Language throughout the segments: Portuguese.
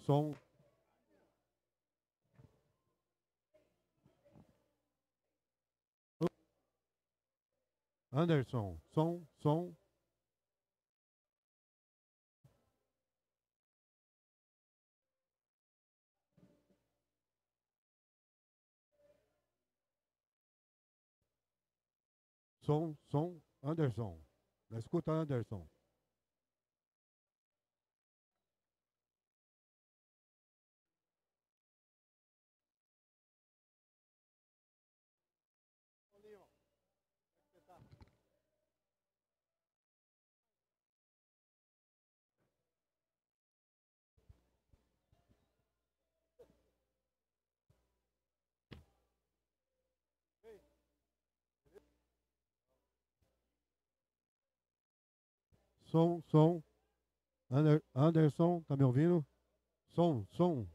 Som. Anderson, som. Som, Anderson. Na escuta, Anderson. Som. Anderson, tá me ouvindo? Som.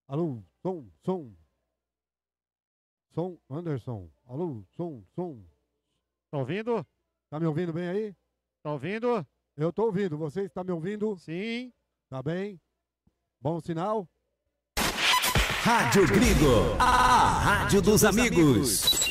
Alô, som. Som, Anderson. Alô, som. Tá ouvindo? Tá me ouvindo bem aí? Tá ouvindo? Eu tô ouvindo. Você está me ouvindo? Sim. Tá bem? Bom sinal? Rádio Gringo, a rádio dos amigos.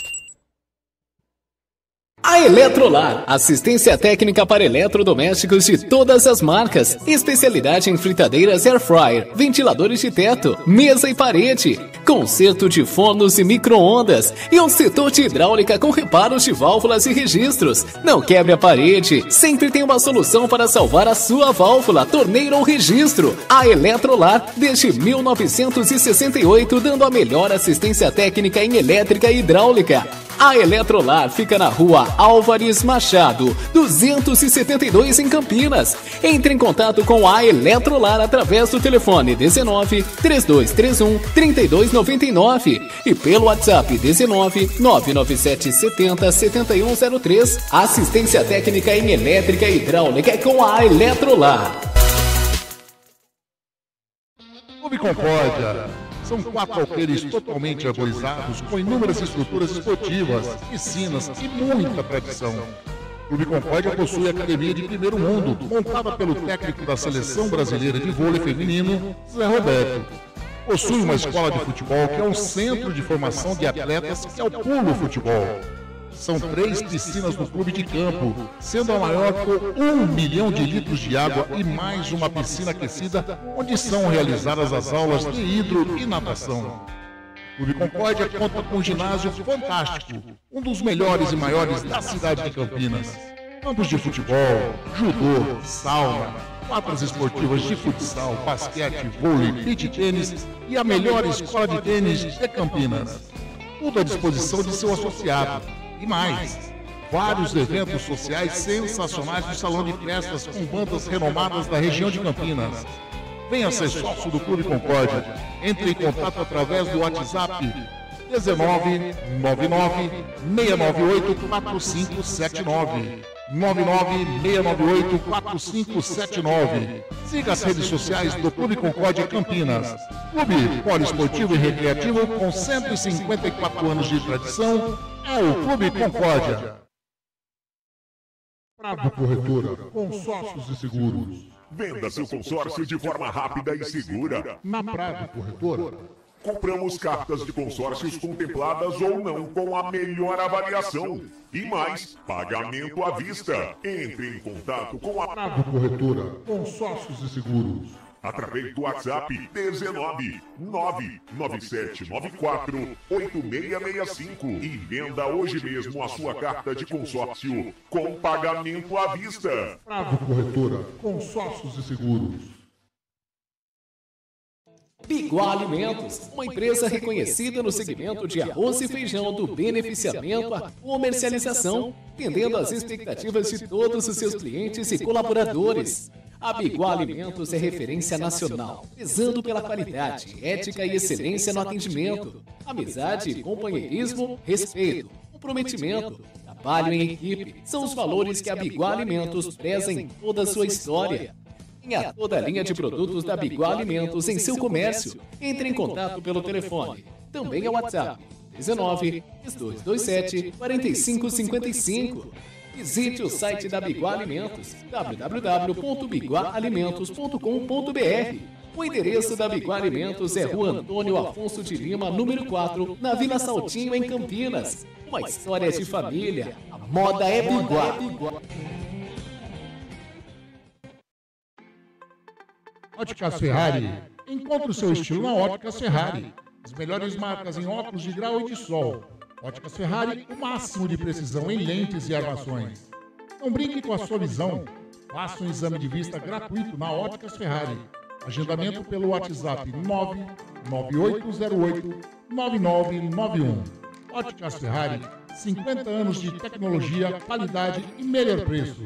A Eletrolar, assistência técnica para eletrodomésticos de todas as marcas, especialidade em fritadeiras air fryer, ventiladores de teto, mesa e parede, conserto de fornos e micro-ondas e um setor de hidráulica com reparos de válvulas e registros. Não quebre a parede, sempre tem uma solução para salvar a sua válvula, torneira ou registro. A Eletrolar, desde 1968, dando a melhor assistência técnica em elétrica e hidráulica. A Eletrolar fica na rua Álvares Machado, 272 em Campinas. Entre em contato com a Eletrolar através do telefone 19 3231 3299 e pelo WhatsApp 19 997 70 7103. Assistência técnica em elétrica e hidráulica é com a Eletrolar. Clube Concórdia. São 4 alqueires totalmente arborizados, com inúmeras estruturas esportivas, piscinas e muita tradição. O Clube Concórdia possui academia de primeiro mundo, montada pelo técnico da Seleção Brasileira de Vôlei Feminino, Zé Roberto. Possui uma escola de futebol que é um centro de formação de atletas que é o Pulo Futebol. São 3 piscinas no clube de campo, sendo a maior com 1 milhão de litros de água e mais uma piscina aquecida, onde são realizadas as aulas de hidro e natação. Clube Concórdia conta com um ginásio fantástico, um dos melhores e maiores da cidade de Campinas. Campos de futebol, judô, sauna, quadras esportivas de futsal, basquete, vôlei, beach tênis e a melhor escola de tênis de Campinas. Tudo à disposição de seu associado. E mais, vários eventos sociais sensacionais no salão de festas com bandas renomadas da região de Campinas. Venha ser sócio do Clube Concórdia. Entre em contato através do WhatsApp 19-698-4579. 99698-4579. Siga as redes sociais do Clube Concórdia Campinas. Clube poliesportivo e recreativo com 154 anos de tradição é o Clube Concórdia. Prado Corretora, consórcios e seguros. Venda seu consórcio de forma rápida e segura. Na Prado Corretora, compramos cartas de consórcios contempladas ou não com a melhor avaliação. E mais, pagamento à vista. Entre em contato com a Prado Corretora, consórcios e seguros. Através do WhatsApp 19-9794-8665 e venda hoje mesmo a sua carta de consórcio com pagamento à vista. Prado Corretora, consórcios e seguros. Biguá Alimentos, uma empresa reconhecida no segmento de arroz e feijão do beneficiamento à comercialização, atendendo às expectativas de todos os seus clientes e colaboradores. A Biguá Alimentos é referência nacional, prezando pela qualidade, ética e excelência no atendimento, amizade, companheirismo, respeito, comprometimento, trabalho em equipe, são os valores que a Biguá Alimentos preza em toda a sua história. Tenha toda a linha de produtos da Biguá Alimentos em seu comércio. Entre em contato pelo telefone. Também é o WhatsApp 19-2227-4555. Visite o site da Biguá Alimentos, www.biguaalimentos.com.br. O endereço da Biguá Alimentos é Rua Antônio Afonso de Lima, número 4, na Vila Saltinho, em Campinas. Uma história de família. A moda é Biguá. Óticas Ferrari. Encontre o seu estilo na Óticas Ferrari. As melhores marcas em óculos de grau e de sol. Óticas Ferrari, o máximo de precisão em lentes e armações. Não brinque com a sua visão. Faça um exame de vista gratuito na Óticas Ferrari. Agendamento pelo WhatsApp 99808-9991. Óticas Ferrari, 50 anos de tecnologia, qualidade e melhor preço.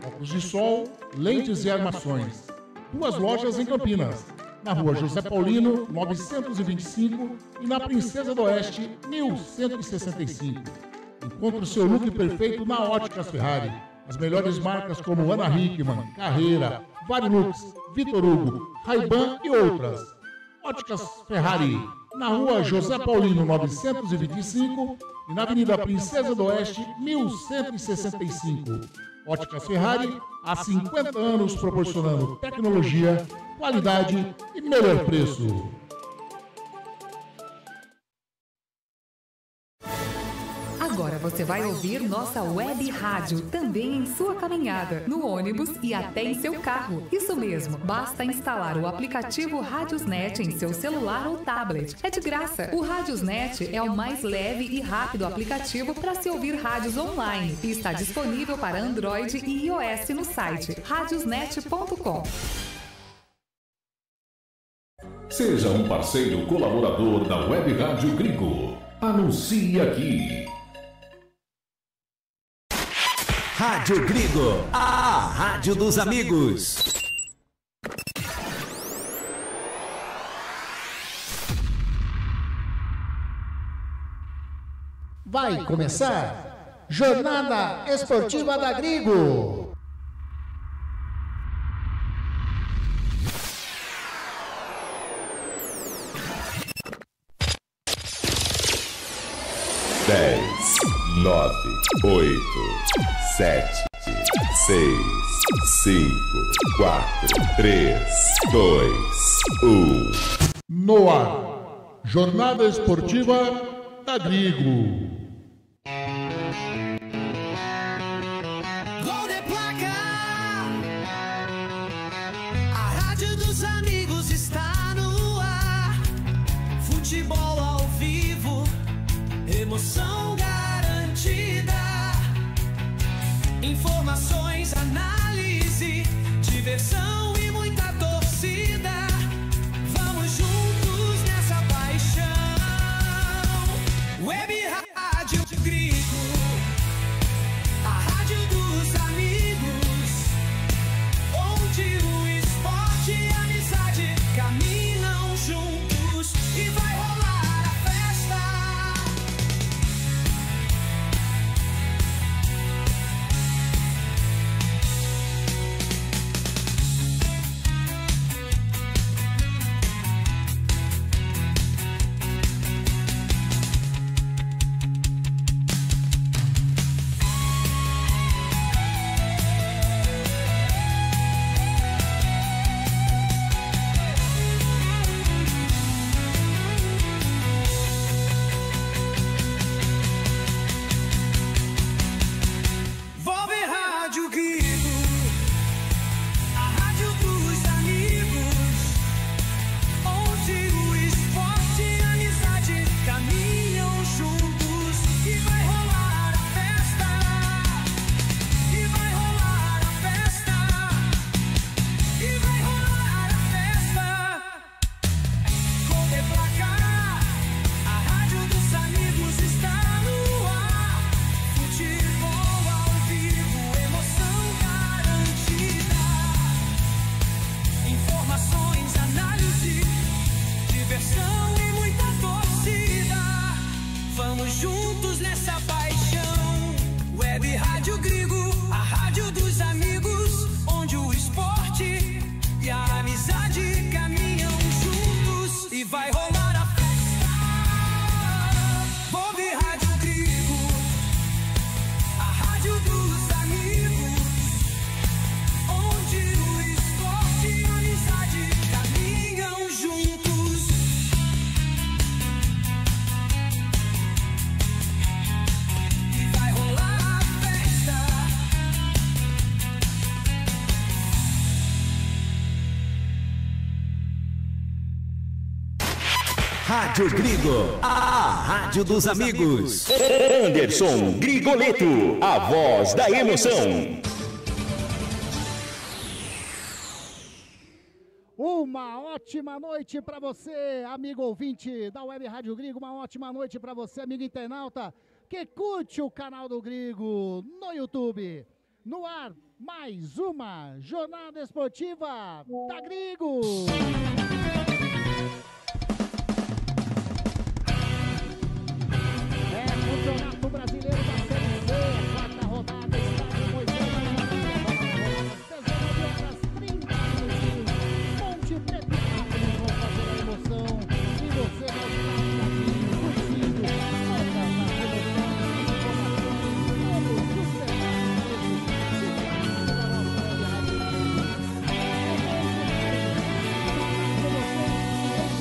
Óculos de sol, lentes e armações. 2 lojas em Campinas, na Rua José Paulino, 925 e na Princesa do Oeste, 1165. Encontre o seu look perfeito na Óticas Ferrari. As melhores marcas como Ana Hickman, Carreira, Varilux, Vitor Hugo, Ray-Ban e outras. Óticas Ferrari, na Rua José Paulino, 925 e na Avenida Princesa do Oeste, 1165. Óticas Ferrari, há 50 anos proporcionando tecnologia, qualidade e melhor preço. Agora você vai ouvir nossa web rádio também em sua caminhada, no ônibus e até em seu carro. Isso mesmo, basta instalar o aplicativo Radiosnet em seu celular ou tablet. É de graça. O Radiosnet é o mais leve e rápido aplicativo para se ouvir rádios online e está disponível para Android e iOS no site radiosnet.com. Seja um parceiro colaborador da Web Rádio Gringo. Anuncie aqui. Rádio Gringo, a rádio dos amigos. Vai começar Jornada Esportiva da Gringo. Dez, 9, 8, 7, 6, 5, 4, 3, 2, 1. No ar, Jornada Esportiva da Gringo. Gol de placa, a rádio dos amigos está no ar. Futebol ao vivo. Informações, análise, diversão e muita torcida. Vamos juntos nessa paixão. Web Rádio Grigo, a rádio dos amigos, onde o esporte e a amizade caminham juntos e vai rolar a festa. Rádio Grigo, a rádio dos amigos. Anderson Grigoleto, a voz da emoção. Uma ótima noite para você, amigo ouvinte da Web Rádio Grigo. Uma ótima noite para você, amigo internauta, que curte o canal do Grigo no YouTube. No ar, mais uma jornada esportiva da Grigo. Campeonato Brasileiro da Série C, quarta rodada, estádio Moisés da Maravilha, 19h30, Monte Preto e Nápoles vão fazer a emoção, e você vai estar aqui, curtindo todas as emoções, informações, todos os detalhes da nossa viagem.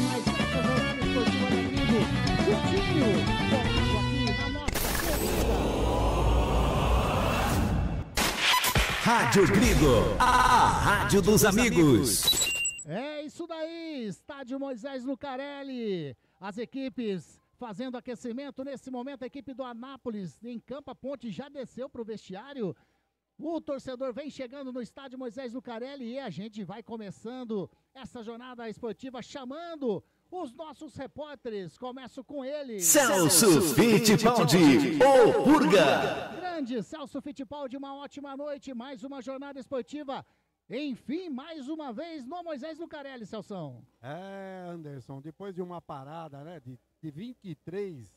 Mais essa jornada esportiva da Grigo, juntinho, Rádio Grigo, a rádio dos amigos. É isso daí, estádio Moisés Lucarelli. As equipes fazendo aquecimento. Nesse momento, a equipe do Anápolis em Campo Ponte já desceu para o vestiário. O torcedor vem chegando no estádio Moisés Lucarelli e a gente vai começando essa jornada esportiva chamando os nossos repórteres. Começo com ele, Celso Fittipaldi, o Purga. Grande Celso Fittipaldi, uma ótima noite, mais uma jornada esportiva. Enfim, mais uma vez no Moisés Lucarelli, Celção. Anderson, depois de uma parada, né, de 23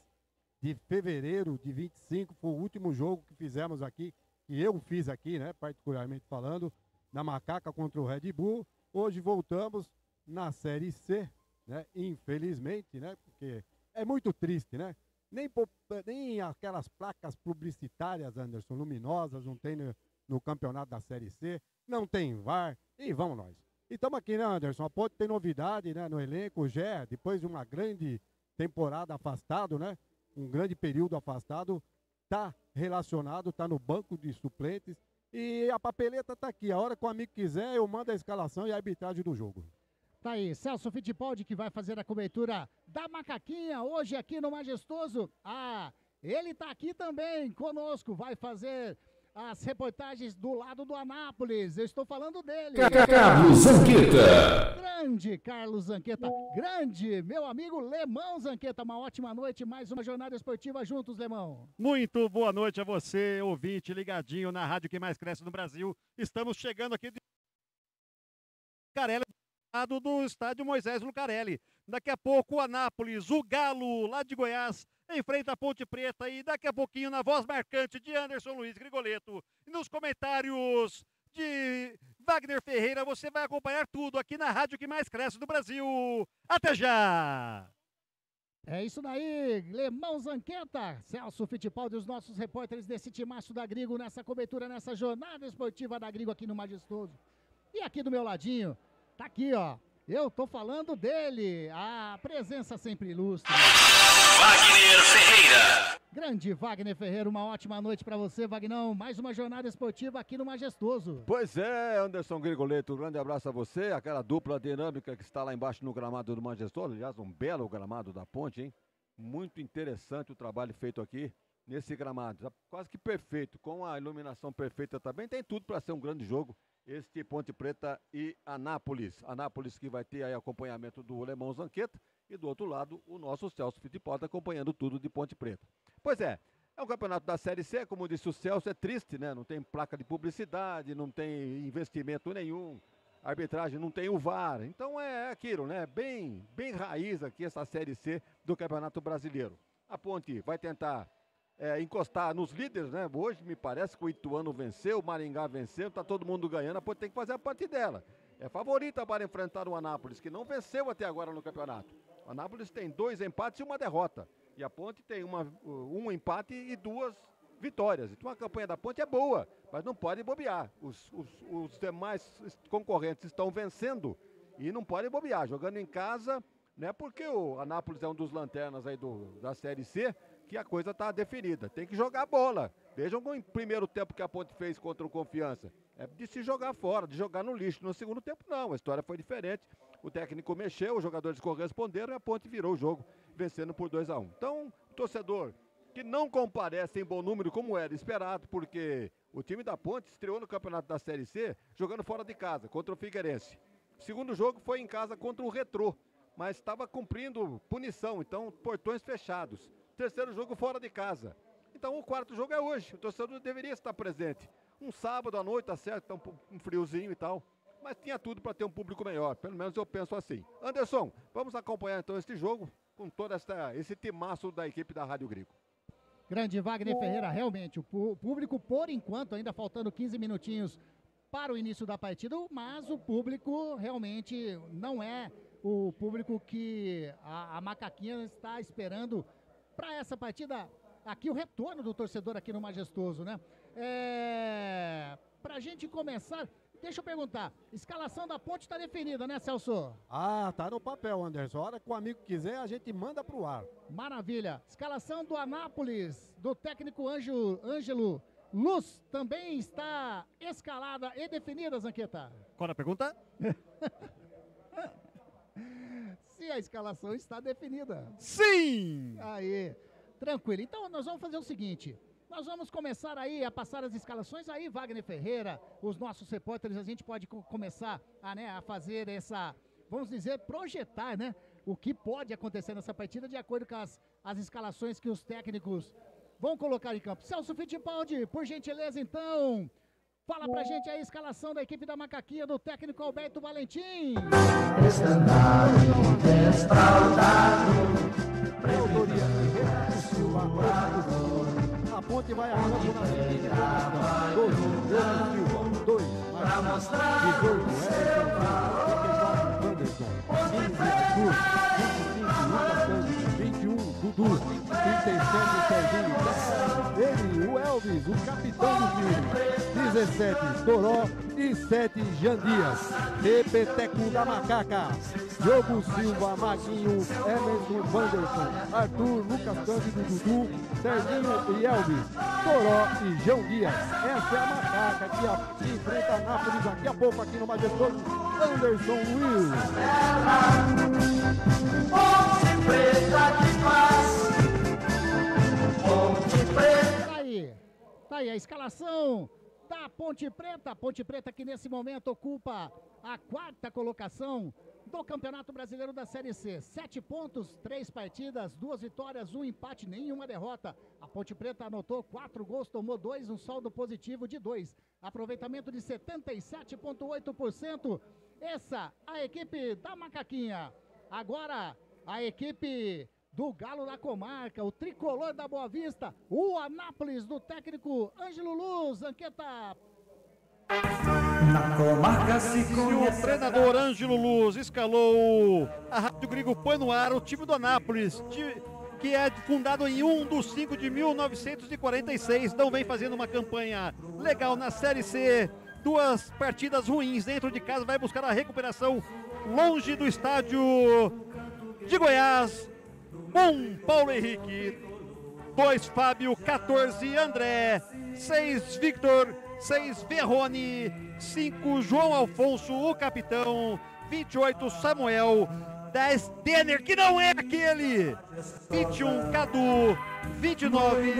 de fevereiro de 25, foi o último jogo que fizemos aqui, que eu fiz aqui, né, particularmente falando, na Macaca contra o Red Bull. Hoje voltamos na Série C, né, infelizmente, né, porque é muito triste, né, nem aquelas placas publicitárias, Anderson, luminosas, não tem no campeonato da Série C, não tem VAR, e vamos nós. E estamos aqui, né, Anderson, a Ponte tem novidade, né, no elenco. O Gé, depois de uma grande temporada afastado, né, um grande período afastado, está relacionado, está no banco de suplentes, e a papeleta está aqui. A hora que o amigo quiser, eu mando a escalação e a arbitragem do jogo. Tá aí, Celso Fittipaldi, que vai fazer a cobertura da Macaquinha hoje aqui no Majestoso. Ele tá aqui também conosco, vai fazer as reportagens do lado do Anápolis. Eu estou falando dele. Carlos Zanqueta. Grande Carlos Zanqueta. Grande, meu amigo Lemão Zanqueta. Uma ótima noite, mais uma jornada esportiva juntos, Lemão. Muito boa noite a você, ouvinte, ligadinho na rádio que mais cresce no Brasil. Estamos chegando aqui de Lucarelli, do estádio Moisés Lucarelli. Daqui a pouco o Anápolis, o Galo, lá de Goiás, enfrenta a Ponte Preta e daqui a pouquinho na voz marcante de Anderson Luiz Grigoleto e nos comentários de Wagner Ferreira, você vai acompanhar tudo aqui na rádio que mais cresce no Brasil. Até já! É isso daí, Lemão Zanqueta, Celso Fittipaldi, os nossos repórteres desse timaço da Grigo nessa cobertura, nessa jornada esportiva da Grigo aqui no Majestoso. E aqui do meu ladinho, tá aqui, ó. Eu tô falando dele, a presença sempre ilustre. Wagner Ferreira. Grande Wagner Ferreira, uma ótima noite pra você, Vagnão. Mais uma jornada esportiva aqui no Majestoso. Pois é, Anderson Grigoleto, um grande abraço a você, aquela dupla dinâmica que está lá embaixo no gramado do Majestoso. Aliás, um belo gramado da Ponte, hein? Muito interessante o trabalho feito aqui nesse gramado. Quase que perfeito, com a iluminação perfeita também. Tem tudo para ser um grande jogo. Este Ponte Preta e Anápolis. Anápolis que vai ter aí acompanhamento do Lemão Zanqueta e do outro lado o nosso Celso Fittipaldi acompanhando tudo de Ponte Preta. Pois é um campeonato da Série C, como disse o Celso, é triste, né? Não tem placa de publicidade, não tem investimento nenhum, a arbitragem não tem o VAR. Então é aquilo, né? Bem raiz aqui essa Série C do Campeonato Brasileiro. A Ponte vai tentar encostar nos líderes, né? Hoje me parece que o Ituano venceu, o Maringá venceu, tá todo mundo ganhando, a Ponte tem que fazer a parte dela. É favorita para enfrentar o Anápolis, que não venceu até agora no campeonato. O Anápolis tem 2 empates e 1 derrota. E a Ponte tem um empate e 2 vitórias. Então a campanha da Ponte é boa, mas não pode bobear. Os demais concorrentes estão vencendo e não podem bobear, jogando em casa, né? Porque o Anápolis é um dos lanternas aí da Série C, que a coisa está definida. Tem que jogar bola. Vejam o primeiro tempo que a Ponte fez contra o Confiança. É de se jogar fora, de jogar no lixo. No segundo tempo, não. A história foi diferente. O técnico mexeu, os jogadores corresponderam e a Ponte virou o jogo, vencendo por 2-1. Então, o torcedor que não comparece em bom número, como era esperado, porque o time da Ponte estreou no campeonato da Série C, jogando fora de casa, contra o Figueirense. O segundo jogo foi em casa contra o Retrô, mas estava cumprindo punição, então, portões fechados. Terceiro jogo fora de casa. Então o quarto jogo é hoje. O torcedor deveria estar presente. Um sábado à noite, tá certo, tá um friozinho e tal. Mas tinha tudo para ter um público melhor. Pelo menos eu penso assim. Anderson, vamos acompanhar então este jogo com todo esse timaço da equipe da Rádio Grigo. Grande Wagner Ferreira, realmente. O público, por enquanto, ainda faltando 15 minutinhos para o início da partida, mas o público realmente não é o público que a Macaquinha está esperando para essa partida, aqui o retorno do torcedor aqui no Majestoso, né? Pra gente começar, deixa eu perguntar, escalação da Ponte tá definida, né, Celso? Ah, tá no papel, Anderson. A hora que o amigo quiser, a gente manda pro ar. Maravilha. Escalação do Anápolis, do técnico Ângelo Luz, também está escalada e definida, Zanqueta. Qual a pergunta? Se a escalação está definida. Sim! Aí, tranquilo. Então nós vamos fazer o seguinte, nós vamos começar aí a passar as escalações aí, Wagner Ferreira, os nossos repórteres, a gente pode começar a fazer essa, vamos dizer, projetar, né, o que pode acontecer nessa partida de acordo com as escalações que os técnicos vão colocar em campo. Celso Fittipaldi, por gentileza, então, fala pra gente aí a escalação da equipe da Macaquinha, do técnico Alberto Valentim. A Ponte vai a campo na seguinte posição: 12, Silva, 2, Marcos, 18, Anderson, 15, Arthur, 25, Lucas Santos, 21, Dudu, 37, Serginho, 10, ele, o Elvis, o capitão do time, 17, Toró e 7, Jean Dias, Repeteco da Macaca, Diogo Silva, Maguinho, Emerson, Wanderson, Arthur, Lucas Cândido, Dudu, Serginho e Elvis, Toró e João Dias. Essa é a Macaca que enfrenta a Nápoles daqui a pouco aqui no Majestoso. Anderson Luiz. Ponte Preta de paz. Ponte Preta. Tá aí a escalação da Ponte Preta. Ponte Preta que nesse momento ocupa a 4ª colocação do Campeonato Brasileiro da Série C. 7 pontos, 3 partidas, 2 vitórias, 1 empate, nenhuma derrota. A Ponte Preta anotou 4 gols, tomou 2, um saldo positivo de 2. Aproveitamento de 77,8%. Essa a equipe da Macaquinha. Agora a equipe do Galo da Comarca, o tricolor da Boa Vista, o Anápolis do técnico Ângelo Luz. Zanqueta. Na comarca se conhece. O treinador Ângelo Luz escalou a Rádio Gringo põe no ar o time do Anápolis, que é fundado em 1/5 de 1946. Não vem fazendo uma campanha legal na Série C. 2 partidas ruins dentro de casa, vai buscar a recuperação longe do estádio de Goiás. 1 Paulo Henrique, 2 Fábio, 14 André, 6 Victor, 6 Verrone, 5 João Alfonso, o capitão, 28 Samuel, 10 Denner, que não é aquele, 21 Cadu, 29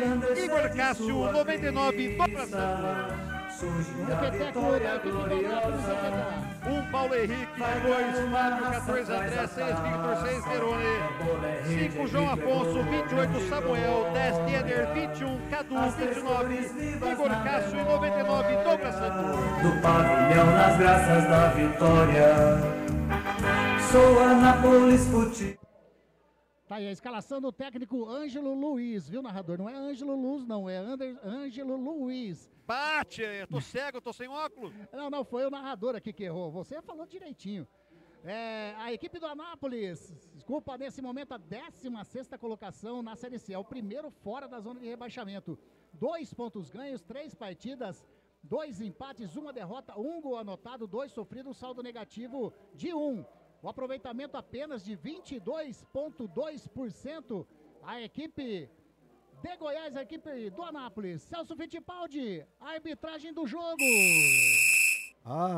Igor Cássio, 99 Douglas Santos. 1 Paulo Henrique, 2 Fábio, 14 André, 6 Victor, 6 Verone, 5 João Afonso, 28 Samuel, 10 Denner, 21 Cadu, 29 Igor Cássio e 99 Douglas Santos. Do pavilhão nas graças da vitória, sou Anápolis Futebol. Tá aí a escalação do técnico Ângelo Luiz, viu, narrador? Não é Ângelo Luz, não, é Ângelo Luiz. Bate, eu tô cego, eu tô sem óculos. Não, foi o narrador aqui que errou. Você falou direitinho. A equipe do Anápolis, desculpa, nesse momento a 16ª colocação na Série C. É o primeiro fora da zona de rebaixamento. 2 pontos ganhos, 3 partidas, 2 empates, 1 derrota, 1 gol anotado, 2 sofridos, saldo negativo de 1. O aproveitamento apenas de 22,2%. A equipe de Goiás, a equipe do Anápolis. Celso Fittipaldi, arbitragem do jogo.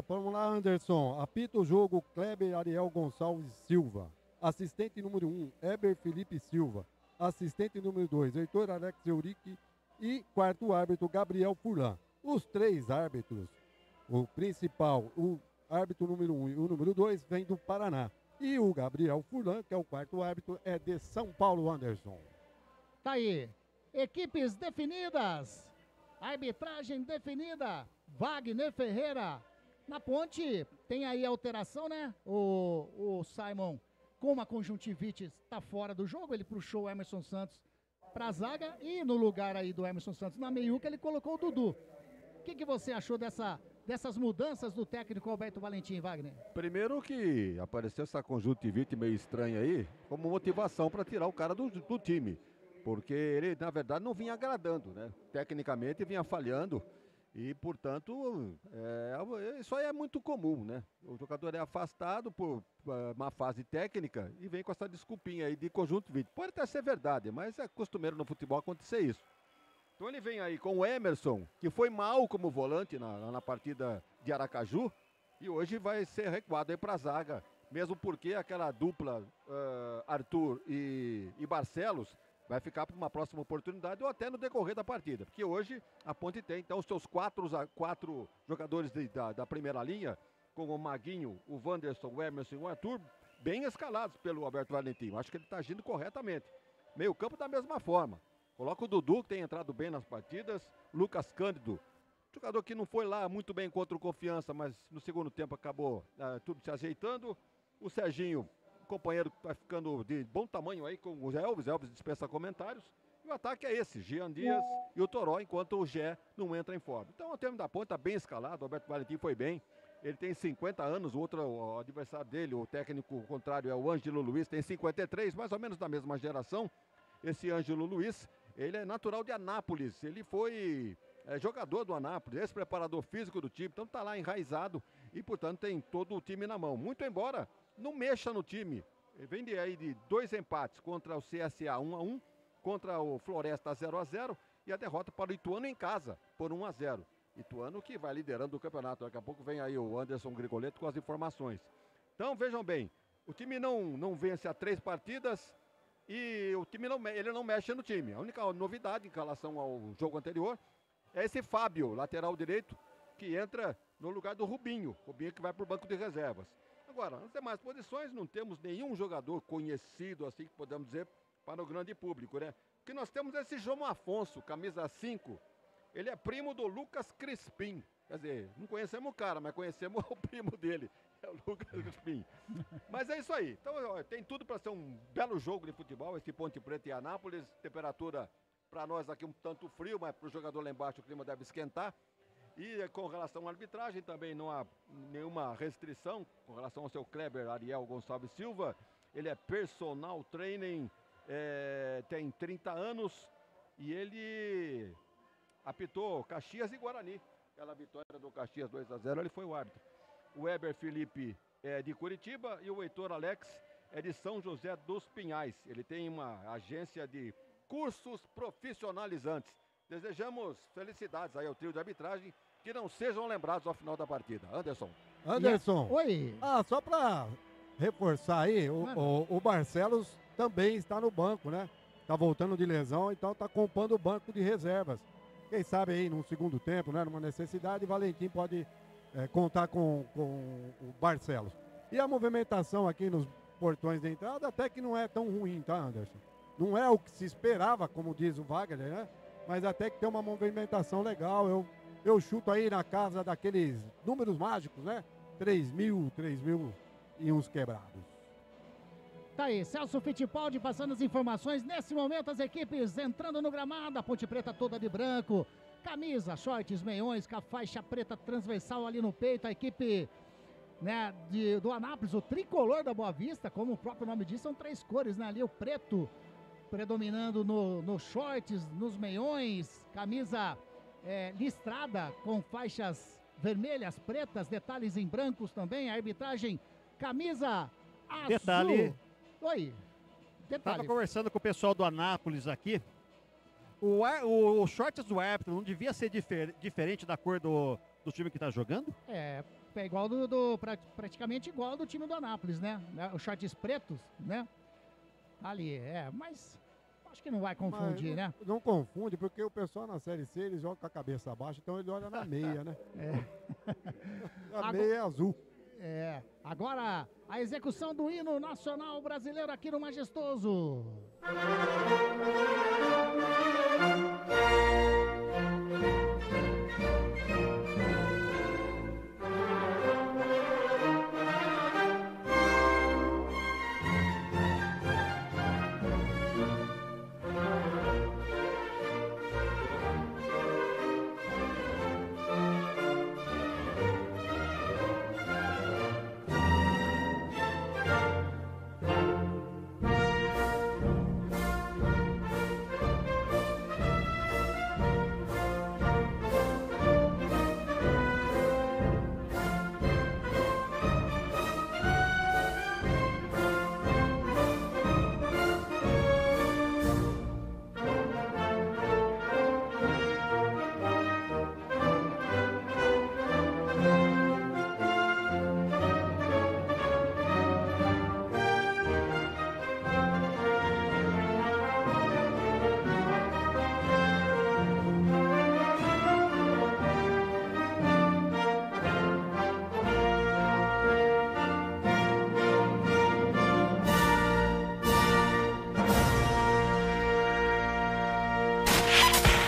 Vamos lá, Anderson. Apita o jogo Kleber Ariel Gonçalves Silva. Assistente número 1, Eber Felipe Silva. Assistente número 2, Heitor Alex Eurique. E quarto árbitro, Gabriel Furlan. Os 3 árbitros, o principal, o árbitro número 1 e o número 2 vem do Paraná. E o Gabriel Furlan, que é o quarto árbitro, é de São Paulo, Anderson. Tá aí. Equipes definidas. Arbitragem definida. Wagner Ferreira. Na Ponte tem aí a alteração, né? O Simon, com uma conjuntivite, está fora do jogo. Ele puxou o Emerson Santos para a zaga. E no lugar aí do Emerson Santos, na meiuca, ele colocou o Dudu. O que você achou dessas mudanças do técnico Alberto Valentim, Wagner? Primeiro que apareceu essa conjuntivite meio estranha aí, como motivação para tirar o cara do time. Porque ele, na verdade, não vinha agradando, né? Tecnicamente vinha falhando e, portanto, isso aí é muito comum, né? O jogador é afastado por uma fase técnica e vem com essa desculpinha aí de conjuntivite. Pode até ser verdade, mas é costumeiro no futebol acontecer isso. Então ele vem aí com o Emerson, que foi mal como volante na partida de Aracaju, e hoje vai ser recuado aí para a zaga, mesmo porque aquela dupla Arthur e Barcelos vai ficar para uma próxima oportunidade ou até no decorrer da partida, porque hoje a Ponte tem então os seus 4 jogadores da primeira linha, com o Maguinho, o Wanderson, o Emerson e o Arthur, bem escalados pelo Alberto Valentim. Acho que ele está agindo corretamente. Meio campo da mesma forma. Coloca o Dudu, que tem entrado bem nas partidas. Lucas Cândido, jogador que não foi lá muito bem contra o Confiança, mas no segundo tempo acabou tudo se ajeitando. O Serginho, companheiro que está ficando de bom tamanho aí com o Elvis dispensa comentários. E o ataque é esse, Jean Dias e o Toró, enquanto o Gé não entra em forma. Então o termo da Ponte está bem escalado, o Alberto Valentim foi bem. Ele tem 50 anos, o adversário dele, o técnico contrário é o Ângelo Luiz, tem 53, mais ou menos da mesma geração. Esse Ângelo Luiz, ele é natural de Anápolis, ele foi jogador do Anápolis, ex-preparador físico do time, então está lá enraizado e, portanto, tem todo o time na mão. Muito embora não mexa no time, ele vem aí de 2 empates contra o CSA 1-1, contra o Floresta 0-0 e a derrota para o Ituano em casa por 1-0. Ituano que vai liderando o campeonato, daqui a pouco vem aí o Anderson Grigoletto com as informações. Então, vejam bem, o time não vence há 3 partidas, e o time ele não mexe no time. A única novidade em relação ao jogo anterior é esse Fábio, lateral direito, que entra no lugar do Rubinho. Rubinho que vai para o banco de reservas. Agora, nas demais posições, não temos nenhum jogador conhecido, assim que podemos dizer, para o grande público, né? O que nós temos é esse João Afonso, camisa 5. Ele é primo do Lucas Crispim. Quer dizer, não conhecemos o cara, mas conhecemos o primo dele, é o Lucas Crispim. Mas é isso aí. Então, ó, tem tudo para ser um belo jogo de futebol, esse Ponte Preta e Anápolis. Temperatura para nós aqui um tanto frio, mas para o jogador lá embaixo o clima deve esquentar. E com relação à arbitragem também não há nenhuma restrição com relação ao seu Kleber Ariel Gonçalves Silva. Ele é personal training, tem 30 anos e ele apitou Caxias e Guarani. Aquela vitória do Caxias 2-0, ele foi o árbitro. O Weber Felipe é de Curitiba e o Heitor Alex é de São José dos Pinhais. Ele tem uma agência de cursos profissionalizantes. Desejamos felicidades aí ao trio de arbitragem, que não sejam lembrados ao final da partida. Anderson. Oi. Só para reforçar aí, o Barcelos também está no banco, né? Está voltando de lesão, então está compondo o banco de reservas. Quem sabe aí no segundo tempo, né? Numa necessidade, Valentim pode contar com o Barcelos. E a movimentação aqui nos portões de entrada até que não é tão ruim, tá, Anderson? Não é o que se esperava, como diz o Wagner, né? Mas até que tem uma movimentação legal. Eu chuto aí na casa daqueles números mágicos, né? 3.000 e uns quebrados. Tá aí, Celso Fittipaldi passando as informações. Nesse momento, as equipes entrando no gramado, a Ponte Preta toda de branco. Camisa, shorts, meiões, com a faixa preta transversal ali no peito. A equipe, né, do Anápolis, o tricolor da Boa Vista, como o próprio nome diz, são 3 cores, né? Ali o preto predominando nos shorts, nos meiões. Camisa listrada com faixas vermelhas, pretas, detalhes em brancos também. A arbitragem, camisa azul. Detalhe. Oi. Detalhe. Estava conversando com o pessoal do Anápolis aqui. O shorts do árbitro não devia ser diferente da cor do time que está jogando? É igual praticamente igual ao do time do Anápolis, né? Os shorts pretos, né? Ali, mas acho que não vai confundir, né? Não confunde, porque o pessoal na Série C, eles jogam com a cabeça abaixo, então ele olha na meia, né? A meia é azul. Agora a execução do hino nacional brasileiro aqui no Majestoso.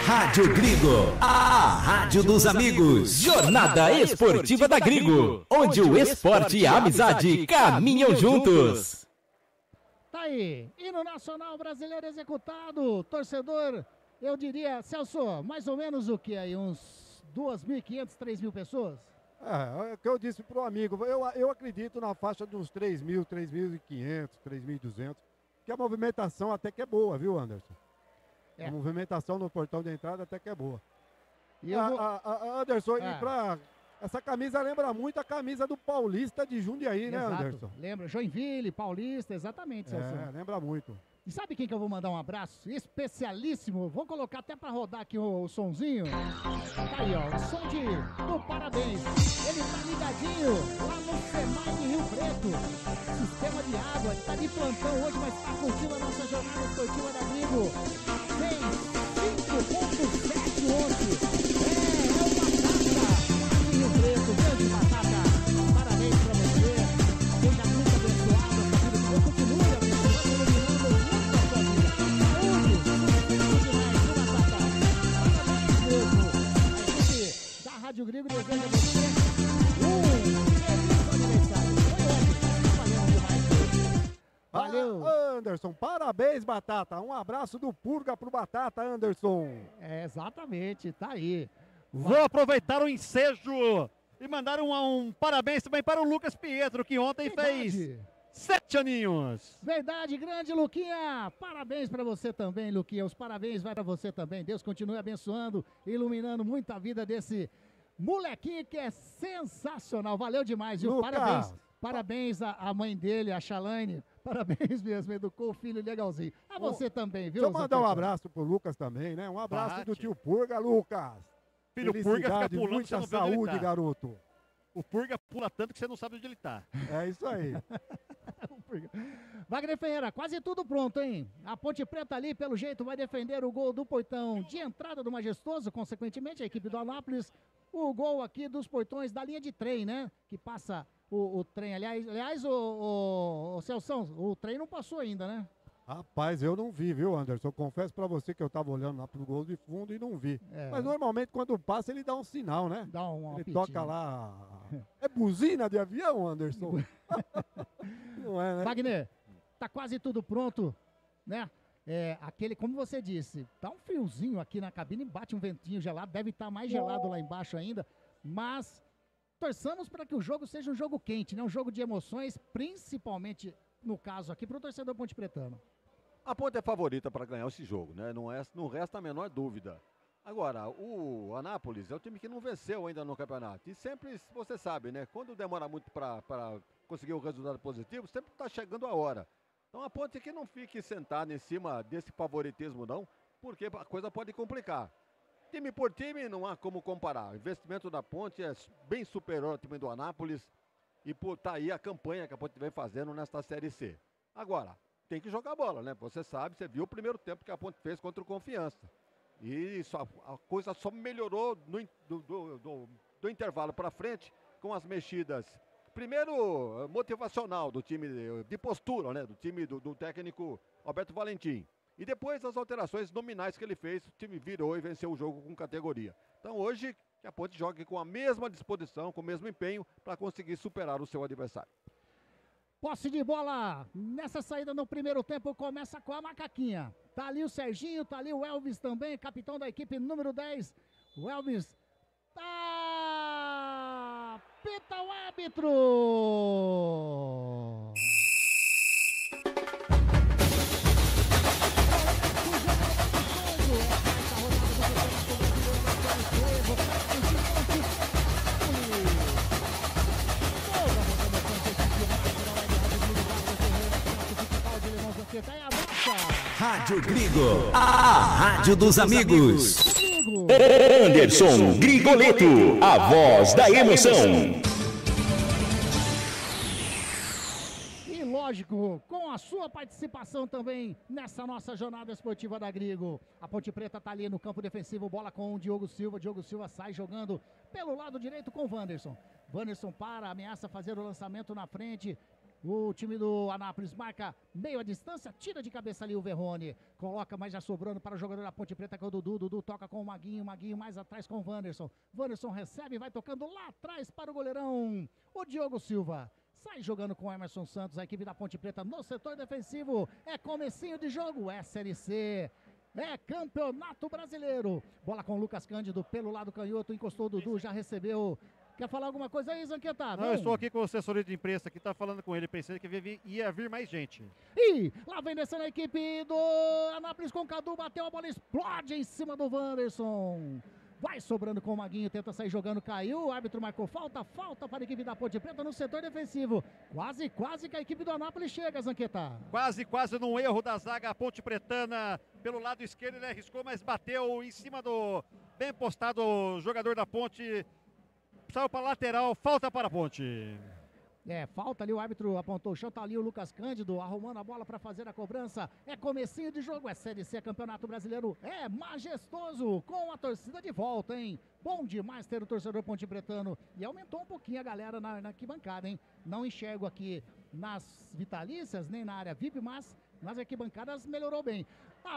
Rádio Grigo, a rádio dos amigos. Jornada Esportiva da Grigo, onde o esporte e a amizade caminham juntos. Tá aí, hino nacional brasileiro executado. Torcedor, eu diria, Celso, mais ou menos o que aí? Uns 2.500, 3.000 pessoas? É o que eu disse pro amigo. Eu acredito na faixa de uns 3.000, 3.500, 3.200. Que a movimentação até que é boa, viu, Anderson? A movimentação no portão de entrada até que é boa. E Anderson, essa camisa lembra muito a camisa do Paulista de Jundiaí, né, Anderson? Lembra, Joinville, Paulista, exatamente, Celso. Lembra muito. E sabe quem que eu vou mandar um abraço? Especialíssimo. Vou colocar até pra rodar aqui o sonzinho. Tá aí, ó, o som do parabéns. Ele tá ligadinho lá no Semai de Rio Preto. Sistema de água, ele tá de plantão hoje, mas tá curtindo a nossa jornada esportiva da Grigo. Tem 5.7 ontem. Anderson, parabéns, Batata. Um abraço do Purga pro Batata, Anderson. É, exatamente, tá aí. Vou aproveitar o ensejo e mandar um parabéns também para o Lucas Pietro, que ontem fez 7 aninhos. Verdade, grande Luquinha. Parabéns para você também, Luquinha. Os parabéns vai para você também. Deus continue abençoando, iluminando muito a vida desse molequinho que é sensacional. Valeu demais, viu? Lucas. Parabéns à mãe dele, a Chalaine. Parabéns mesmo, educou o filho legalzinho. A você também, viu? Deixa eu mandar um abraço pro Lucas também, né? Um abraço do tio Purga, Lucas. Filho, o Purga fica pulando, muita você não vê onde ele saúde, tá. garoto. O Purga pula tanto que você não sabe onde ele tá. É isso aí. Wagner Ferreira, quase tudo pronto, hein? A Ponte Preta ali, pelo jeito, vai defender o gol do portão de entrada do Majestoso, consequentemente, a equipe do Anápolis. O gol aqui dos portões da linha de trem, né? Que passa o trem. Aliás, o Celção, o trem não passou ainda, né? Rapaz, eu não vi, viu, Anderson? Eu confesso pra você que eu tava olhando lá pro gol de fundo e não vi. É. Mas normalmente quando passa ele dá um sinal, né? Dá um Ele toca lá. É buzina de avião, Anderson? Não é, né? Wagner, tá quase tudo pronto, né? É, aquele, como você disse, tá um friozinho aqui na cabine, bate um ventinho gelado, deve estar mais gelado lá embaixo ainda, mas torçamos para que o jogo seja um jogo quente, né? Um jogo de emoções, principalmente no caso aqui pro torcedor ponte pretano. A Ponte é favorita para ganhar esse jogo, né? Não resta a menor dúvida. Agora, o Anápolis é o time que não venceu ainda no campeonato. E sempre, você sabe, né? Quando demora muito para conseguir um resultado positivo, sempre está chegando a hora. Então a Ponte que não fique sentada em cima desse favoritismo não, porque a coisa pode complicar. Time por time não há como comparar. O investimento da Ponte é bem superior ao time do Anápolis e tá aí a campanha que a Ponte vem fazendo nesta Série C. Agora, tem que jogar bola, né? Você sabe, você viu o primeiro tempo que a Ponte fez contra o Confiança. E a coisa só melhorou do intervalo para frente com as mexidas. Primeiro, motivacional do time, de postura, né? Do time do técnico Alberto Valentim. E depois as alterações nominais que ele fez, o time virou e venceu o jogo com categoria. Então hoje, que a Ponte jogue com a mesma disposição, com o mesmo empenho, para conseguir superar o seu adversário. Posse de bola nessa saída no primeiro tempo, começa com a Macaquinha. Tá ali o Serginho, tá ali o Elvis também, capitão da equipe número 10. O Elvis tá... Pita o árbitro! Rádio Grigo, a rádio dos amigos. Anderson Grigoleto, a voz da emoção. E lógico, com a sua participação também nessa nossa jornada esportiva da Grigo. A Ponte Preta tá ali no campo defensivo, bola com o Diogo Silva. Diogo Silva sai jogando pelo lado direito com o Wanderson. Wanderson para, ameaça fazer o lançamento na frente. O time do Anápolis marca meio a distância, tira de cabeça ali o Verrone. Coloca, mas já sobrando para o jogador da Ponte Preta, que é o Dudu. Dudu toca com o Maguinho mais atrás com o Wanderson. Wanderson recebe, vai tocando lá atrás para o goleirão, o Diogo Silva. Sai jogando com o Emerson Santos, a equipe da Ponte Preta no setor defensivo. É comecinho de jogo, é Série C. É Campeonato Brasileiro. Bola com o Lucas Cândido pelo lado canhoto, encostou o Dudu, já recebeu. Quer falar alguma coisa aí, Zanqueta? Não, eu estou aqui com o assessoria de imprensa que está falando com ele. Pensei que ia vir mais gente. E lá vem descendo a equipe do Anápolis com o Cadu. Bateu a bola, explode em cima do Wanderson. Vai sobrando com o Maguinho, tenta sair jogando, caiu. O árbitro marcou falta para a equipe da Ponte Preta no setor defensivo. Quase que a equipe do Anápolis chega, Zanqueta. Quase num erro da zaga, a Ponte Pretana pelo lado esquerdo. Ele arriscou, mas bateu em cima do bem postado o jogador da Ponte. Saiu para lateral, falta para a Ponte. É, falta ali, o árbitro apontou o chão, tá ali o Lucas Cândido arrumando a bola para fazer a cobrança. É comecinho de jogo, é Série C, Campeonato Brasileiro, é majestoso, com a torcida de volta, hein? Bom demais ter o torcedor ponte-pretano. E aumentou um pouquinho a galera na arquibancada, hein? Não enxergo aqui nas vitalícias, nem na área VIP, mas nas arquibancadas melhorou bem.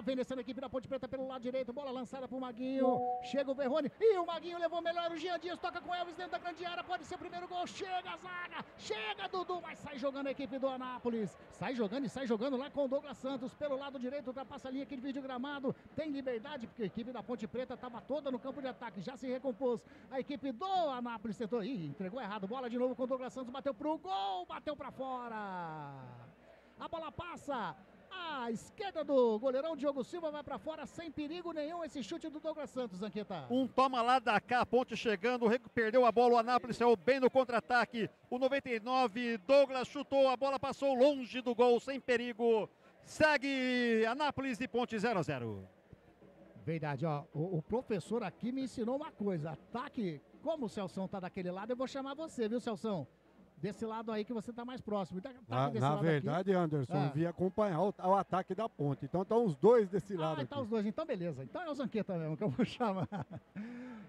Vem descendo a equipe da Ponte Preta pelo lado direito, bola lançada pro Maguinho, chega o Verrone, e o Maguinho levou melhor, o Jean Dias toca com o Elvis dentro da grande área, pode ser o primeiro gol, chega a zaga, chega Dudu, mas sai jogando a equipe do Anápolis, sai jogando lá com o Douglas Santos, pelo lado direito, ultrapassa a linha aqui de vídeo gramado, tem liberdade, porque a equipe da Ponte Preta estava toda no campo de ataque, já se recompôs, a equipe do Anápolis tentou, entregou errado, bola de novo com o Douglas Santos, bateu pro gol, bateu pra fora, a bola passa, a esquerda do goleirão Diogo Silva vai pra fora sem perigo nenhum esse chute do Douglas Santos, Zanqueta. Um toma lá da cá, a Ponte chegando, perdeu a bola, o Anápolis saiu bem no contra-ataque. O 99, Douglas chutou, a bola passou longe do gol, sem perigo. Segue Anápolis e Ponte 0-0. Verdade, ó, o professor aqui me ensinou uma coisa, ataque, como o Celção tá daquele lado, eu vou chamar você, viu, Celção? Desse lado aí que você tá mais próximo. Na verdade, aqui, Anderson, vi acompanhar o ataque da Ponte. Então estão os dois desse lado. Tá os dois. Então beleza. Então é o Zanqueta mesmo que eu vou chamar.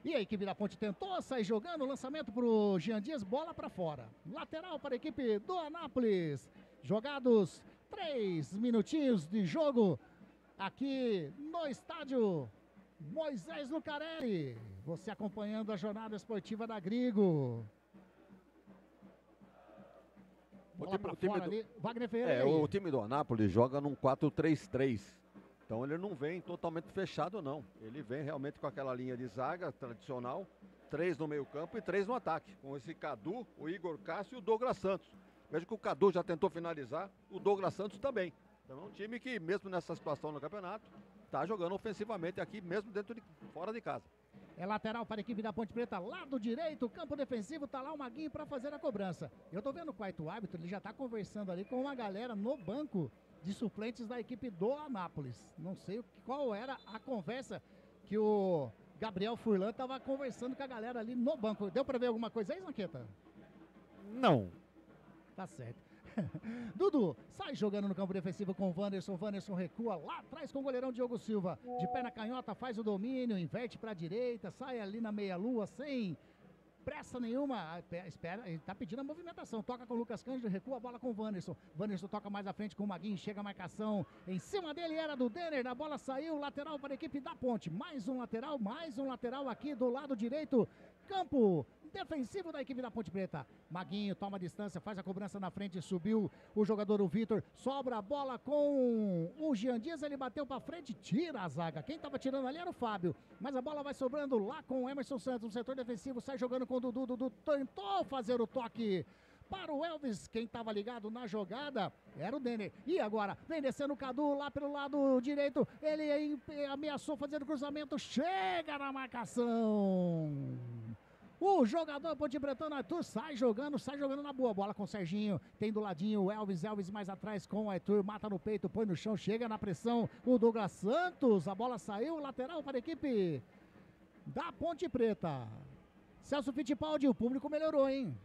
E a equipe da Ponte tentou sair jogando. Lançamento pro Jean Dias. Bola pra fora. Lateral para a equipe do Anápolis. Jogados 3 minutinhos de jogo aqui no estádio Moisés Lucarelli. Você acompanhando a jornada esportiva da Grigo. Wagner Ferreira. O time do Anápolis joga num 4-3-3. Então ele não vem totalmente fechado, não. Ele vem realmente com aquela linha de zaga tradicional, 3 no meio-campo e 3 no ataque. Com esse Cadu, o Igor Cássio e o Douglas Santos. Veja que o Cadu já tentou finalizar, o Douglas Santos também. Então é um time que, mesmo nessa situação no campeonato, está jogando ofensivamente aqui, mesmo fora de casa. É lateral para a equipe da Ponte Preta, lado direito, campo defensivo, tá lá o Maguinho para fazer a cobrança. Eu tô vendo o quarto árbitro, ele já tá conversando ali com uma galera no banco de suplentes da equipe do Anápolis. Não sei qual era a conversa que o Gabriel Furlan tava conversando com a galera ali no banco. Deu para ver alguma coisa aí, Zanqueta? Não. Tá certo. Dudu sai jogando no campo defensivo com o Wanderson. Wanderson recua lá atrás com o goleirão Diogo Silva. De perna canhota faz o domínio, inverte para a direita, sai ali na meia-lua sem pressa nenhuma. Espera, ele tá pedindo a movimentação. Toca com o Lucas Cândido, recua a bola com o Wanderson. Wanderson toca mais à frente com o Maguinho, chega a marcação. Em cima dele era do Denner, a bola saiu, lateral para a equipe da Ponte. Mais um lateral aqui do lado direito. Campo defensivo da equipe da Ponte Preta. Maguinho toma a distância, faz a cobrança na frente, subiu o jogador, o Vitor, sobra a bola com o Jean Dias, ele bateu pra frente, tira a zaga. Quem tava tirando ali era o Fábio, mas a bola vai sobrando lá com o Emerson Santos, no setor defensivo, sai jogando com o Dudu. Dudu tentou fazer o toque para o Elvis, quem estava ligado na jogada era o Denner. E agora, vem descendo o Cadu lá pelo lado direito, ele ameaçou fazer o cruzamento, chega na marcação. O jogador Ponte Pretano, Arthur, sai jogando na boa. Bola com o Serginho, tem do ladinho o Elvis mais atrás com o Arthur, mata no peito, põe no chão, chega na pressão. O Douglas Santos, a bola saiu, lateral para a equipe da Ponte Preta. Celso Fittipaldi, o público melhorou, hein?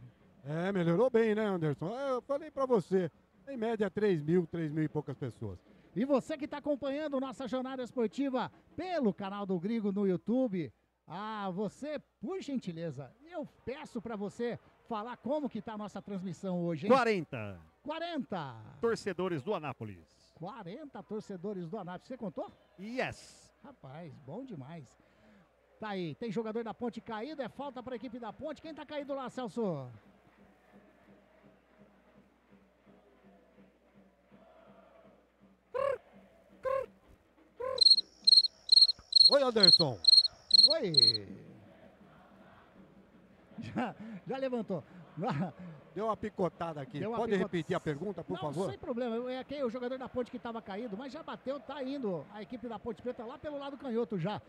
Melhorou bem, né, Anderson? Eu falei pra você, em média 3 mil e poucas pessoas. E você que está acompanhando nossa jornada esportiva pelo canal do Grigo no YouTube, você, por gentileza, eu peço para você falar como que tá a nossa transmissão hoje, hein? 40 torcedores do Anápolis. 40 torcedores do Anápolis. Você contou? Yes. Rapaz, bom demais. Tá aí, tem jogador da Ponte caído, é falta para a equipe da Ponte. Quem tá caído lá, Celso? Oi, Anderson. Oi. Já levantou. Deu uma picotada aqui. Pode repetir a pergunta, por favor? Sem problema. É aqui o jogador da Ponte que estava caído, mas já bateu, tá indo a equipe da Ponte Preta lá pelo lado canhoto já.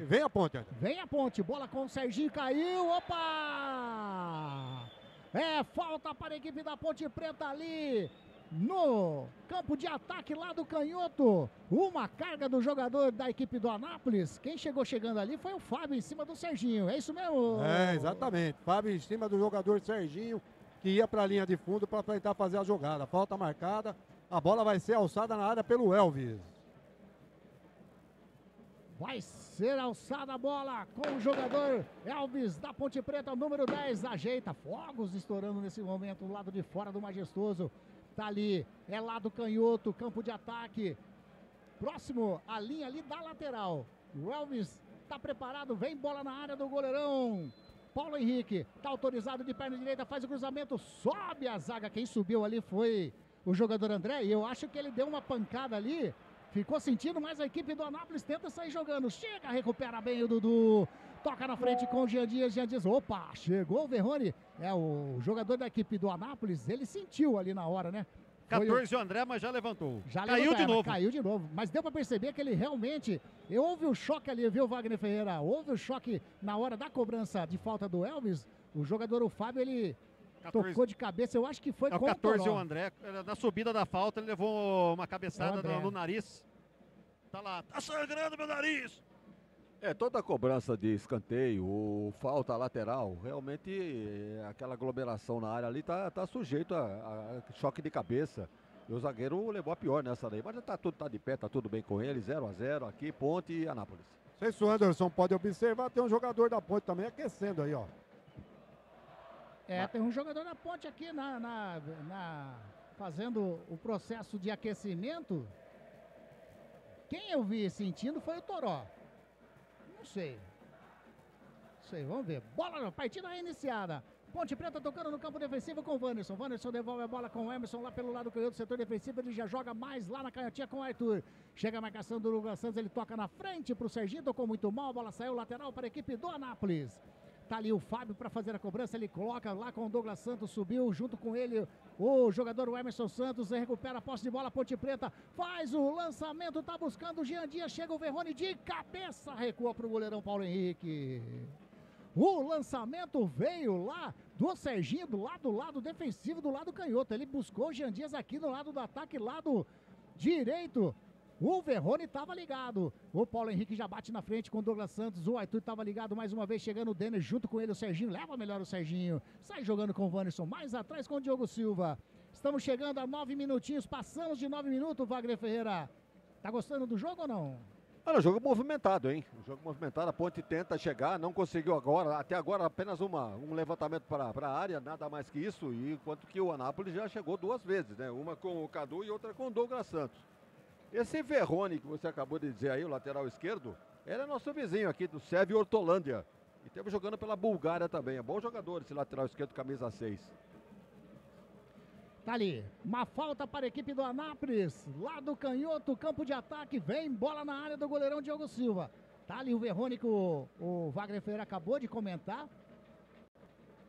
Vem a Ponte. Vem a Ponte. Bola com o Serginho, caiu. Opa! É falta para a equipe da Ponte Preta ali no campo de ataque lá do canhoto. Uma carga do jogador da equipe do Anápolis. Quem chegando ali foi o Fábio em cima do Serginho. É isso mesmo? Exatamente. Fábio em cima do jogador Serginho, que ia para a linha de fundo para tentar fazer a jogada. Falta marcada. A bola vai ser alçada na área pelo Elvis. Vai ser alçada a bola com o jogador Elvis da Ponte Preta, número 10. Ajeita, fogos estourando nesse momento do lado de fora do Majestoso. Tá ali, é lado canhoto, campo de ataque. Próximo à linha ali da lateral. O Elvis tá preparado, vem bola na área do goleirão. Paulo Henrique tá autorizado de perna direita, faz o cruzamento, sobe a zaga. Quem subiu ali foi o jogador André, e eu acho que ele deu uma pancada ali, ficou sentindo, mas a equipe do Anápolis tenta sair jogando. Chega, recupera bem o Dudu. Toca na frente com o Jean Dias, opa, chegou o Verrone, o jogador da equipe do Anápolis, ele sentiu ali na hora, né? 14 o André, mas já levantou. Caiu de novo, mas deu pra perceber que ele realmente, houve o choque ali, viu, Wagner Ferreira? Houve o choque na hora da cobrança de falta do Elvis, o jogador, o Fábio, ele 14, tocou de cabeça, eu acho que foi com o 14 o André, na subida da falta, ele levou uma cabeçada no nariz. Tá lá, tá sangrando meu nariz! Toda cobrança de escanteio ou falta lateral, realmente aquela aglomeração na área ali tá sujeito a choque de cabeça. E o zagueiro levou a pior nessa daí, mas já tá de pé, tá tudo bem com ele, 0-0 aqui, Ponte e Anápolis. Não sei se o Anderson pode observar, tem um jogador da Ponte também aquecendo aí, ó. Tem um jogador da Ponte aqui fazendo o processo de aquecimento. Quem eu vi sentindo foi o Toró. Não sei, vamos ver. Bola, partida iniciada. Ponte Preta tocando no campo defensivo com o Wanderson. Wanderson devolve a bola com o Emerson lá pelo lado canhoto do setor defensivo. Ele já joga mais lá na canhotinha com o Arthur. Chega a marcação do Douglas Santos. Ele toca na frente pro Serginho. Tocou muito mal. A bola saiu lateral para a equipe do Anápolis. Tá ali o Fábio para fazer a cobrança. Ele coloca lá com o Douglas Santos. Subiu junto com ele o jogador o Emerson Santos. Recupera a posse de bola. Ponte Preta faz o lançamento. Tá buscando o Jean Dias. Chega o Verrone de cabeça. Recua pro goleirão Paulo Henrique. O lançamento veio lá do Serginho, do lado defensivo, do lado canhoto. Ele buscou o Jean Dias aqui no lado do ataque, lado direito. O Verrone estava ligado. O Paulo Henrique já bate na frente com o Douglas Santos. O Arthur estava ligado mais uma vez, chegando o Denner junto com ele. O Serginho leva melhor o Serginho. Sai jogando com o Wanderson, mais atrás com o Diogo Silva. Estamos chegando a 9 minutinhos. Passamos de 9 minutos, Wagner Ferreira. Tá gostando do jogo ou não? Olha, jogo movimentado, hein? Jogo movimentado. A Ponte tenta chegar, não conseguiu agora. Até agora apenas um levantamento para a área, nada mais que isso. E enquanto que o Anápolis já chegou 2 vezes, né? Uma com o Cadu e outra com o Douglas Santos. Esse Verrone que você acabou de dizer aí, o lateral esquerdo, ele é nosso vizinho aqui do Sérvio Hortolândia. E teve jogando pela Bulgária também. É bom jogador esse lateral esquerdo, camisa 6. Tá ali, uma falta para a equipe do Anápolis, lá do canhoto, campo de ataque, vem bola na área do goleirão Diogo Silva. Tá ali o Verrone que o Wagner Ferreira acabou de comentar.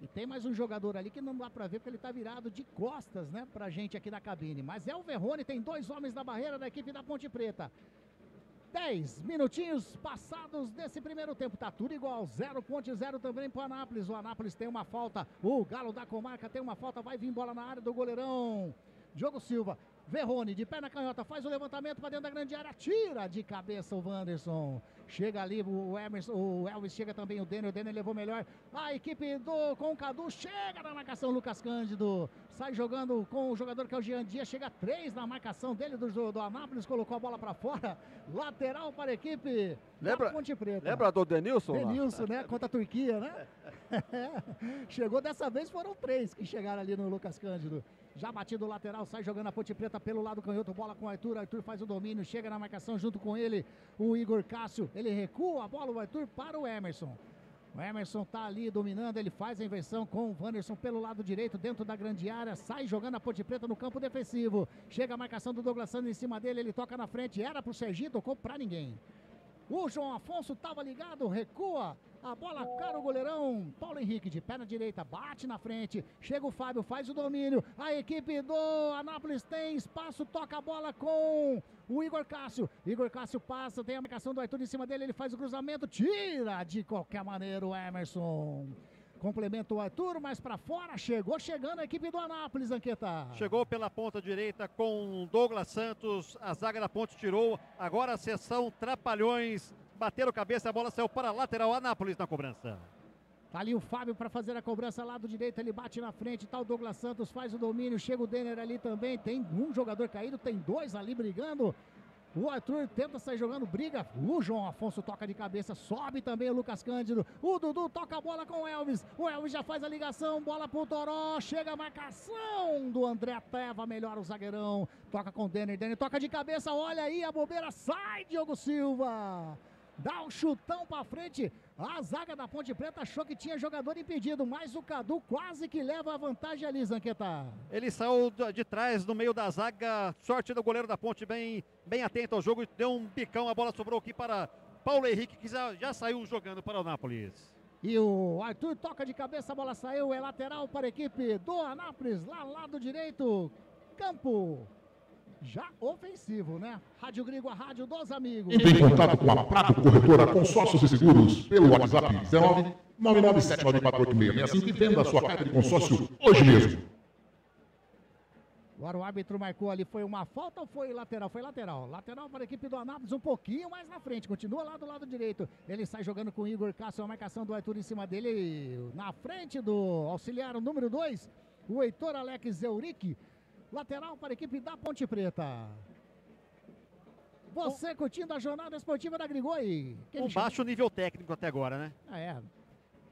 E tem mais um jogador ali que não dá pra ver porque ele tá virado de costas, né, pra gente aqui da cabine. Mas é o Verrone, tem 2 homens na barreira da equipe da Ponte Preta. 10 minutinhos passados desse primeiro tempo, tá tudo igual, 0-0 também pro Anápolis. O Anápolis tem uma falta, o Galo da Comarca tem uma falta, vai vir bola na área do goleirão Diogo Silva. Verrone de pé na canhota, faz o levantamento para dentro da grande área, tira de cabeça o Wanderson. Chega ali o Emerson, o Elvis, chega também o Denner levou melhor. A equipe com o Cadu chega na marcação, Lucas Cândido. Sai jogando com o jogador que é o Jean Dias, chega 3 na marcação dele do Anápolis, colocou a bola para fora. Lateral para a equipe da Ponte Preta. Lembra do Denilson? Denilson, né? Contra a Turquia, né? Chegou dessa vez, foram 3 que chegaram ali no Lucas Cândido. Já batido o lateral, sai jogando a Ponte Preta pelo lado canhoto, bola com o Arthur. Arthur faz o domínio, chega na marcação junto com ele, o Igor Cássio. Ele recua a bola, o Arthur, para o Emerson. O Emerson tá ali dominando, ele faz a inversão com o Wanderson pelo lado direito, dentro da grande área. Sai jogando a Ponte Preta no campo defensivo. Chega a marcação do Douglas Santos em cima dele, ele toca na frente, era pro Serginho, tocou pra ninguém. O João Afonso estava ligado, recua. A bola cara o goleirão Paulo Henrique de perna direita, bate na frente. Chega o Fábio, faz o domínio. A equipe do Anápolis tem espaço, toca a bola com o Igor Cássio. Igor Cássio passa, tem a marcação do Arthur em cima dele, ele faz o cruzamento, tira de qualquer maneira o Emerson. Complementa o Arthur, mas para fora, chegando a equipe do Anápolis, Anqueta. Chegou pela ponta direita com Douglas Santos, a zaga da Ponte tirou, agora a sessão Trapalhões, bateram cabeça, a bola saiu para a lateral, Anápolis na cobrança. Tá ali o Fábio para fazer a cobrança, lado direito, ele bate na frente, tá o Douglas Santos, faz o domínio, chega o Denner ali também, tem um jogador caído, tem 2 ali brigando. O Arthur tenta sair jogando, briga. O João Afonso toca de cabeça, sobe também o Lucas Cândido. O Dudu toca a bola com o Elvis. O Elvis já faz a ligação, bola pro Toró. Chega a marcação do André Teva, melhora o zagueirão. Toca com o Denner. Denner toca de cabeça, olha aí a bobeira, sai Diogo Silva. Dá um chutão pra frente. A zaga da Ponte Preta achou que tinha jogador impedido, mas o Cadu quase que leva a vantagem ali, Zanqueta. Ele saiu de trás, no meio da zaga. Sorte do goleiro da Ponte, bem atento ao jogo. Deu um bicão, a bola sobrou aqui para Paulo Henrique, que já saiu jogando para o Anápolis. E o Arthur toca de cabeça, a bola saiu. É lateral para a equipe do Anápolis, lá lado direito. Campo já ofensivo, né? Rádio Gringo, a rádio dos amigos. Entre em contato com a Prato Corretora Consórcios e Seguros pelo WhatsApp 19 997948665 e venda a sua carta de consórcio hoje mesmo. Agora o árbitro marcou ali, foi uma falta ou foi lateral? Foi lateral. Lateral para a equipe do Anápolis, um pouquinho mais na frente, continua lá do lado direito. Ele sai jogando com o Igor Castro, a marcação do Arthur em cima dele, na frente do auxiliar, o número 2, o Heitor Alex Eurique. Lateral para a equipe da Ponte Preta. Você curtindo a jornada esportiva da Grigoi. Um baixo nível técnico até agora, né?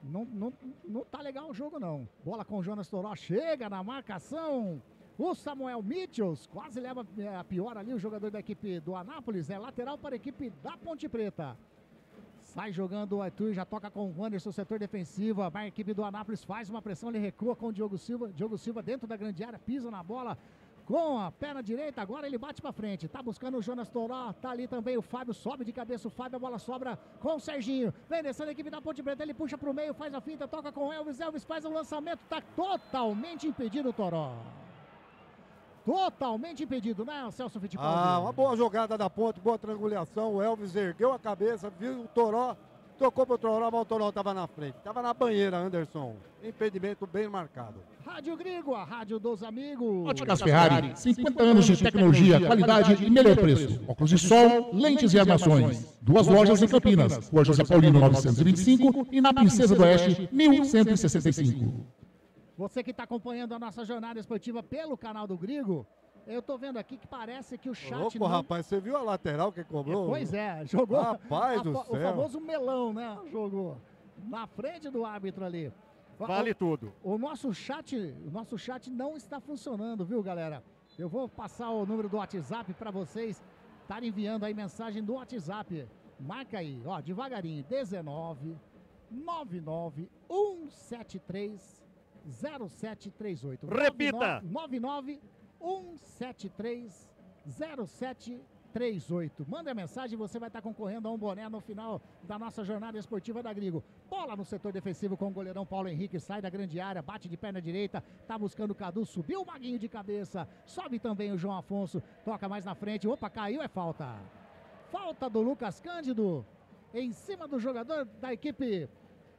Não tá legal o jogo não. Bola com o Jonas Toró, chega na marcação. O Samuel Mitchells quase leva a pior ali o jogador da equipe do Anápolis. É lateral para a equipe da Ponte Preta. Sai jogando o Arthur, já toca com o Wanderson, setor defensivo. A equipe do Anápolis faz uma pressão, ele recua com o Diogo Silva. Diogo Silva dentro da grande área, pisa na bola com a perna direita. Agora ele bate pra frente, tá buscando o Jonas Toró. Tá ali também o Fábio, sobe de cabeça o Fábio. A bola sobra com o Serginho. Vem descendo a equipe da Ponte Preta, ele puxa pro meio, faz a finta, toca com o Elvis. Elvis faz o lançamento, tá totalmente impedido o Toró. Totalmente impedido, né, Celso Fittipaldi? Uma boa jogada da Ponte, boa triangulação. O Elvis ergueu a cabeça, viu o Toró, tocou pro Toró, mas o Toró estava na frente. Estava na banheira, Anderson. Impedimento bem marcado. Rádio Gringo, a rádio dos amigos. Óticas Ferrari, 50 anos de tecnologia, qualidade e melhor preço. Óculos de sol, lentes e armações. 2 lojas em Campinas, Rua José Paulino 925 e na Princesa do Oeste 1165. Você que está acompanhando a nossa jornada esportiva pelo canal do Gringo, eu tô vendo aqui que parece que o chat... Louco, rapaz, você viu a lateral que cobrou? Pois é, jogou... Rapaz do céu. O famoso melão, né? Jogou na frente do árbitro ali. Vale tudo. O nosso chat não está funcionando, viu, galera? Eu vou passar o número do WhatsApp para vocês estarem enviando aí mensagem do WhatsApp. Marca aí, ó, devagarinho, 19 99 173 0738. Repita! 99 173 0738. Manda a mensagem, você vai estar concorrendo a um boné no final da nossa jornada esportiva da Grigo. Bola no setor defensivo com o goleirão Paulo Henrique, sai da grande área, bate de perna direita, tá buscando o Cadu, subiu o Maguinho de cabeça, sobe também o João Afonso, toca mais na frente, opa, caiu, é falta. Falta do Lucas Cândido, em cima do jogador da equipe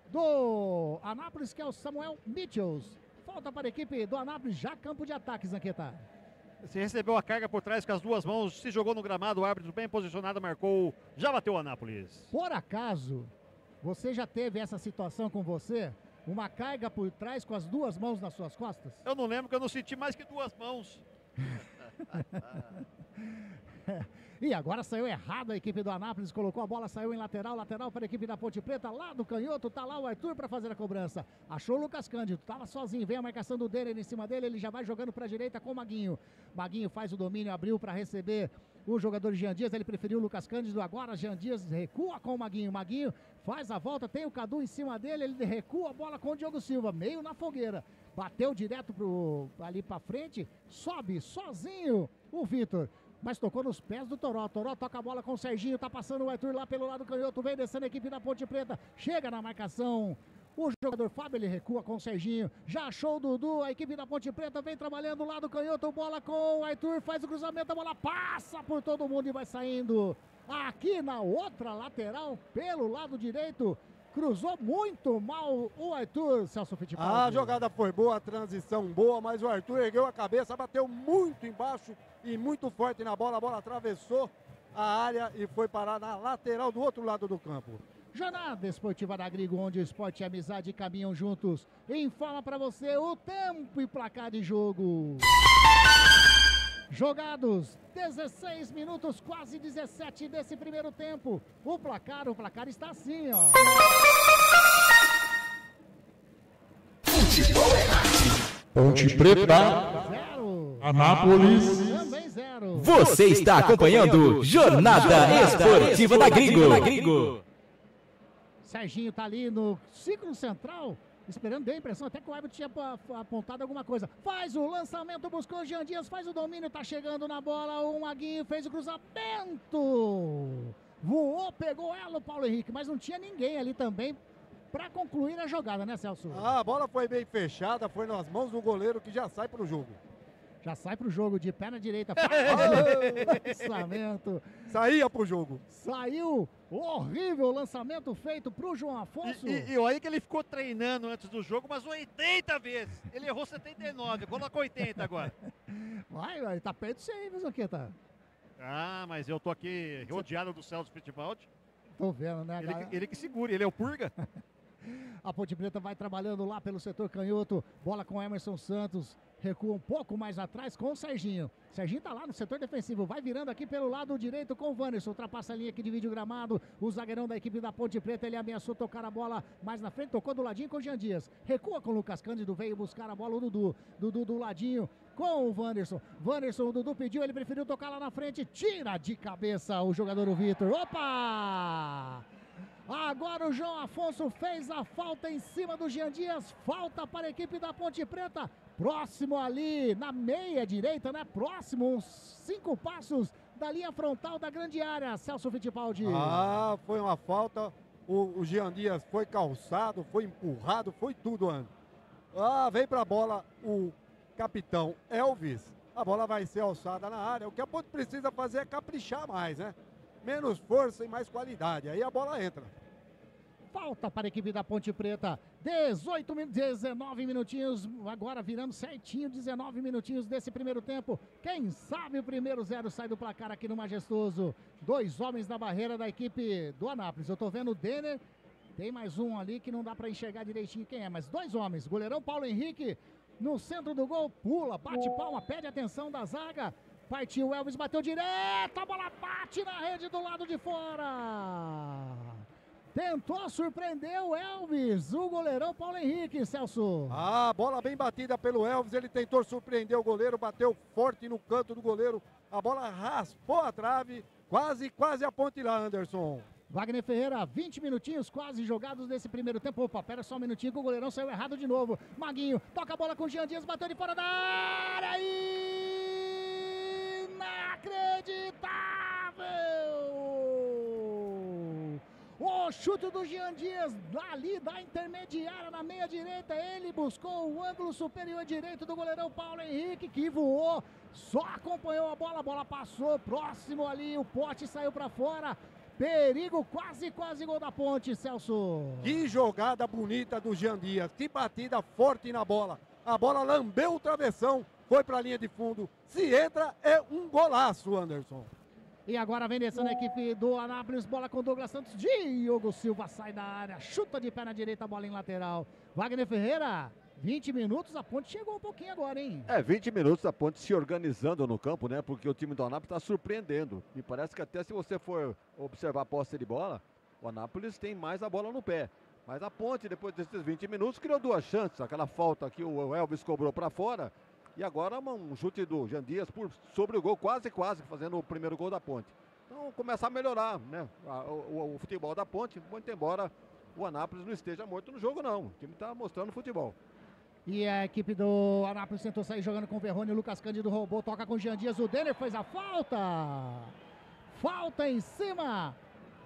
do Anápolis, que é o Samuel Mitchells. Falta para a equipe do Anápolis, já campo de ataque, Zanqueta. Se recebeu a carga por trás com as 2 mãos, se jogou no gramado, o árbitro bem posicionado, marcou, já bateu o Anápolis. Por acaso, você já teve essa situação com você? Uma carga por trás com as 2 mãos nas suas costas? Eu não lembro, que eu não senti mais que 2 mãos. E agora saiu errado a equipe do Anápolis, colocou a bola, saiu em lateral para a equipe da Ponte Preta, lá do canhoto, tá lá o Arthur para fazer a cobrança. Achou o Lucas Cândido, tava sozinho, vem a marcação do Denner em cima dele, ele já vai jogando para a direita com o Maguinho. Maguinho faz o domínio, abriu para receber o jogador Jean Dias, ele preferiu o Lucas Cândido, agora Jean Dias recua com o Maguinho. Maguinho faz a volta, tem o Cadu em cima dele, ele recua a bola com o Diogo Silva, meio na fogueira. Bateu direto ali para frente, sobe sozinho o Vitor. Mas tocou nos pés do Toró. Toró toca a bola com o Serginho. Tá passando o Arthur lá pelo lado canhoto. Vem descendo a equipe da Ponte Preta. Chega na marcação. O jogador Fábio, ele recua com o Serginho. Já achou o Dudu. A equipe da Ponte Preta vem trabalhando lá do canhoto. Bola com o Arthur. Faz o cruzamento. A bola passa por todo mundo e vai saindo. Aqui na outra lateral, pelo lado direito. Cruzou muito mal o Arthur, Celso Fittipaldi. A jogada foi boa, a transição boa, mas o Arthur ergueu a cabeça, bateu muito embaixo e muito forte na bola. A bola atravessou a área e foi parar na lateral do outro lado do campo. Jornada Esportiva da Grigo, onde o esporte e a amizade caminham juntos. Informa para você o tempo e placar de jogo. Jogados 16 minutos, quase 17 desse primeiro tempo. O placar está assim, ó. Ponte Preta, 0. Anápolis, Também 0. Você está acompanhando Jornada Esportiva da Gringo. Serginho tá ali no círculo central, esperando, deu a impressão até que o árbitro tinha apontado alguma coisa. Faz o lançamento, buscou o Jean Dias, faz o domínio, tá chegando na bola, o Maguinho fez o cruzamento. Voou, pegou ela, o Paulo Henrique, mas não tinha ninguém ali também para concluir a jogada, né, Celso? A bola foi bem fechada, foi nas mãos do goleiro que já sai pro jogo. Já sai pro jogo de perna direita. Lançamento. Saía pro jogo. Saiu. Horrível lançamento feito pro João Afonso. E olha que ele ficou treinando antes do jogo, mas 80 vezes. Ele errou 79, colocou 80 agora. Vai, tá perto de você aí, viu, Zoqueta? Ah, mas eu tô aqui rodeado do Celso Fittipaldi. Tô vendo, né, ele que segura, ele é o purga. A Ponte Preta vai trabalhando lá pelo setor canhoto. Bola com Emerson Santos. Recua um pouco mais atrás com o Serginho. Serginho tá lá no setor defensivo. Vai virando aqui pelo lado direito com o Wanderson. Ultrapassa a linha que divide o gramado. O zagueirão da equipe da Ponte Preta. Ele ameaçou tocar a bola mais na frente. Tocou do ladinho com o Jean Dias. Recua com o Lucas Cândido. Veio buscar a bola o Dudu. Dudu do ladinho com o Wanderson. Wanderson, o Dudu pediu. Ele preferiu tocar lá na frente. Tira de cabeça o jogador, o Vitor. Opa! Agora o João Afonso fez a falta em cima do Jean Dias. Falta para a equipe da Ponte Preta. Próximo ali, na meia direita, né? Próximo, uns 5 passos da linha frontal da grande área. Celso Fittipaldi. Ah, foi uma falta. O Jean Dias foi calçado, foi empurrado, foi tudo, André. Ah, vem pra bola o capitão Elvis. A bola vai ser alçada na área. O que a Ponte precisa fazer é caprichar mais, né? Menos força e mais qualidade. Aí a bola entra. Falta para a equipe da Ponte Preta. 19 minutinhos. Agora virando certinho. 19 minutinhos desse primeiro tempo. Quem sabe o primeiro 0 sai do placar aqui no Majestoso. 2 homens na barreira da equipe do Anápolis. Eu tô vendo o Denner. Tem mais um ali que não dá para enxergar direitinho quem é. Mas 2 homens. Goleirão Paulo Henrique no centro do gol. Pula, bate palma, pede atenção da zaga. Partiu o Elvis, bateu direto, a bola bate na rede do lado de fora. Tentou surpreender o Elvis, o goleirão Paulo Henrique, Celso. Ah, bola bem batida pelo Elvis, ele tentou surpreender o goleiro, bateu forte no canto do goleiro. A bola raspou a trave, quase a ponte lá, Anderson. Wagner Ferreira, 20 minutinhos quase jogados nesse primeiro tempo. Opa, pera só um minutinho que o goleirão saiu errado de novo. Maguinho, toca a bola com o Jean Dias, bateu de fora da área inacreditável! O chute do Jean Dias, ali da intermediária na meia direita, ele buscou o ângulo superior direito do goleirão Paulo Henrique, que voou, só acompanhou a bola passou próximo ali, o pote saiu para fora. Perigo, quase gol da Ponte, Celso. Que jogada bonita do Jean Dias, que batida forte na bola. A bola lambeu o travessão, foi para a linha de fundo. Se entra, é um golaço, Anderson. E agora vem descendo a equipe do Anápolis, bola com Douglas Santos. Diogo Silva sai da área, chuta de perna direita, bola em lateral. Wagner Ferreira, 20 minutos, a Ponte chegou um pouquinho agora, hein? 20 minutos a Ponte se organizando no campo, né? Porque o time do Anápolis está surpreendendo. E parece que até se você for observar a posse de bola, o Anápolis tem mais a bola no pé. Mas a Ponte, depois desses 20 minutos, criou 2 chances. Aquela falta que o Elvis cobrou para fora. E agora um chute do Jean Dias sobre o gol, quase, fazendo o primeiro gol da Ponte. Então, começar a melhorar, né? O futebol da Ponte, muito embora o Anápolis não esteja morto no jogo, não. O time está mostrando futebol. E a equipe do Anápolis tentou sair jogando com o Verrone, o Lucas Cândido roubou, toca com o Jean Dias, o Denner fez a falta. Falta em cima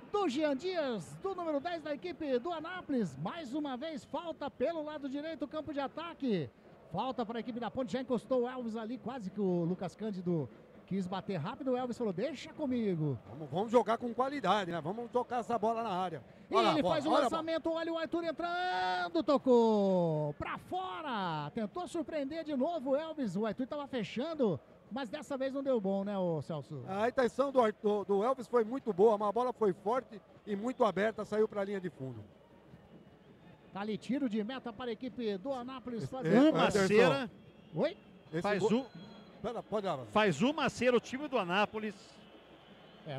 do Jean Dias, do número 10 da equipe do Anápolis. Mais uma vez, falta pelo lado direito, campo de ataque. Falta para a equipe da Ponte, já encostou o Elvis ali, quase que o Lucas Cândido quis bater rápido, o Elvis falou, deixa comigo. Vamos jogar com qualidade, né? Vamos tocar essa bola na área. E ele faz o lançamento, olha o Arthur entrando, tocou pra fora. Tentou surpreender de novo o Elvis, o Arthur estava fechando, mas dessa vez não deu bom, né, ô Celso? A intenção do Elvis foi muito boa, mas a bola foi forte e muito aberta, saiu para a linha de fundo. Tá ali, tiro de meta para a equipe do Anápolis. Uma cera. Oi? Pode ir. Faz 1-0 o time do Anápolis.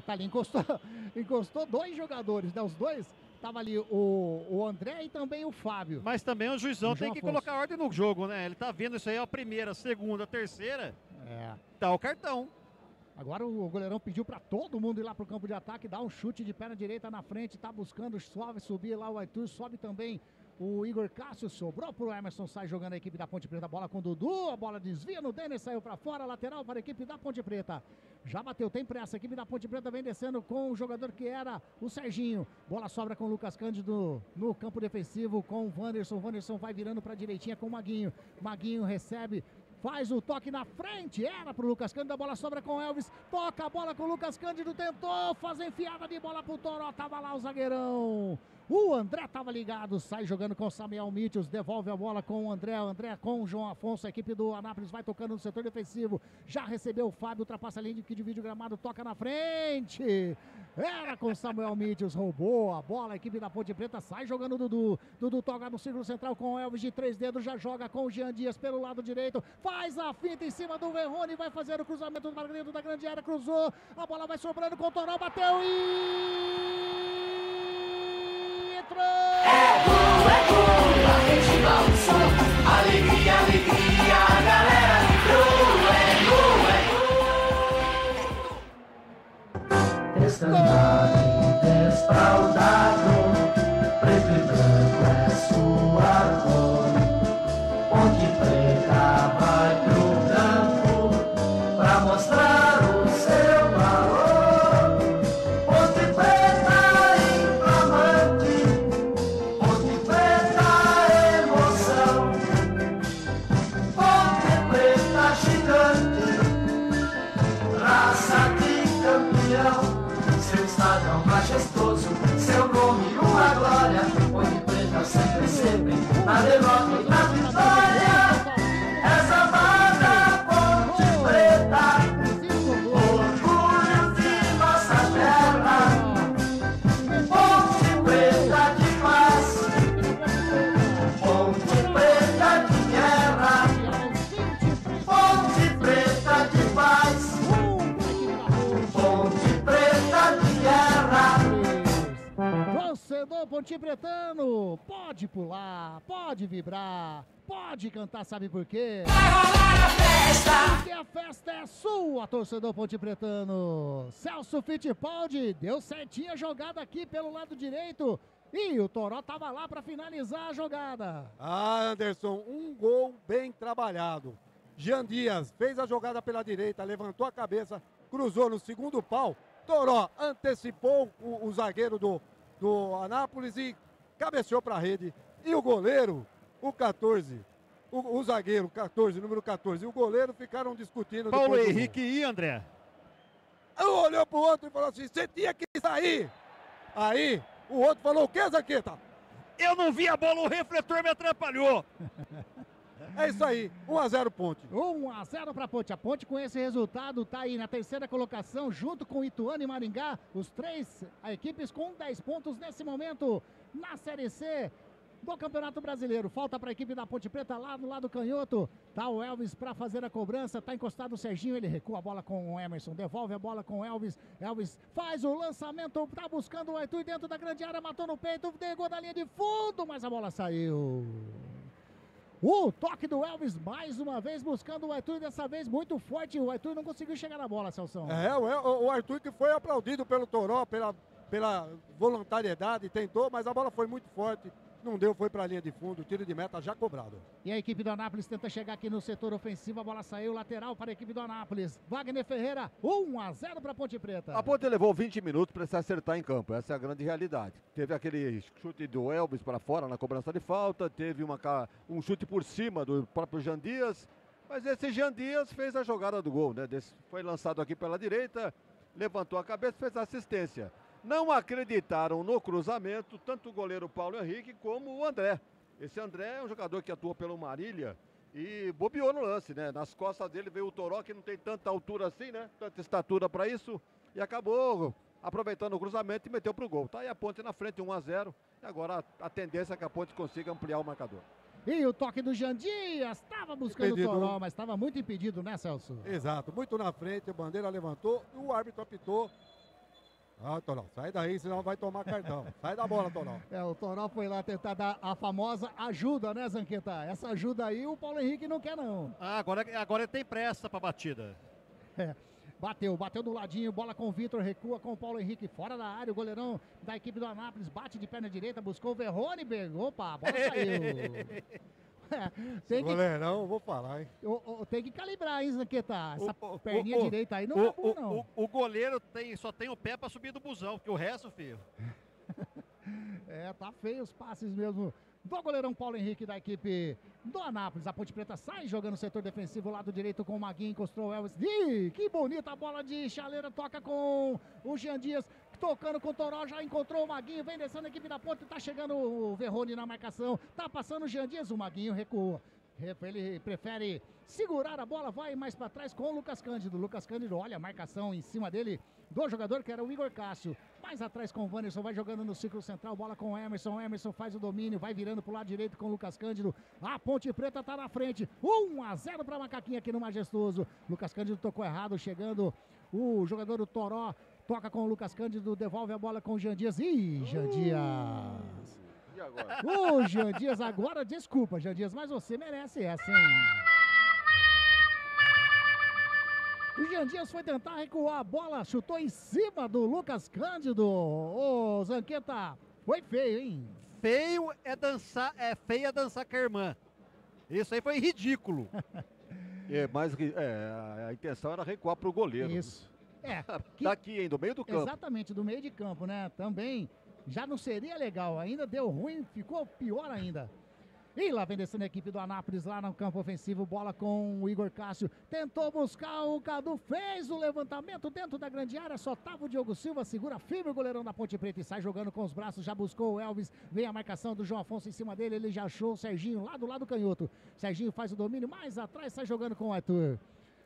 Tá ali, encostou 2 jogadores, né? Os dois, tava ali o André e também o Fábio. Mas também o juizão tem que colocar ordem no jogo, né? Ele tá vendo isso aí, a primeira, a segunda, a terceira. Tá o cartão. Agora o goleirão pediu pra todo mundo ir lá pro campo de ataque, dar um chute de perna direita na frente, tá buscando, sobe, subir lá o Arthur, sobe também o Igor Cássio, sobrou pro Emerson, sai jogando a equipe da Ponte Preta, bola com o Dudu, a bola desvia no Denner, saiu pra fora, lateral para a equipe da Ponte Preta. Já bateu, tem pressa, a equipe da Ponte Preta vem descendo com o jogador que era o Serginho. Bola sobra com o Lucas Cândido no campo defensivo com o Wanderson. Wanderson vai virando pra direitinha com o Maguinho. Maguinho recebe, faz o toque na frente, era pro Lucas Cândido, a bola sobra com o Elvis, toca a bola com o Lucas Cândido, tentou fazer enfiada de bola pro Toró, tava lá o zagueirão. O André tava ligado, sai jogando com o Samuel Mitchell, devolve a bola com o André com o João Afonso, a equipe do Anápolis vai tocando no setor defensivo, já recebeu o Fábio, ultrapassa a linha que divide o gramado, toca na frente, era com o Samuel Mitchell, roubou a bola, a equipe da Ponte Preta sai jogando o Dudu, Dudu toca no círculo central com o Elvis de 3 dedos, já joga com o Jean Dias pelo lado direito, faz a finta em cima do Verrone, vai fazer o cruzamento do dentro da grande área, cruzou, a bola vai sobrando com o Toró, bateu e... É gol, a rede dá um som, alegria, alegria, a galera vibrou, é gol. Descantado, desfraudado, preto e branco é sua cor. Ponte Preta vai pro campo pra mostrar o seu valor. Ponte Preta inflamante, Ponte Preta emoção, Ponte Preta gigante, raça de campeão. Seu estadão majestoso, seu nome uma glória. Ponte Preta sempre, na derrota e na vitória. Essa banda Ponte Preta, orgulho de nossa terra. Ponte Preta de paz, Ponte Preta de guerra, Ponte Preta de paz, Ponte Preta de guerra. Torcedor Ponte Pretano, pode pular, pode vibrar, pode cantar, sabe por quê? Vai rolar a festa! Porque a festa é sua, torcedor Ponte Pretano. Celso Fittipaldi deu certinha a jogada aqui pelo lado direito e o Toró tava lá para finalizar a jogada. Anderson, um gol bem trabalhado. Jean Dias fez a jogada pela direita, levantou a cabeça, cruzou no segundo pau. Toró antecipou o zagueiro do Anápolis e cabeceou para a rede. E o goleiro, o 14, o zagueiro 14, número 14, e o goleiro ficaram discutindo. Paulo Henrique e André. Olhou pro outro e falou assim: você tinha que sair. Aí o outro falou: o que, Zaqueta? Eu não vi a bola, o refletor me atrapalhou. É isso aí, 1-0 Ponte. 1-0 para Ponte. A Ponte com esse resultado tá aí na terceira colocação, junto com Ituano e Maringá. Os três equipes com 10 pontos nesse momento na Série C do Campeonato Brasileiro. Falta para a equipe da Ponte Preta lá no lado canhoto. Tá o Elvis para fazer a cobrança. Tá encostado o Serginho. Ele recua a bola com o Emerson. Devolve a bola com o Elvis. Elvis faz o lançamento. Tá buscando o Arthur dentro da grande área. Matou no peito. Pegou da linha de fundo, mas a bola saiu. O toque do Elvis mais uma vez buscando o Arthur, dessa vez muito forte. O Arthur não conseguiu chegar na bola, Celso. O Arthur que foi aplaudido pelo Toró, pela voluntariedade, tentou, mas a bola foi muito forte. Não deu, foi para a linha de fundo, tiro de meta já cobrado. E a equipe do Anápolis tenta chegar aqui no setor ofensivo, a bola saiu lateral para a equipe do Anápolis. Wagner Ferreira, 1-0 para a Ponte Preta. A Ponte levou 20 minutos para se acertar em campo, essa é a grande realidade. Teve aquele chute do Elvis para fora na cobrança de falta, teve um chute por cima do próprio Jean Dias, mas esse Jean Dias fez a jogada do gol, né? Foi lançado aqui pela direita, levantou a cabeça, fez a assistência. Não acreditaram no cruzamento, tanto o goleiro Paulo Henrique como o André. Esse André é um jogador que atua pelo Marília e bobeou no lance, né? Nas costas dele veio o Toró, que não tem tanta altura assim, né? Tanta estatura para isso, e acabou aproveitando o cruzamento e meteu pro gol. Tá aí a Ponte na frente, 1-0, e agora a tendência é que a Ponte consiga ampliar o marcador. E o toque do Jean Dias, estava buscando o Toró, mas estava muito impedido, né, Celso? Exato, muito na frente, a bandeira levantou e o árbitro apitou. Ah, Toró, sai daí, senão vai tomar cartão. Sai da bola, Toró. O Toró foi lá tentar dar a famosa ajuda, né, Zanqueta? Essa ajuda aí o Paulo Henrique não quer, não. Ah, agora ele tem pressa pra batida. Bateu do ladinho, bola com o Vitor, recua com o Paulo Henrique, fora da área, o goleirão da equipe do Anápolis, bate de perna direita, buscou o Verrone, opa, a bola saiu. Goleirão, vou falar, hein? Tem que calibrar, hein, Zanqueta? Essa perninha direita aí não é boa, não. O goleiro só tem o pé pra subir do busão, porque o resto, filho... Tá feio os passes mesmo do goleirão Paulo Henrique da equipe do Anápolis. A Ponte Preta sai jogando no setor defensivo, lado direito com o Maguinho, encostou o Elvis. Que bonita a bola de chaleira, toca com o Jean Dias, tocando com o Toró, já encontrou o Maguinho, vem descendo a equipe da Ponte, tá chegando o Verrone na marcação, tá passando o Jean Dias, o Maguinho recua. Ele prefere segurar a bola, vai mais para trás com o Lucas Cândido. Lucas Cândido, olha a marcação em cima dele do jogador que era o Igor Cássio. Mais atrás com o Wanderson, vai jogando no círculo central, bola com o Emerson. Emerson faz o domínio, vai virando pro lado direito com o Lucas Cândido. A Ponte Preta tá na frente. 1-0 para Macaquinha aqui no Majestoso. Lucas Cândido tocou errado, chegando o jogador do Toró. Toca com o Lucas Cândido, devolve a bola com o Jean Dias. Jean Dias. E agora? O Jean Dias agora, desculpa, Jean Dias, mas você merece essa, hein? O Jean Dias foi tentar recuar a bola, chutou em cima do Lucas Cândido. Ô, Zanqueta, foi feio, hein? Feio é dançar com a irmã. Isso aí foi ridículo. Mas a intenção era recuar pro goleiro. Isso. Daqui, hein, do meio do campo. Exatamente, do meio de campo, né? Também já não seria legal, ainda deu ruim, ficou pior ainda. E lá vem descendo a equipe do Anápolis, lá no campo ofensivo, bola com o Igor Cássio, tentou buscar o Cadu, fez o levantamento dentro da grande área, só tava o Diogo Silva, segura firme o goleirão da Ponte Preta e sai jogando com os braços, já buscou o Elvis, vem a marcação do João Afonso em cima dele, ele já achou o Serginho lá do lado canhoto, Serginho faz o domínio, mais atrás, sai jogando com o Arthur.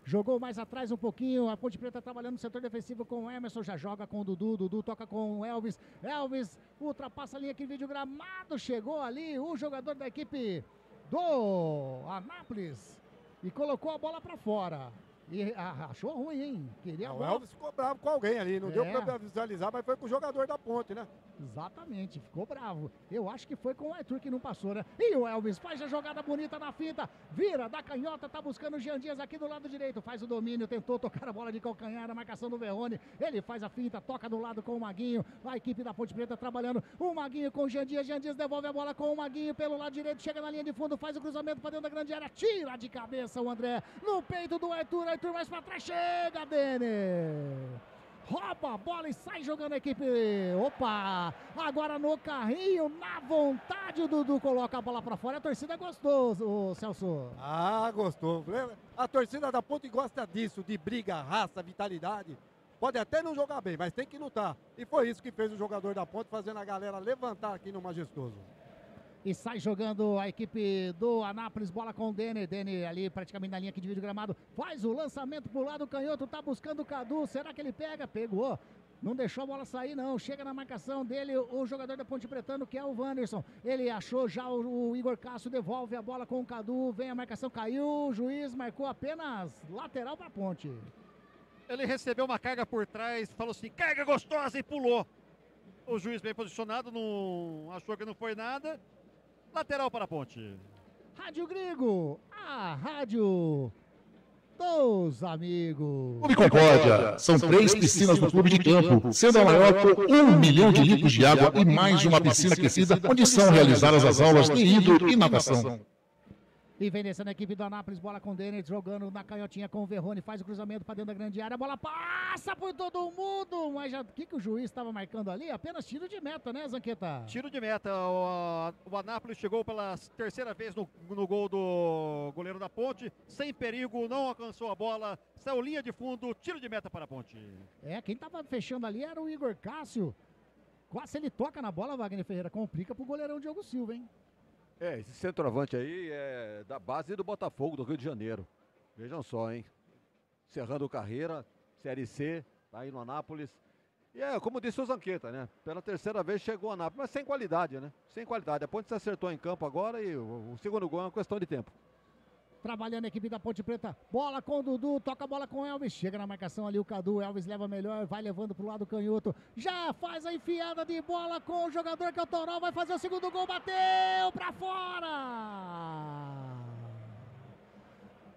Jogou mais atrás um pouquinho, a Ponte Preta trabalhando no setor defensivo com o Emerson, já joga com o Dudu toca com o Elvis, Elvis ultrapassa a linha que vídeo gramado, chegou ali o jogador da equipe do Anápolis e colocou a bola pra fora. E achou ruim, hein? Queria o Elvis ficou bravo com alguém ali, não deu pra visualizar, mas foi com o jogador da Ponte, né? Exatamente, ficou bravo. Eu acho que foi com o Arthur que não passou, né? E o Elvis faz a jogada bonita na finta, vira da canhota, tá buscando o Jean Dias aqui do lado direito, faz o domínio, tentou tocar a bola de calcanhar, a marcação do Verrone, ele faz a finta, toca do lado com o Maguinho, a equipe da Ponte Preta trabalhando, o Maguinho com o Jean Dias devolve a bola com o Maguinho pelo lado direito, chega na linha de fundo, faz o cruzamento pra dentro da grande área, tira de cabeça o André, no peito do Arthur mais pra trás, chega, Dene! Rouba a bola e sai jogando a equipe. Opa! Agora no carrinho, na vontade, o Dudu coloca a bola pra fora. A torcida gostou, Celso. Ah, gostou. A torcida da Ponte gosta disso, de briga, raça, vitalidade. Pode até não jogar bem, mas tem que lutar. E foi isso que fez o jogador da Ponte, fazendo a galera levantar aqui no Majestoso. E sai jogando a equipe do Anápolis, bola com o Denner ali praticamente na linha que divide o gramado, faz o lançamento pro lado canhoto, tá buscando o Cadu, será que ele pega? Pegou, não deixou a bola sair não, chega na marcação dele o jogador da Ponte Pretano que é o Wanderson, ele achou já o Igor Cássio, devolve a bola com o Cadu, vem a marcação, caiu, o juiz marcou apenas lateral pra Ponte. Ele recebeu uma carga por trás, falou assim, carga gostosa e pulou. O juiz bem posicionado, não achou que não foi nada. Lateral para a Ponte. Rádio Grigo, a rádio dos amigos. Clube Concórdia. São 3 piscinas no clube de campo, sendo a maior com 1 milhão de litros de água e mais uma piscina aquecida, onde são realizadas as aulas de indoor e natação. E vem descendo a equipe do Anápolis, bola com o Denner, jogando na canhotinha com o Verrone, faz o cruzamento para dentro da grande área, a bola passa por todo mundo, mas já o que o juiz estava marcando ali? Apenas tiro de meta, né, Zanqueta? Tiro de meta, o Anápolis chegou pela terceira vez no gol do goleiro da Ponte, sem perigo, não alcançou a bola, saiu linha de fundo, tiro de meta para a Ponte. Quem estava fechando ali era o Igor Cássio, quase ele toca na bola, Wagner Ferreira, complica pro goleirão Diogo Silva, hein? Esse centroavante aí é da base do Botafogo, do Rio de Janeiro. Vejam só, hein? Encerrando carreira, Série C, tá aí no Anápolis. E é, como disse o Zanqueta, né? Pela terceira vez chegou a Anápolis, mas sem qualidade, né? Sem qualidade. A Ponte se acertou em campo agora e o segundo gol é uma questão de tempo. Trabalhando a equipe da Ponte Preta, bola com o Dudu, toca a bola com o Elvis, chega na marcação ali o Cadu, Elvis leva melhor, vai levando pro lado canhoto, já faz a enfiada de bola com o jogador que é o Toró, vai fazer o segundo gol, bateu pra fora!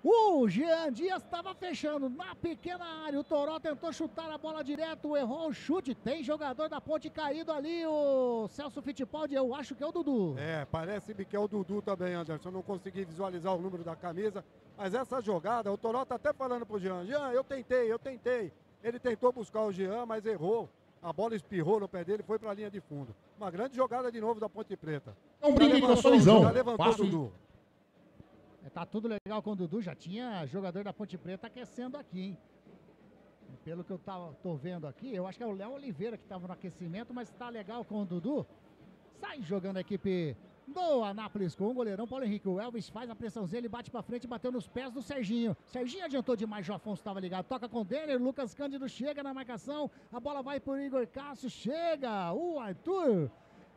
O Jean Dias estava fechando na pequena área, o Toró tentou chutar a bola direto, errou o chute, tem jogador da Ponte caído ali, o Celso Fittipaldi, eu acho que é o Dudu. É, parece-me que é o Dudu também, Anderson, não consegui visualizar o número da camisa, mas essa jogada, o Toró tá até falando pro Jean, eu tentei, ele tentou buscar o Jean, mas errou, a bola espirrou no pé dele, foi pra linha de fundo. Uma grande jogada de novo da Ponte Preta. Não brinque com a sua visão. Já levantou o Dudu. Tá tudo legal com o Dudu, já tinha jogador da Ponte Preta aquecendo aqui, hein? Pelo que eu tô vendo aqui, eu acho que é o Léo Oliveira que estava no aquecimento, mas tá legal com o Dudu. Sai jogando a equipe do Anápolis com o goleirão Paulo Henrique. O Elvis faz a pressãozinha, ele bate pra frente, bateu nos pés do Serginho. Serginho adiantou demais, o Afonso estava ligado. Toca com o Denner, Lucas Cândido chega na marcação, a bola vai por Igor Cássio, chega o Arthur.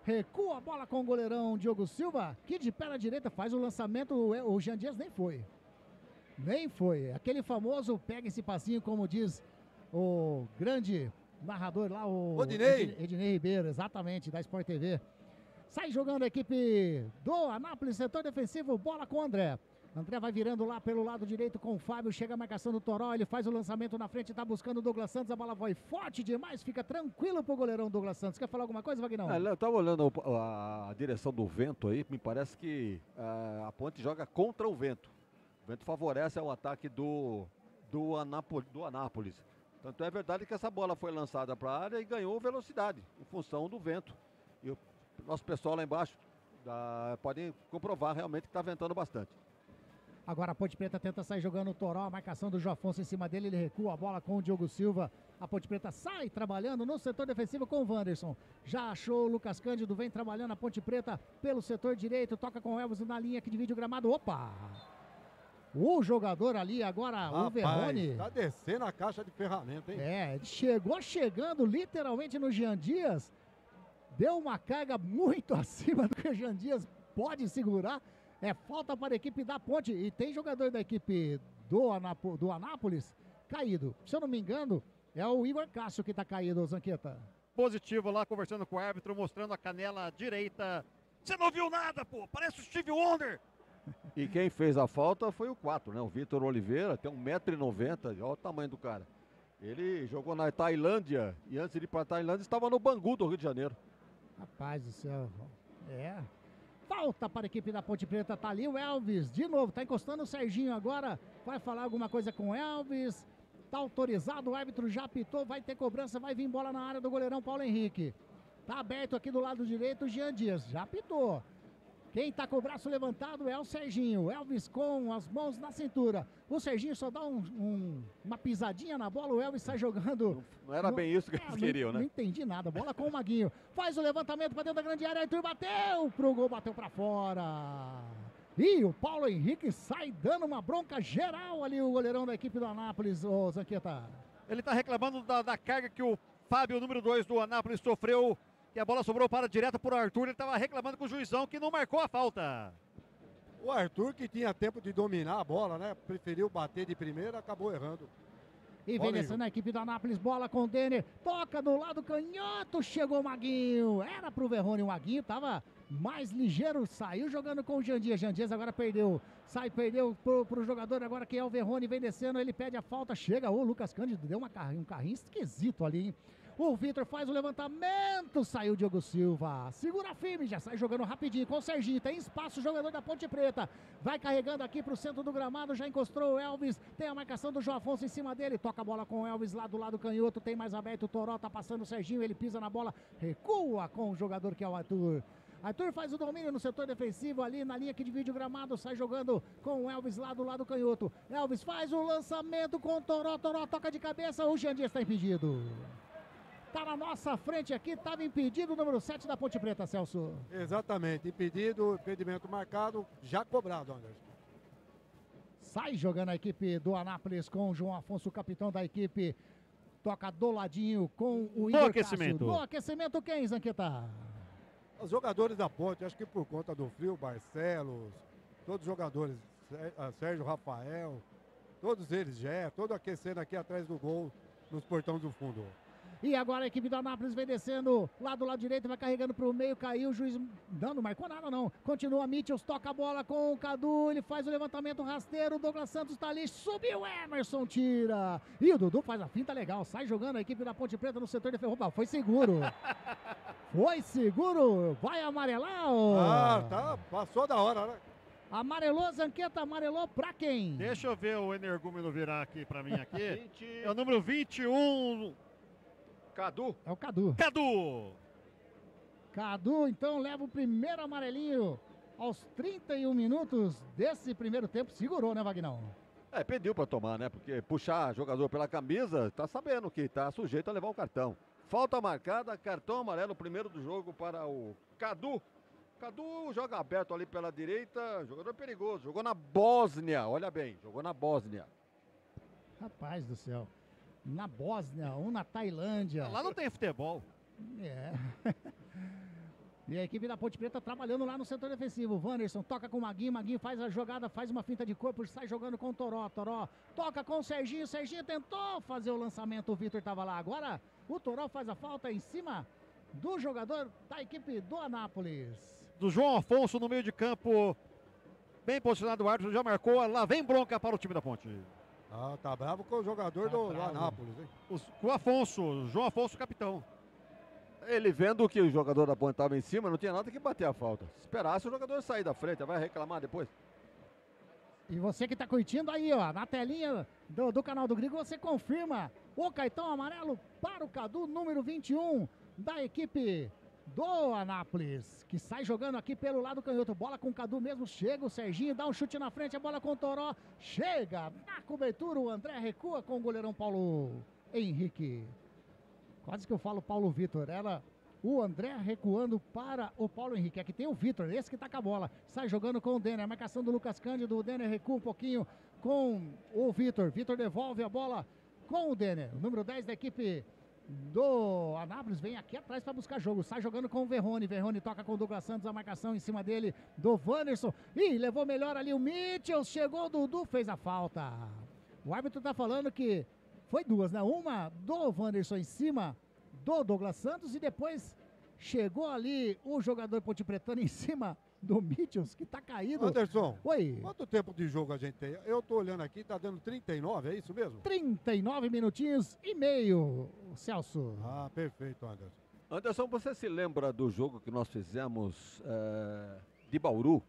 Recua a bola com o goleirão Diogo Silva, que de pé na direita faz o lançamento, o Jean Dias nem foi. Nem foi. Aquele famoso pega esse passinho, como diz o grande narrador lá, o Ednei Ribeiro, exatamente, da Sport TV. Sai jogando a equipe do Anápolis, setor defensivo, bola com o André. André vai virando lá pelo lado direito com o Fábio, chega a marcação do Toró, ele faz o lançamento na frente, tá buscando o Douglas Santos, a bola vai forte demais, fica tranquilo pro goleirão Douglas Santos. Quer falar alguma coisa, Vagnão? Eu tava olhando a direção do vento aí, me parece que a Ponte joga contra o vento. O vento favorece o ataque do Anápolis. Tanto é verdade que essa bola foi lançada para a área e ganhou velocidade, em função do vento. E o nosso pessoal lá embaixo podem comprovar realmente que está ventando bastante. Agora a Ponte Preta tenta sair jogando o Toró, a marcação do João Afonso em cima dele, ele recua a bola com o Diogo Silva. A Ponte Preta sai trabalhando no setor defensivo com o Wanderson. Já achou o Lucas Cândido, vem trabalhando a Ponte Preta pelo setor direito, toca com o Elvis na linha que divide o gramado. Opa! O jogador ali agora, o Verrone. Tá descendo a caixa de ferramenta, hein? É, chegando literalmente no Jean Dias. Deu uma carga muito acima do que o Jean Dias pode segurar. É falta para a equipe da Ponte. E tem jogador da equipe do Anápolis caído. Se eu não me engano, é o Igor Cássio que está caído, Zanqueta. Positivo lá, conversando com o árbitro, mostrando a canela direita. Você não viu nada, pô! Parece o Steve Wonder! E quem fez a falta foi o 4, né? O Vitor Oliveira, tem 1,90 m, olha o tamanho do cara. Ele jogou na Tailândia e antes de ir para a Tailândia estava no Bangu do Rio de Janeiro. Rapaz do céu, falta para a equipe da Ponte Preta, tá ali o Elvis, de novo, tá encostando o Serginho agora, vai falar alguma coisa com o Elvis, tá autorizado, o árbitro já apitou, vai ter cobrança, vai vir bola na área do goleirão Paulo Henrique. Tá aberto aqui do lado direito o Jean Dias, já apitou. Quem tá com o braço levantado é o Serginho, Elvis com as mãos na cintura. O Serginho só dá uma pisadinha na bola, o Elvis sai jogando. Não era bem isso que eles queriam, né? Não entendi nada, bola com o Maguinho. Faz o levantamento para dentro da grande área, Arthur bateu pro gol, bateu para fora. E o Paulo Henrique sai dando uma bronca geral ali, o goleirão da equipe do Anápolis, o Zanqueta. Ele tá reclamando da carga que o Fábio, número 2 do Anápolis, sofreu. E a bola sobrou para direto por Arthur, ele estava reclamando com o juizão que não marcou a falta. O Arthur, que tinha tempo de dominar a bola, né? Preferiu bater de primeira, acabou errando. E vem descendo a equipe do Anápolis, bola com o Denner, toca do lado canhoto, chegou o Maguinho, era pro Verrone, o Maguinho tava mais ligeiro, saiu jogando com o Jean Dias agora perdeu, perdeu pro jogador agora que é o Verrone, vem descendo, ele pede a falta, chega o Lucas Cândido, deu um carrinho esquisito ali, hein? O Vitor faz o levantamento, saiu o Diogo Silva, segura firme, já sai jogando rapidinho com o Serginho, tem espaço, o jogador da Ponte Preta, vai carregando aqui pro centro do gramado, já encostou o Elvis, tem a marcação do João Afonso em cima dele, toca a bola com o Elvis lá do lado canhoto, tem mais aberto, o Toró tá passando o Serginho, ele pisa na bola, recua com o jogador que é o Arthur. Arthur faz o domínio no setor defensivo ali na linha que divide o gramado, sai jogando com o Elvis lá do lado canhoto, Elvis faz o lançamento com o Toró, Toró toca de cabeça, o Jean Dias está impedido. Tá na nossa frente aqui, estava impedido o número 7 da Ponte Preta, Celso. Exatamente, impedimento marcado, já cobrado, Anderson. Sai jogando a equipe do Anápolis com o João Afonso, o capitão da equipe toca do ladinho com o No Igor aquecimento. Cássio. No aquecimento quem, Zanqueta? Os jogadores da Ponte, acho que por conta do frio, Barcelos, todos os jogadores, Sérgio Rafael, todos eles já, todo aquecendo aqui atrás do gol, nos portões do fundo. E agora a equipe do Anápolis vem descendo lá do lado direito, vai carregando para o meio, caiu, o juiz não marcou nada não. Continua Mitchells, toca a bola com o Cadu, ele faz o levantamento rasteiro, o Douglas Santos tá ali, subiu, Emerson tira. E o Dudu faz a finta legal, sai jogando a equipe da Ponte Preta no setor de ferro. Foi seguro. Foi seguro, vai amarelar. Tá, passou da hora, né? Amarelou, Zanqueta, amarelou pra quem? Deixa eu ver o energúmeno virar aqui pra mim aqui. É o número 21... Cadu. É o Cadu. Cadu, então, leva o primeiro amarelinho aos 31 minutos desse primeiro tempo. Segurou, né, Vagnão? Pediu pra tomar, né? Porque puxar jogador pela camisa, tá sabendo que tá sujeito a levar o cartão. Falta marcada, cartão amarelo, primeiro do jogo para o Cadu. Cadu joga aberto ali pela direita, jogador perigoso. Jogou na Bósnia, olha bem, jogou na Bósnia. Rapaz do céu. Na Bósnia, na Tailândia. Lá não tem futebol. É. E a equipe da Ponte Preta trabalhando lá no setor defensivo. Wanderson toca com o Maguinho, Maguinho faz a jogada, faz uma finta de corpo, sai jogando com o Toró. Toró toca com o Serginho tentou fazer o lançamento, o Vitor estava lá. Agora o Toró faz a falta em cima do jogador da equipe do Anápolis. Do João Afonso no meio de campo, bem posicionado, o árbitro já marcou, lá vem bronca para o time da Ponte. Tá bravo com o jogador do Anápolis, hein? O Afonso, João Afonso, capitão. Ele vendo que o jogador da Ponte estava em cima, não tinha nada que bater a falta. Se esperasse o jogador sair da frente, vai reclamar depois. E você que está curtindo aí, ó, na telinha do canal do Grigo, você confirma o cartão amarelo para o Cadu, número 21 da equipe do Anápolis, que sai jogando aqui pelo lado canhoto. Bola com o Cadu mesmo, chega o Serginho, dá um chute na frente, a bola com o Toró, chega na cobertura, o André recua com o goleirão Paulo Henrique. Quase que eu falo Paulo Vitor, era o André recuando para o Paulo Henrique. Aqui tem o Vitor, esse que tá com a bola, sai jogando com o Denner, a marcação do Lucas Cândido, o Denner recua um pouquinho com o Vitor. Vitor devolve a bola com o Denner, o número 10 da equipe do Anápolis vem aqui atrás para buscar jogo, sai jogando com o Verrone, Verrone toca com o Douglas Santos, a marcação em cima dele do Wanderson, e levou melhor ali o Mitchell, chegou o Dudu, fez a falta. O árbitro tá falando que foi duas, né? Uma do Wanderson em cima do Douglas Santos e depois chegou ali o jogador pontepretano em cima do Mitchells, que tá caído. Anderson, oi. Quanto tempo de jogo a gente tem? Eu tô olhando aqui, tá dando 39, é isso mesmo? 39 minutinhos e meio, Celso. Ah, perfeito, Anderson. Anderson, você se lembra do jogo que nós fizemos de Bauru?